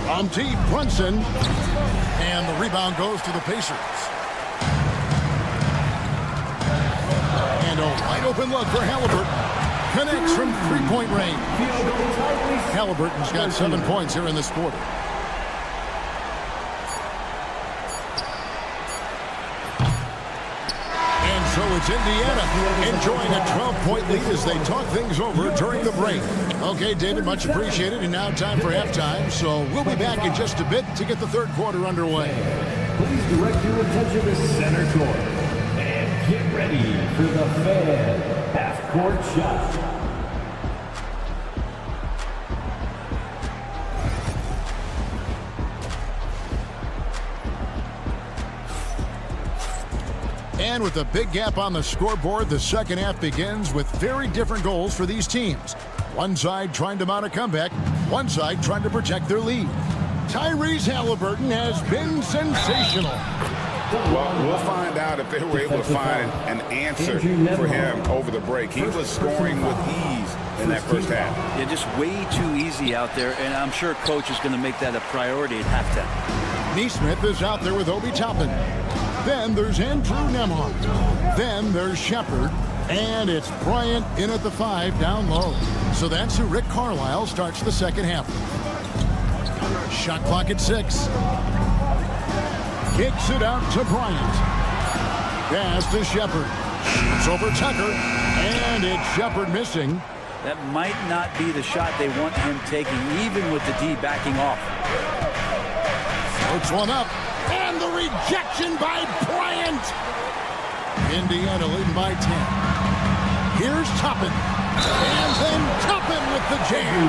On deep, Brunson. And the rebound goes to the Pacers. And a wide open look for Halliburton. Connects from three-point range. Halliburton's got 7 points here in this quarter. And so it's Indiana enjoying a 12-point lead as they talk things over during the break. Okay, David, much appreciated. And now time for halftime. So we'll be back in just a bit to get the third quarter underway. Please direct your attention to center court. And get ready for the Fan half-court shot. And with a big gap on the scoreboard, the second half begins with very different goals for these teams. One side trying to mount a comeback, one side trying to protect their lead. Tyrese Halliburton has been sensational. Well, we'll find out if they were able to find an answer for him over the break. He was scoring with ease in that first half. Yeah, just way too easy out there, and I'm sure coach is going to make that a priority at halftime. Neesmith is out there with Obi Toppin. Then there's Andrew Nemo. Then there's Shepard. And it's Bryant in at the 5 down low. So that's who Rick Carlisle starts the second half. Shot clock at 6. Kicks it out to Bryant. Pass to Shepard. It's over Tucker. And it's Shepard missing. That might not be the shot they want him taking, even with the D backing off. Puts one up. And the rejection by Bryant. Indiana leading by 10. Here's Toppin. And then Toppin with the jam.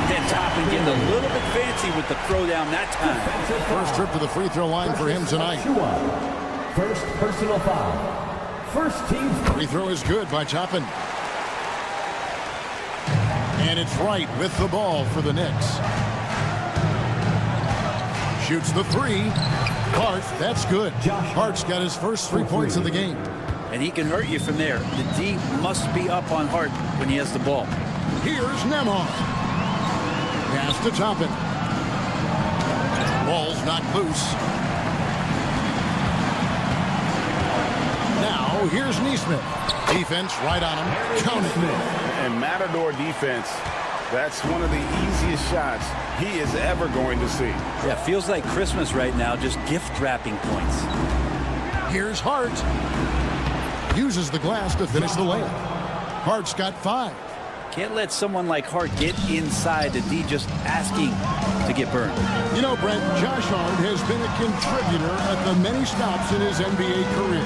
And Toppin getting a little bit fancy with the throwdown that time. First trip to the free throw line for him tonight. First personal foul. First team. Free throw is good by Toppin. And it's Wright with the ball for the Knicks. Shoots the 3. Hart, that's good. Hart's got his first 3 points of the game. And he can hurt you from there. The D must be up on Hart when he has the ball. Here's Nemo. Pass to Toppin. Ball's not loose. Now, here's Neesmith. Defense right on him. Count it. And Matador defense, that's one of the easiest shots he is ever going to see. Yeah, feels like Christmas right now, just gift wrapping points. Here's Hart. Uses the glass to finish the layup. Hart's got 5. Can't let someone like Hart get inside the D just asking to get burned. You know, Brent, Josh Hart has been a contributor at the many stops in his NBA career.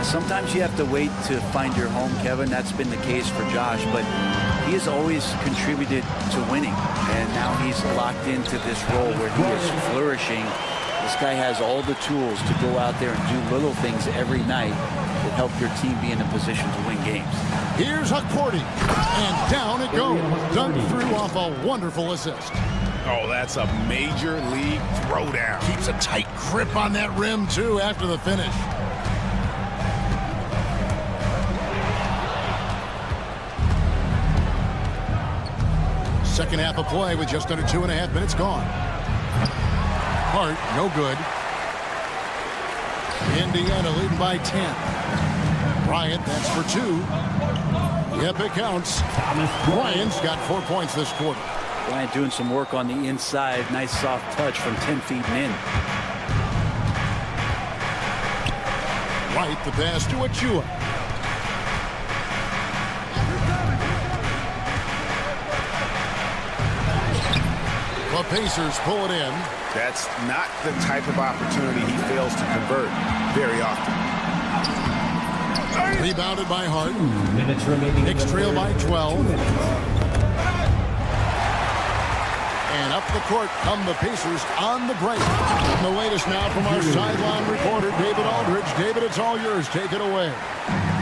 Sometimes you have to wait to find your home, Kevin. That's been the case for Josh, but he has always contributed to winning. And now he's locked into this role where he is flourishing. The This guy has all the tools to go out there and do little things every night that help your team be in a position to win games. Here's Huckporty, and down it goes. Dunk through off a wonderful assist. Oh, that's a major league throwdown. Keeps a tight grip on that rim, too, after the finish. Second half of play with just under 2.5 minutes gone. Hart, no good. Indiana leading by 10. Bryant, that's for 2. Yep, it counts. Bryant's got 4 points this quarter. Bryant doing some work on the inside. Nice soft touch from 10 feet and in. Right, the pass to Achua. The Pacers pull it in. That's not the type of opportunity he fails to convert very often. Rebounded by Hart. 2 minutes remaining. Knicks trail by 12. And up the court come the Pacers on the break. And the latest now from our sideline reporter, David Aldridge. David, it's all yours. Take it away.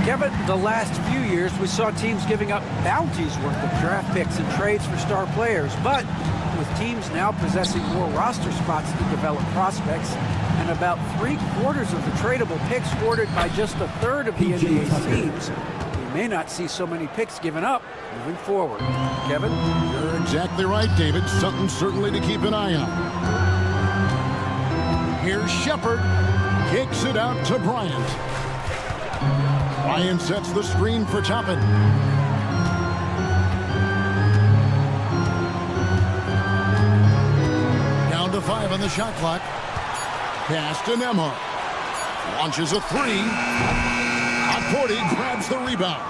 Kevin, the last few years, we saw teams giving up bounties worth of draft picks and trades for star players. But with teams now possessing more roster spots to develop prospects, and about 3/4 of the tradable picks ordered by just a third of the NBA teams, we may not see so many picks given up moving forward. Kevin? You're exactly right, David. Something certainly to keep an eye on. Here's Shepard. Kicks it out to Bryant. Bryant sets the screen for Toppin. Down to 5 on the shot clock. Pass to Nemo. Launches a 3. Huckporty grabs the rebound.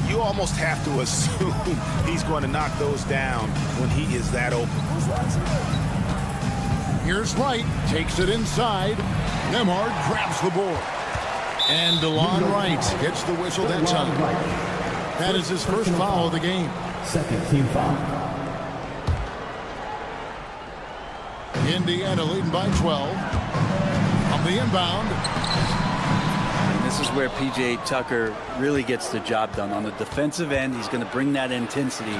You almost have to assume he's going to knock those down when he is that open. Here's Wright. Takes it inside. Nemhard grabs the board. And DeLon Wright gets the whistle that time. That is his first foul of the game. Second team foul. Indiana leading by 12. On the inbound. And this is where P.J. Tucker really gets the job done. On the defensive end, he's going to bring that intensity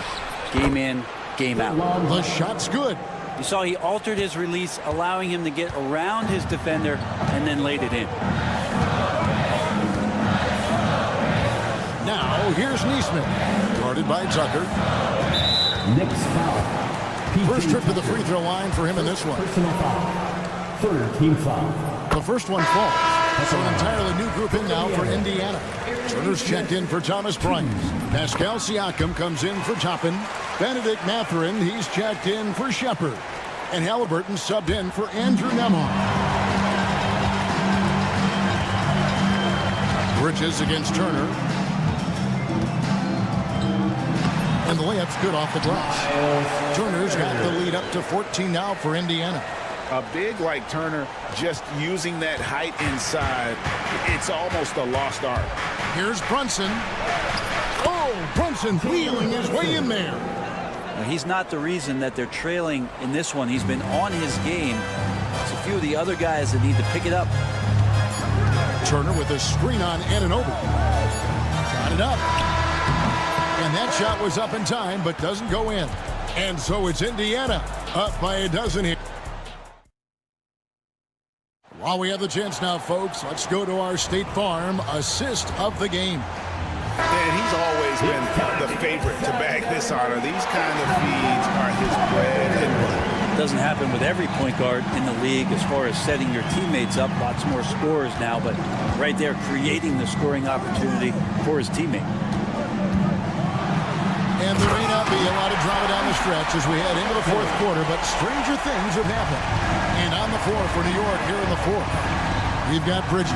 game in, game out. The shot's good. You saw he altered his release, allowing him to get around his defender and then laid it in. Now, here's Neesmith. Guarded by Tucker. Knicks foul. First trip to the free throw line for him in this one. Personal foul. Third team foul. The first one falls. So an entirely new group in now for Indiana. Turner's checked in for Thomas Bryant. Pascal Siakam comes in for Toppin. Benedict Mathurin, he's checked in for Shepard. And Halliburton subbed in for Andrew Nemo. Bridges against Turner. And the layup's good off the glass. Turner's got the lead up to 14 now for Indiana. A big like Turner, just using that height inside, it's almost a lost art. Here's Brunson. Oh, Brunson wheeling his way in there. Now, he's not the reason that they're trailing in this one. He's been on his game. It's a few of the other guys that need to pick it up. Turner with a screen on Anunoby. Got it up. And that shot was up in time, but doesn't go in. And so it's Indiana up by a dozen here. While we have the chance now, folks, let's go to our State Farm assist of the game. And he's always been the favorite to bag this honor. These kind of feeds are his bread and butter. It doesn't happen with every point guard in the league as far as setting your teammates up. Lots more scorers now, but right there creating the scoring opportunity for his teammate. And there may not be a lot of drama down the stretch as we head into the fourth quarter, but stranger things have happened. And on the floor for New York here in the fourth, we've got Bridges.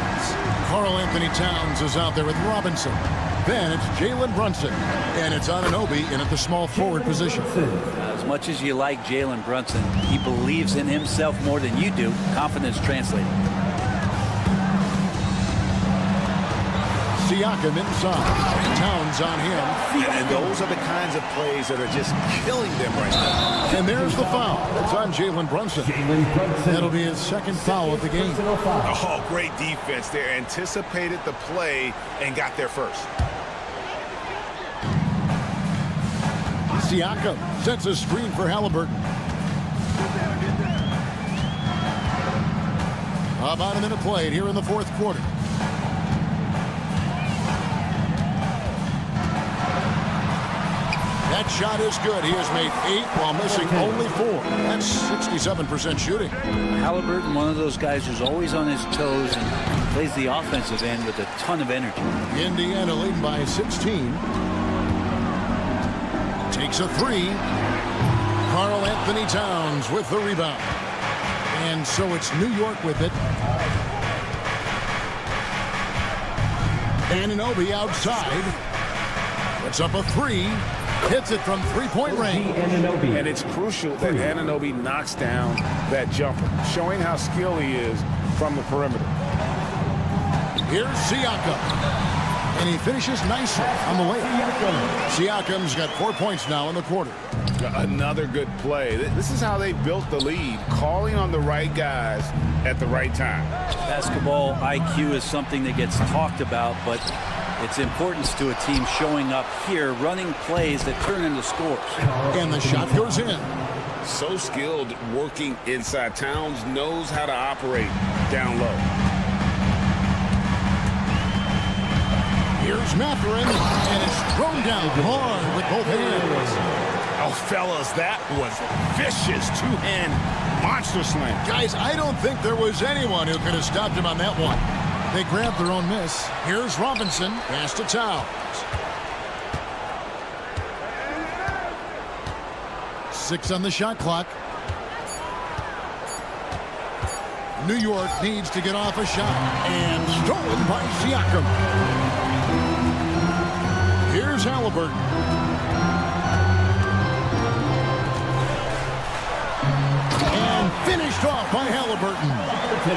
Karl Anthony Towns is out there with Robinson. Then it's Jalen Brunson. And it's Anunoby in at the small forward position. As much as you like Jalen Brunson, he believes in himself more than you do. Confidence translated. Siakam inside. Towns on him. And those are the kinds of plays that are just killing them right now. And there's the foul. It's on Jalen Brunson. That'll be his second foul of the game. Oh, great defense there. Anticipated the play and got there first. Siakam sets a screen for Halliburton. About a minute played here in the fourth quarter. That shot is good. He has made 8 while missing only 4. That's 67% shooting. Halliburton, one of those guys who's always on his toes and plays the offensive end with a ton of energy. Indiana leading by 16. Takes a 3. Karl Anthony Towns with the rebound. And so it's New York with it. Anunoby outside. Puts up a 3. Hits it from three-point range. And it's crucial that Anunoby knocks down that jumper, showing how skilled he is from the perimeter. Here's Siakam. And he finishes nicely on the layup. Siakam's got 4 points now in the quarter. Another good play. This is how they built the lead, calling on the right guys at the right time. Basketball IQ is something that gets talked about, but its importance to a team showing up here, running plays that turn into scores. And the shot goes in. So skilled working inside. Towns knows how to operate down low. Here's Mathurin, and it's thrown down hard with both hands. Oh, fellas, that was vicious two-hand monster slam. Guys, I don't think there was anyone who could have stopped him on that one. They grabbed their own miss. Here's Robinson. Pass to Towns. 6 on the shot clock. New York needs to get off a shot. And stolen by Siakam. Here's Halliburton. And finished off by Halliburton.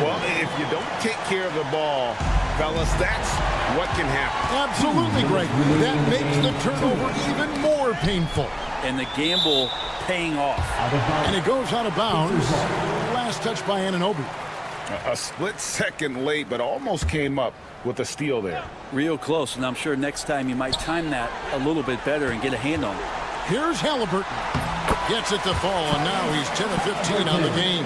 Well, if you don't take care of the ball, fellas, that's what can happen. Absolutely, Greg. That makes the turnover even more painful. And the gamble paying off. And it goes out of bounds. Last touch by Anunoby. A split second late, but almost came up with a steal there. Real close, and I'm sure next time you might time that a little bit better and get a hand on it. Here's Halliburton. Gets it to fall, and now he's 10 of 15 on the game.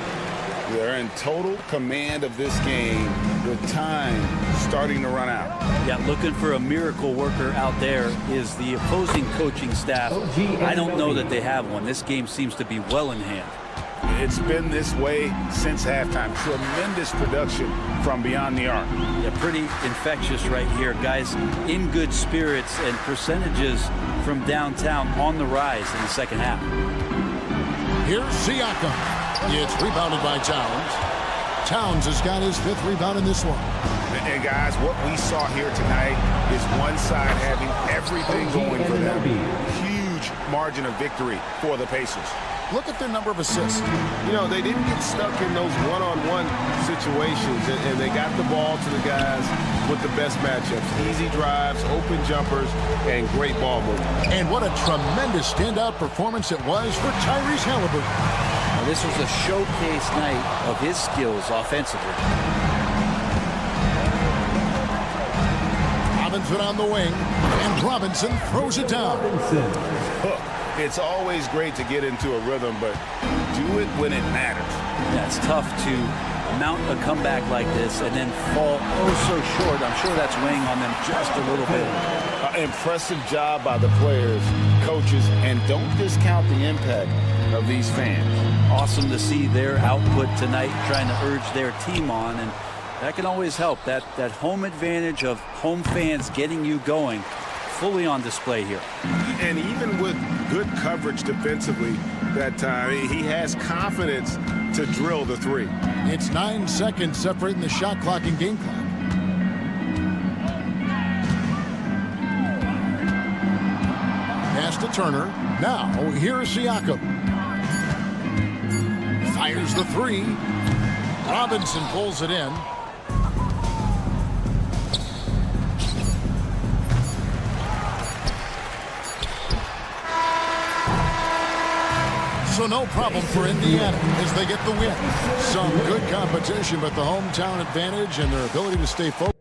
They're in total command of this game with time starting to run out. Yeah, looking for a miracle worker out there is the opposing coaching staff. I don't know that they have one. This game seems to be well in hand. It's been this way since halftime. Tremendous production from beyond the arc. Yeah, pretty infectious right here. Guys in good spirits and percentages from downtown on the rise in the second half. Here's Siakam. It's rebounded by Towns. Towns has got his 5th rebound in this one. And guys, what we saw here tonight is one side having everything going for them. Huge margin of victory for the Pacers. Look at their number of assists. You know, they didn't get stuck in those one-on-one situations, and they got the ball to the guys with the best matchups. Easy drives, open jumpers, and great ball movement. And what a tremendous standout performance it was for Tyrese Halliburton. Now, this was a showcase night of his skills offensively. Robinson on the wing, and Robinson throws it down. It's always great to get into a rhythm, but do it when it matters. Yeah, it's tough to mount a comeback like this and then fall so short. I'm sure that's weighing on them just a little bit. Impressive job by the players, coaches, and don't discount the impact of these fans. Awesome to see their output tonight, trying to urge their team on, and that can always help. That home advantage of home fans getting you going, fully on display here. And even with good coverage defensively that time, he has confidence to drill the 3. It's 9 seconds separating the shot clock and game clock. Pass to Turner. Now, here's Siakam. Fires the 3. Robinson pulls it in. So no problem for Indiana as they get the win. Some good competition, but the hometown advantage and their ability to stay focused.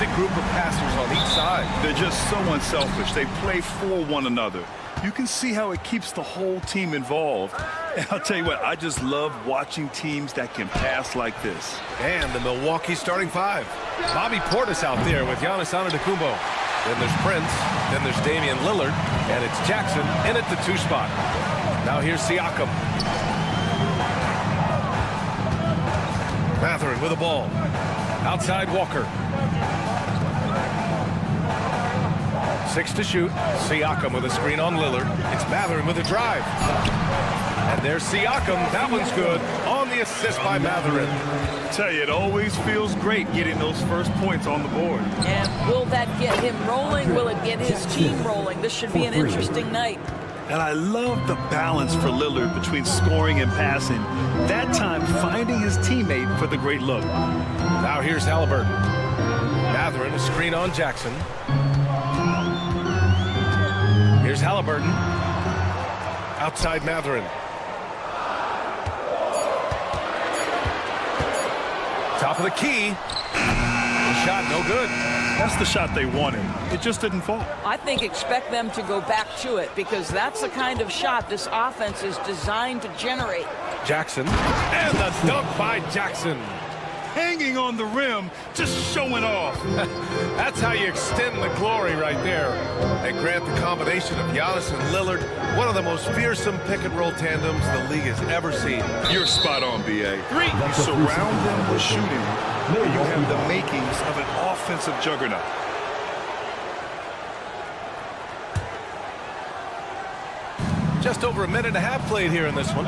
classic group of passers on each side. They're just so unselfish. They play for one another. You can see how it keeps the whole team involved. And I'll tell you what, I just love watching teams that can pass like this. And the Milwaukee starting five. Bobby Portis out there with Giannis Antetokounmpo. Then there's Prince. Then there's Damian Lillard. And it's Jackson in at the 2 spot. Now here's Siakam. Mathurin with the ball. Outside Walker. 6 to shoot. Siakam with a screen on Lillard. It's Mathurin with a drive. And there's Siakam. That one's good. On the assist by Mathurin. Tell you, it always feels great getting those first points on the board. And will that get him rolling? Will it get his team rolling? This should be an interesting night. And I love the balance for Lillard between scoring and passing. That time finding his teammate for the great look. Now here's Halliburton. Mathurin, a screen on Jackson. Here's Halliburton. Outside Mathurin. Top of the key. The shot no good. That's the shot they wanted. It just didn't fall. I think expect them to go back to it because that's the kind of shot this offense is designed to generate. Jackson. And the dunk by Jackson. Hanging on the rim, just showing off. That's how you extend the glory right there. And Grant, the combination of Giannis and Lillard, one of the most fearsome pick-and-roll tandems the league has ever seen. You're spot on, B.A. You surround them with shooting, and you have the makings of an offensive juggernaut. Just over a minute and a half played here in this one.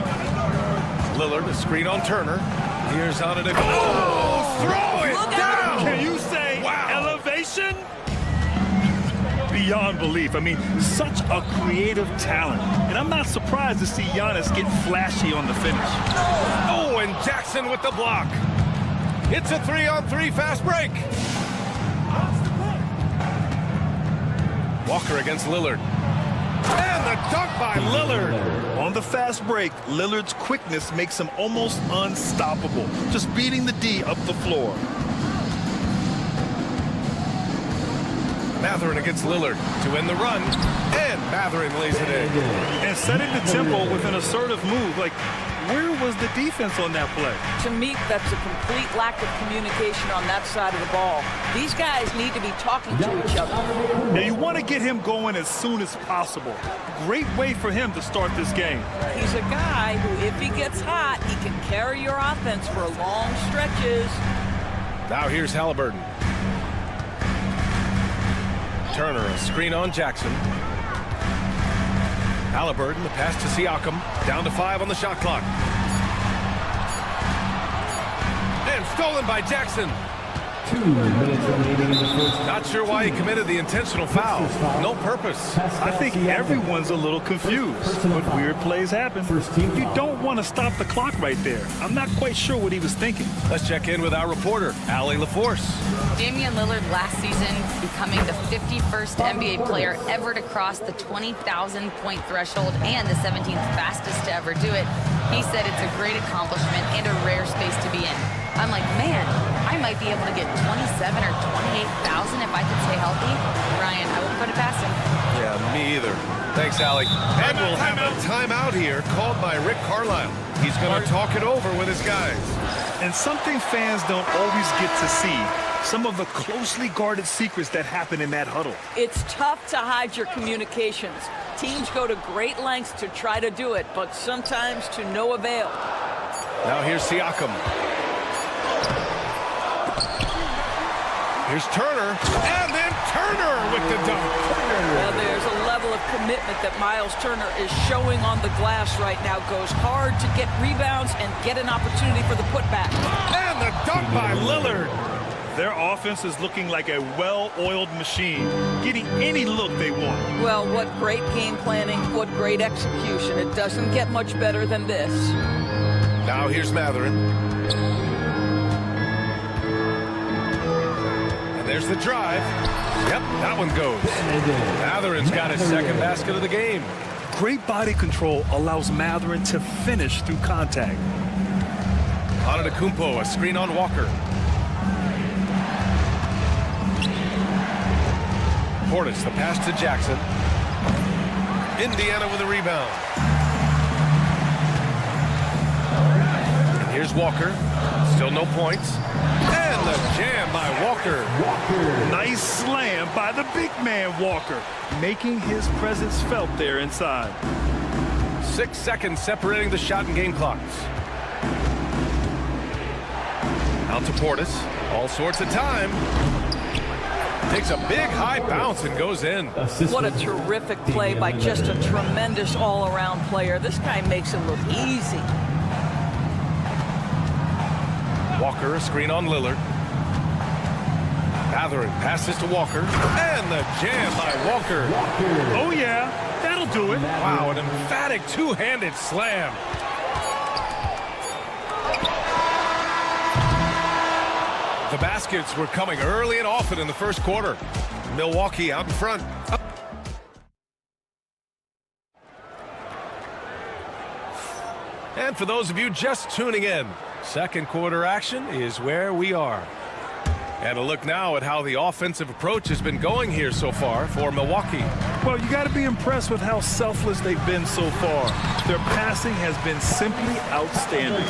Lillard, a screen on Turner. Here's Antetokounmpo. Oh, throw it down! Can you say elevation? Beyond belief. I mean, such a creative talent. And I'm not surprised to see Giannis get flashy on the finish. Oh, and Jackson with the block. It's a 3-on-3 fast break. Walker against Lillard. And the dunk by Lillard. On the fast break, Lillard's quickness makes him almost unstoppable. Just beating the D up the floor. Mathurin against Lillard to win the run. And Mathurin lays it in. And setting the tempo with an assertive move. Like, where was the defense on that play? To me, that's a complete lack of communication on that side of the ball. These guys need to be talking to each other. Now, you want to get him going as soon as possible. Great way for him to start this game. He's a guy who, if he gets hot, he can carry your offense for long stretches. Now here's Halliburton. Turner, a screen on Jackson. Halliburton, the pass to Siakam. Down to 5 on the shot clock. And stolen by Jackson. 2 minutes remaining in the first. Not sure why he committed the intentional foul. No purpose. I think everyone's a little confused, but weird plays happen. You don't want to stop the clock right there. I'm not quite sure what he was thinking. Let's check in with our reporter, Allie LaForce. Damian Lillard last season becoming the 51st NBA player ever to cross the 20,000-point threshold and the 17th fastest to ever do it. He said it's a great accomplishment and a rare space to be in. I'm like, man, I might be able to get 27 or 28,000 if I could stay healthy. Ryan, I wouldn't put it past him. Yeah, me either. Thanks, Allie. And we'll have a timeout here called by Rick Carlisle. He's going to talk it over with his guys. And something fans don't always get to see, some of the closely guarded secrets that happen in that huddle. It's tough to hide your communications. Teams go to great lengths to try to do it, but sometimes to no avail. Now here's Siakam. Here's Turner, and then Turner with the dunk. Well, there's a level of commitment that Miles Turner is showing on the glass right now. Goes hard to get rebounds and get an opportunity for the putback. And the dunk by Lillard. Their offense is looking like a well-oiled machine, getting any look they want. Well, what great game planning, what great execution. It doesn't get much better than this. Now here's Mathurin. There's the drive. Yep, that one goes. Mathurin's got his second basket of the game. Great body control allows Mathurin to finish through contact. Antetokounmpo, a screen on Walker. Portis, the pass to Jackson. Indiana with a rebound. And here's Walker. Still no points. And the jam by Walker. Nice slam by the big man Walker, making his presence felt there inside. 6 seconds separating the shot and game clocks. Out to Portis. All sorts of time. Takes a big high bounce and goes in. What a terrific play by just a tremendous all-around player. This guy makes it look easy. Walker, a screen on Lillard. Mathurin passes to Walker. And the jam by Walker. Oh, yeah. That'll do it. Wow, an emphatic two-handed slam. The baskets were coming early and often in the first quarter. Milwaukee out in front. And for those of you just tuning in, second quarter action is where we are. And a look now at how the offensive approach has been going here so far for Milwaukee. Well, you got to be impressed with how selfless they've been so far. Their passing has been simply outstanding.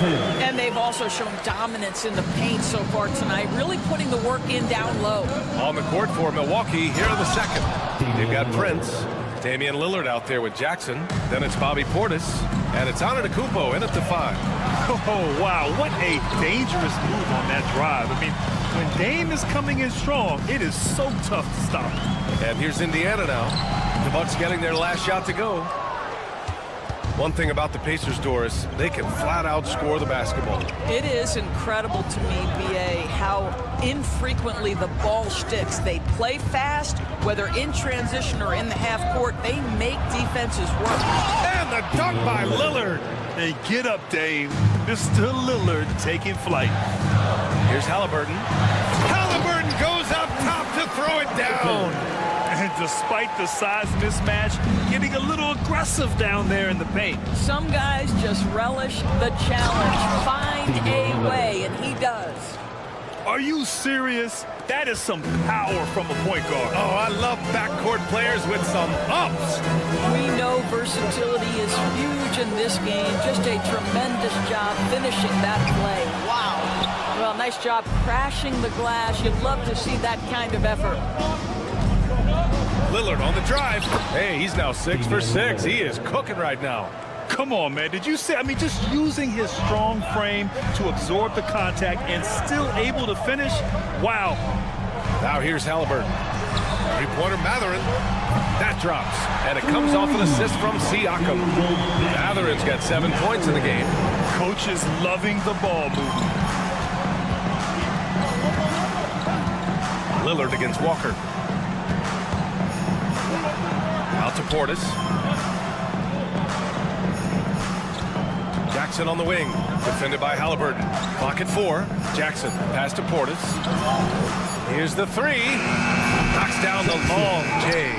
And they've also shown dominance in the paint so far tonight, really putting the work in down low. On the court for Milwaukee, here in the second. They've got Prince, Damian Lillard out there with Jackson. Then it's Bobby Portis, and it's Antetokounmpo in at the 5. Oh, wow, what a dangerous move on that drive. I mean, when Dame is coming in strong, it is so tough to stop. And here's Indiana now. The Bucks getting their last shot to go. One thing about the Pacers, Doris, they can flat out score the basketball. It is incredible to me, B.A., how infrequently the ball sticks. They play fast, whether in transition or in the half court. They make defenses work. And the dunk by Lillard. Hey, get up, Dave. Mr. Lillard taking flight. Here's Halliburton. Halliburton goes up top to throw it down. And despite the size mismatch, getting a little aggressive down there in the paint. Some guys just relish the challenge. Find a way, and he does. Are you serious? That is some power from a point guard. Oh, I love backcourt players with some ups. We know versatility is huge in this game. Just a tremendous job finishing that play. Wow. Well, nice job crashing the glass. You'd love to see that kind of effort. Lillard on the drive. Hey, he's now 6 for 6. He is cooking right now. Come on, man. Did you see? I mean, just using his strong frame to absorb the contact and still able to finish. Wow. Now here's Halliburton. Three-pointer Mathurin. That drops. And it comes off an assist from Siakam. Mathurin's got 7 points in the game. Coach is loving the ball movement. Lillard against Walker. Out to Portis. Jackson on the wing. Defended by Halliburton. Clock at 4. Jackson pass to Portis. Here's the 3. Knocks down the long J.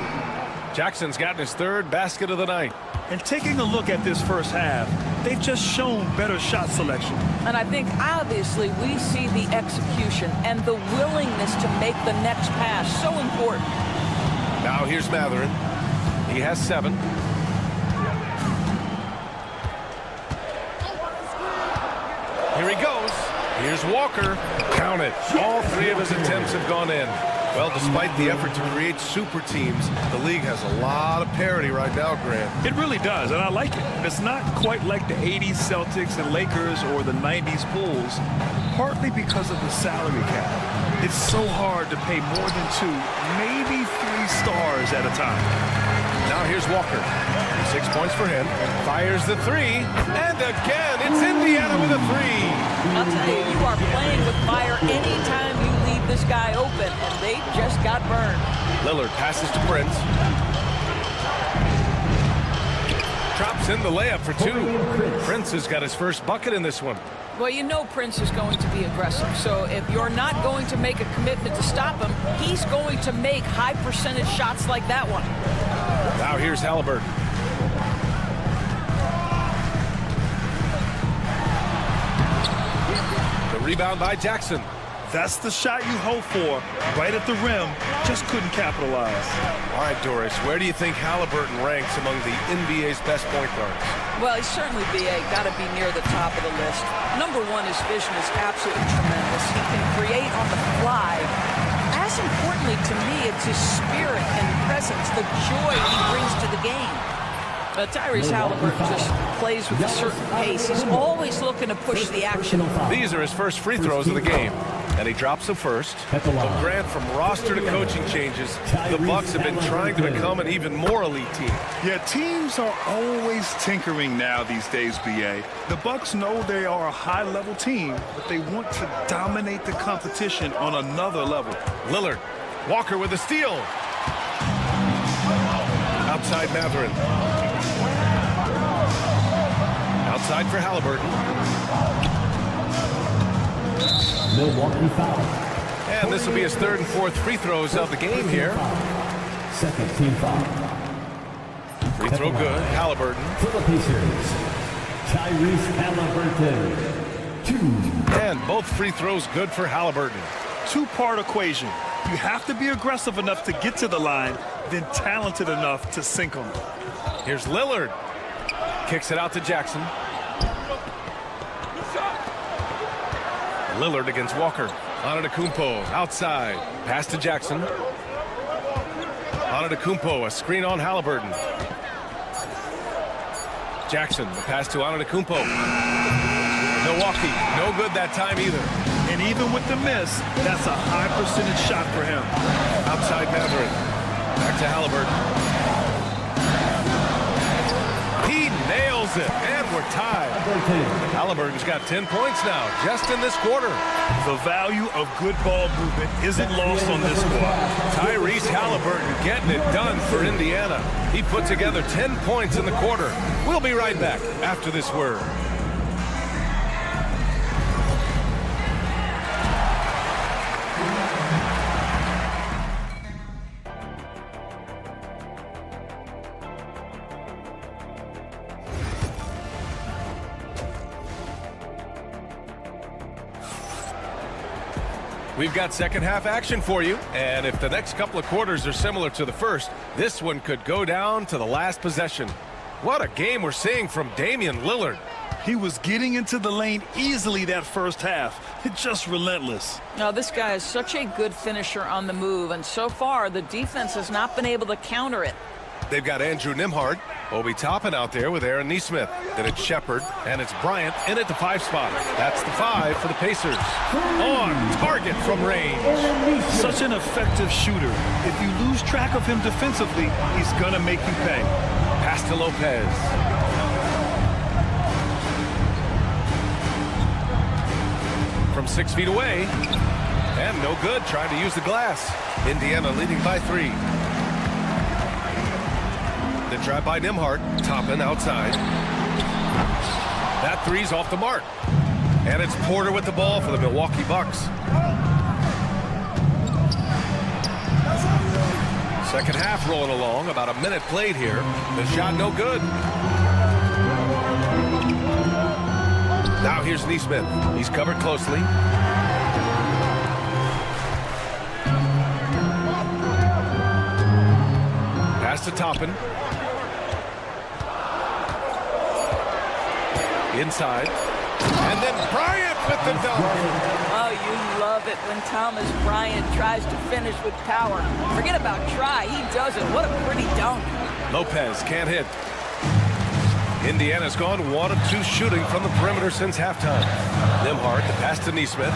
Jackson's gotten his 3rd basket of the night. And taking a look at this first half, they've just shown better shot selection. And I think obviously we see the execution and the willingness to make the next pass so important. Now here's Mathurin. He has 7. Here he goes. Here's Walker. Count it. All 3 of his attempts have gone in. Well, despite the effort to create super teams, the league has a lot of parity right now, Grant. It really does, and I like it. It's not quite like the 80s Celtics and Lakers or the 90s Bulls, partly because of the salary cap. It's so hard to pay more than 2, maybe 3 stars at a time. Now here's Walker. 6 points for him. Fires the 3. And again, it's Indiana with a 3. I'll tell you, you are playing with fire anytime you leave this guy open, and they just got burned. Lillard passes to Prince. Drops in the layup for 2. Prince has got his first bucket in this one. Well, you know Prince is going to be aggressive, so if you're not going to make a commitment to stop him, he's going to make high percentage shots like that one. Now here's Halliburton. The rebound by Jackson. That's the shot you hope for, right at the rim. Just couldn't capitalize. All right, Doris, where do you think Halliburton ranks among the NBA's best point guards? Well, he's certainly, BA, got to be near the top of the list. Number one, his vision is absolutely tremendous. He can create on the fly. As importantly to me, it's his spirit and presence, the joy he brings to the game. Tyrese Halliburton just plays with a certain pace. He's always looking to push the action. These are his first free throws of the game, and he drops them first. But Grant, from roster to coaching changes, the Bucks have been trying to become an even more elite team. Yeah, teams are always tinkering now these days, BA. The Bucks know they are a high-level team, but they want to dominate the competition on another level. Lillard, Walker with a steal. Outside Matherin. Outside for Halliburton. Milwaukee foul. And this will be his third and fourth free throws of the game here. Second team foul. Free throw good. Halliburton. For the Pacers, Tyrese Halliburton. 2. And both free throws good for Halliburton. Two-part equation. You have to be aggressive enough to get to the line, then talented enough to sink them. Here's Lillard. Kicks it out to Jackson. Lillard against Walker. Antetokounmpo outside. Pass to Jackson. Antetokounmpo, a screen on Halliburton. Jackson, the pass to Antetokounmpo. Milwaukee, no good that time either. And even with the miss, that's a high percentage shot for him. Outside Matherin. Back to Halliburton. He nails it, and we're tied. Halliburton's got 10 points now, just in this quarter. The value of good ball movement isn't lost on this squad. Tyrese Halliburton getting it done for Indiana. He put together 10 points in the quarter. We'll be right back after this word. We've got second half action for you, and if the next couple of quarters are similar to the first, this one could go down to the last possession. What a game we're seeing from Damian Lillard. He was getting into the lane easily that first half. It's just relentless. Now, this guy is such a good finisher on the move, and so far the defense has not been able to counter it. They've got Andrew Nembhard, Obi Toppin out there with Aaron Nesmith. Then it's Shepard, and it's Bryant in at the 5 spot. That's the 5 for the Pacers. On target from range. Such an effective shooter. If you lose track of him defensively, he's gonna make you pay. Pass to Lopez. From 6 feet away. And no good, trying to use the glass. Indiana leading by 3. The drive by Nembhard. Toppin outside. That 3's off the mark. And it's Porter with the ball for the Milwaukee Bucks. Second half rolling along. About a minute played here. The shot no good. Now here's Nesmith. He's covered closely. Pass to Toppin. Inside. And then Bryant with the dunk. Oh, you love it when Thomas Bryant tries to finish with power. Forget about try. He does it. What a pretty dunk. Lopez can't hit. Indiana's gone 1 of 2 shooting from the perimeter since halftime. Nembhard, the pass to Nesmith.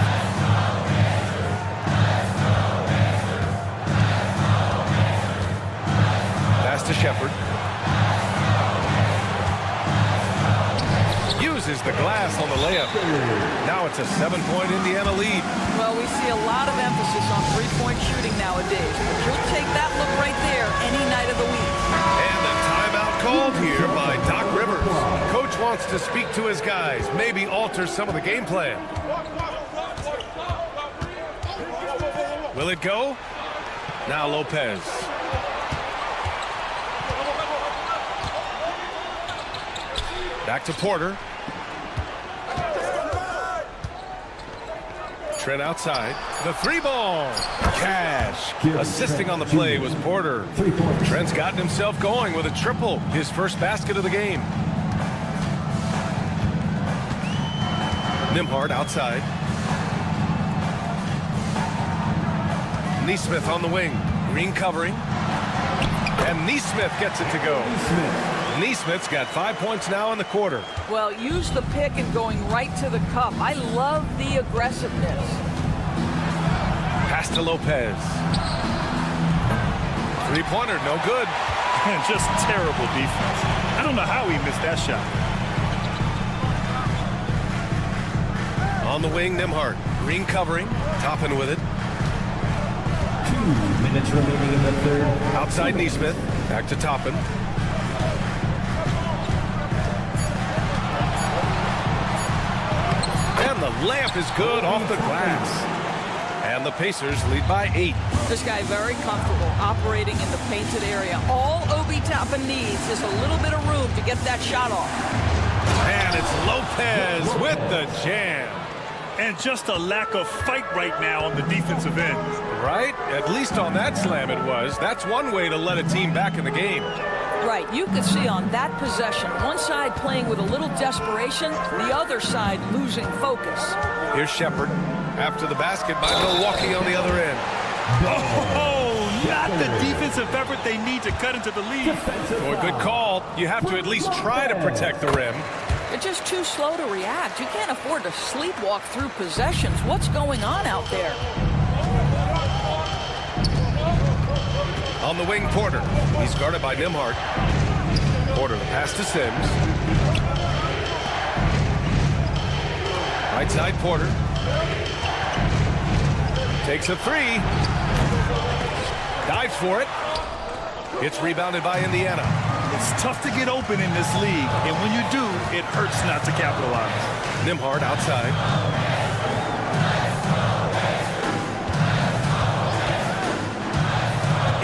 Pass to Shepard. Uses the glass on the layup. Now it's a 7-point Indiana lead. Well, we see a lot of emphasis on three-point shooting nowadays. But you'll take that look right there any night of the week. And a timeout called here by Doc Rivers. Coach wants to speak to his guys, maybe alter some of the game plan. Will it go? Now Lopez. Back to Porter. Trent outside. The 3-ball. Cash. Assisting on the play was Porter. Trent's gotten himself going with a triple. His first basket of the game. Nembhard outside. Nesmith on the wing. Green covering. And Nesmith gets it to go. Nesmith's got 5 points now in the quarter. Well, use the pick and going right to the cup. I love the aggressiveness. Pass to Lopez. Three-pointer, no good. And just terrible defense. I don't know how he missed that shot. On the wing, Nembhard. Green covering. Toppin with it. 2 minutes remaining in the third. Outside Nesmith. Back to Toppin. And the layup is good off the glass. And the Pacers lead by 8. This guy very comfortable operating in the painted area. All Obi Toppin needs is a little bit of room to get that shot off. And it's Lopez with the jam. And just a lack of fight right now on the defensive end. Right? At least on that slam it was. That's one way to let a team back in the game. Right. You could see on that possession, one side playing with a little desperation, the other side losing focus. Here's Shepherd after the basket by Milwaukee on the other end. Oh, not the defensive effort they need to cut into the lead. Boy, good call. You have to at least try to protect the rim. They're just too slow to react. You can't afford to sleepwalk through possessions. What's going on out there? On the wing, Porter. He's guarded by Nembhard. Porter, the pass to Sims. Right side, Porter. Takes a 3. Dives for it. It's rebounded by Indiana. It's tough to get open in this league, and when you do, it hurts not to capitalize. Nembhard outside.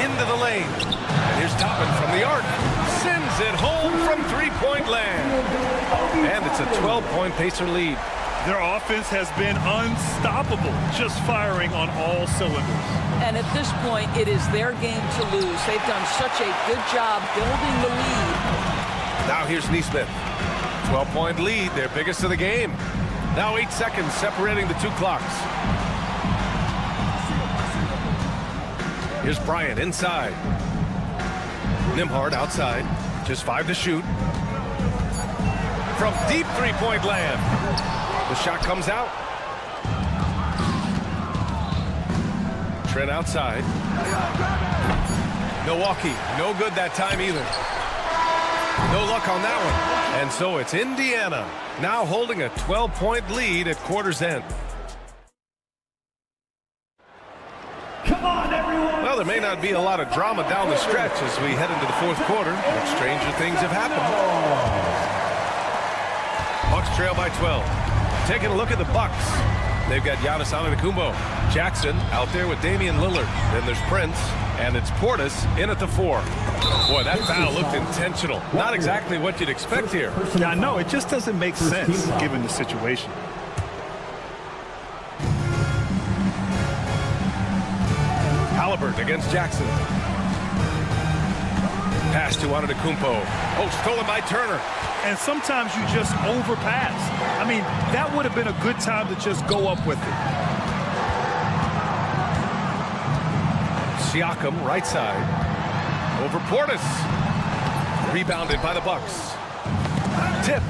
Into the lane. And here's Toppin from the arc. Sends it home from three-point land. And it's a 12-point Pacer lead. Their offense has been unstoppable, just firing on all cylinders. And at this point, it is their game to lose. They've done such a good job building the lead. Now here's Nesmith. 12-point lead, their biggest of the game. Now 8 seconds separating the two clocks. Here's Bryant inside. Nembhard outside. Just 5 to shoot. From deep three-point land. The shot comes out. Trent outside. Milwaukee, no good that time either. No luck on that one. And so it's Indiana, now holding a 12-point lead at quarter's end. Come on, everyone! Well, there may not be a lot of drama down the stretch as we head into the fourth quarter, but stranger things have happened. Bucks trail by 12. Taking a look at the Bucks. They've got Giannis Antetokounmpo. Jackson out there with Damian Lillard. Then there's Prince, and it's Portis in at the 4. Boy, that foul looked intentional. Not exactly what you'd expect here. Yeah, I know. It just doesn't make sense given the situation. Halliburton against Jackson. Pass to Antetokounmpo. Oh, stolen by Turner. And sometimes you just overpass. I mean, that would have been a good time to just go up with it. Siakam, right side. Over Portis. Rebounded by the Bucks. Tipped.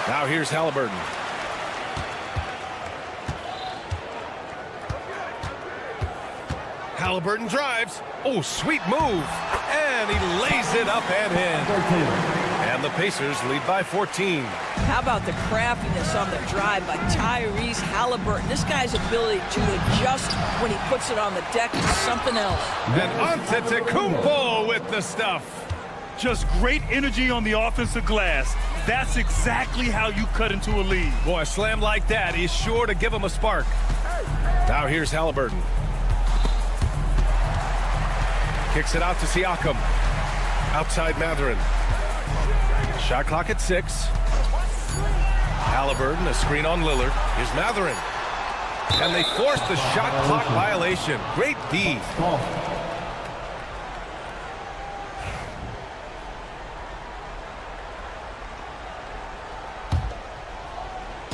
Now here's Halliburton. Halliburton drives. Oh, sweet move. And he lays it up and in. And the Pacers lead by 14. How about the craftiness on the drive by Tyrese Halliburton? This guy's ability to adjust when he puts it on the deck is something else. And Antetokounmpo with the stuff. Just great energy on the offensive glass. That's exactly how you cut into a lead. Boy, a slam like that is sure to give him a spark. Now here's Halliburton. Kicks it out to Siakam. Outside Mathurin. Shot clock at 6. Halliburton, a screen on Lillard. Here's Matherin. And they forced the shot clock violation. Great D.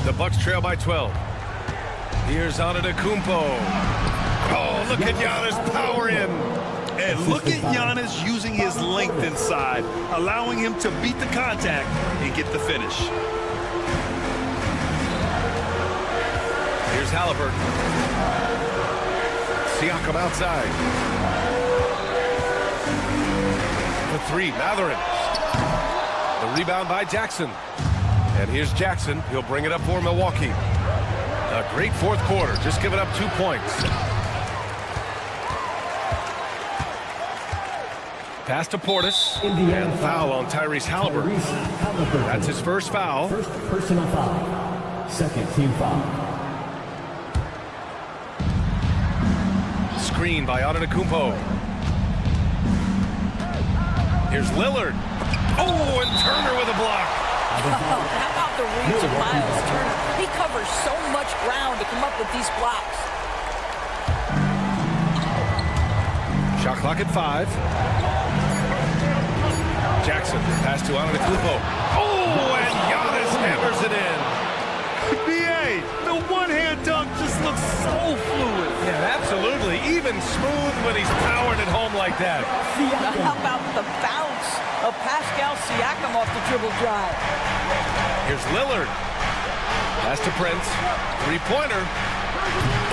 The Bucks trail by 12. Here's Antetokounmpo. Oh, look at Giannis power in. And look at Giannis using his length inside, allowing him to beat the contact and get the finish. Here's Halliburton. Siakam outside. The three, Matherin. The rebound by Jackson. And here's Jackson. He'll bring it up for Milwaukee. A great fourth quarter, just giving up 2 points. Pass to Portis. And foul on Tyrese Halliburton. That's his first foul. First personal foul. Second team foul. Screen by Antetokounmpo. Here's Lillard. Oh, and Turner with a block. How about the reach of Miles Turner? He covers so much ground to come up with these blocks. Shot clock at 5. Jackson, pass to Antetokounmpo. Oh, and Giannis hammers it in. B.A., the one-hand dunk just looks so fluid. Yeah, absolutely. Even smooth when he's powered it home like that. How about the bounce of Pascal Siakam off the dribble drive? Here's Lillard. Pass to Prince. Three-pointer.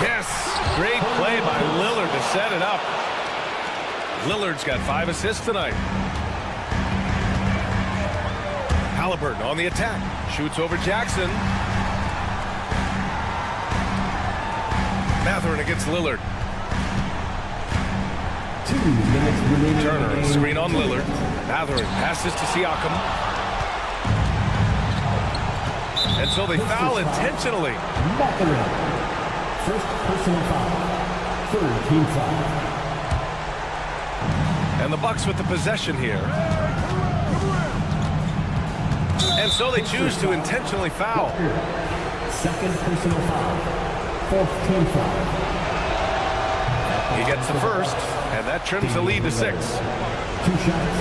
Yes, great play by Lillard to set it up. Lillard's got 5 assists tonight. Halliburton on the attack. Shoots over Jackson. Matherin against Lillard. 2 minutes remaining. Turner, screen on Lillard. Matherin passes to Siakam. And so they foul intentionally. Matherin. First personal foul. Third team foul. And the Bucks with the possession here. And so they choose to intentionally foul. Second personal foul. Fourth team foul. He gets the first, and that trims the lead to 6. 2 shots.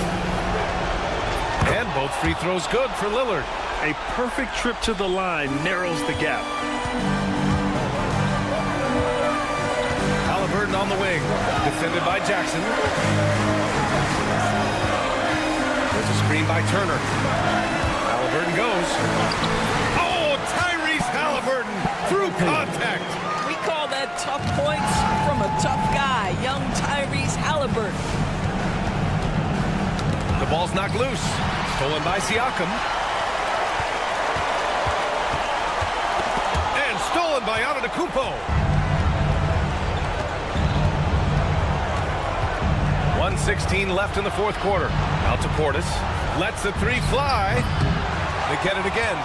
And both free throws good for Lillard. A perfect trip to the line narrows the gap. Halliburton on the wing, defended by Jackson. There's a screen by Turner. Halliburton goes. Oh, Tyrese Halliburton through contact. We call that tough points from a tough guy, young Tyrese Halliburton. The ball's knocked loose. Stolen by Siakam. And stolen by Antetokounmpo. 1:16 left in the fourth quarter. Out to Portis. Lets the three fly. They get it again.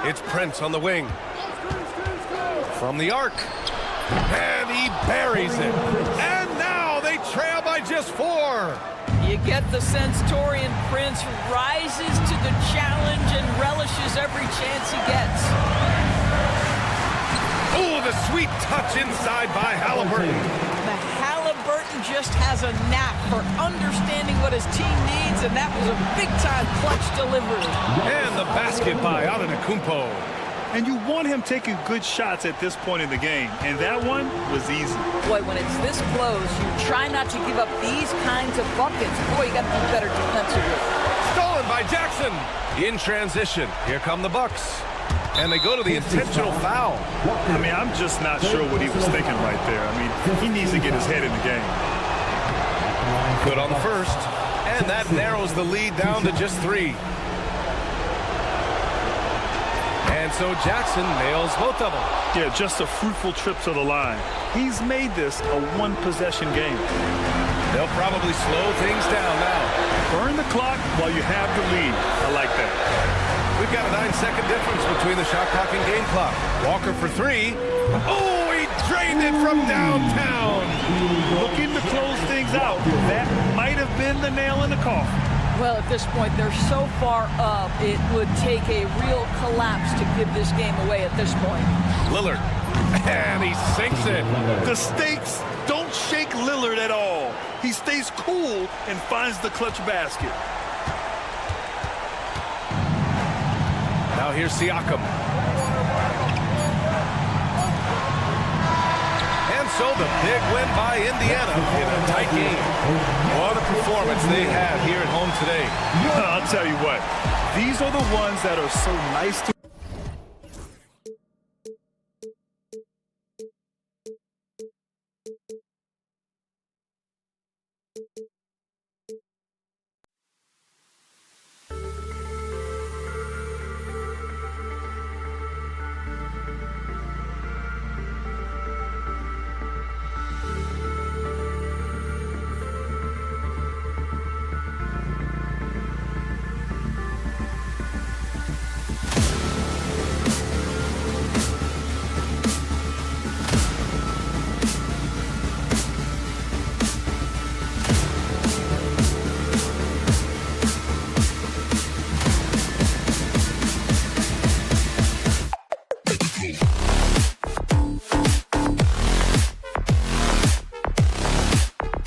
It's Prince on the wing. From the arc. And he buries it. And now they trail by just 4. You get the sense Taurean Prince rises to the challenge and relishes every chance he gets. Oh, the sweet touch inside by Halliburton. The Halliburton just has a knack for understanding what his team needs, and that was a big-time clutch delivery. And the basket by Antetokounmpo. And you want him taking good shots at this point in the game, and that one was easy. Boy, when it's this close, you try not to give up these kinds of buckets. Boy, you got to be better defensively. Stolen by Jackson. In transition, here come the Bucks. And they go to the intentional foul. I mean, I'm just not sure what he was thinking right there. I mean, he needs to get his head in the game. Good on the first. And that narrows the lead down to just 3. And so Jackson nails both of them. Yeah, just a fruitful trip to the line. He's made this a one-possession game. They'll probably slow things down now. Burn the clock while you have the lead. I like that. We've got a 9-second difference between the shot clock and game clock. Walker for 3. Oh, he drained it from downtown. Looking to close things out. That might have been the nail in the coffin. Well, at this point, they're so far up, it would take a real collapse to give this game away at this point. Lillard, and he sinks it. The stakes don't shake Lillard at all. He stays cool and finds the clutch basket. Now here's Siakam. And so the big win by Indiana in a tight game. What a performance they have here at home today. I'll tell you what, these are the ones that are so nice to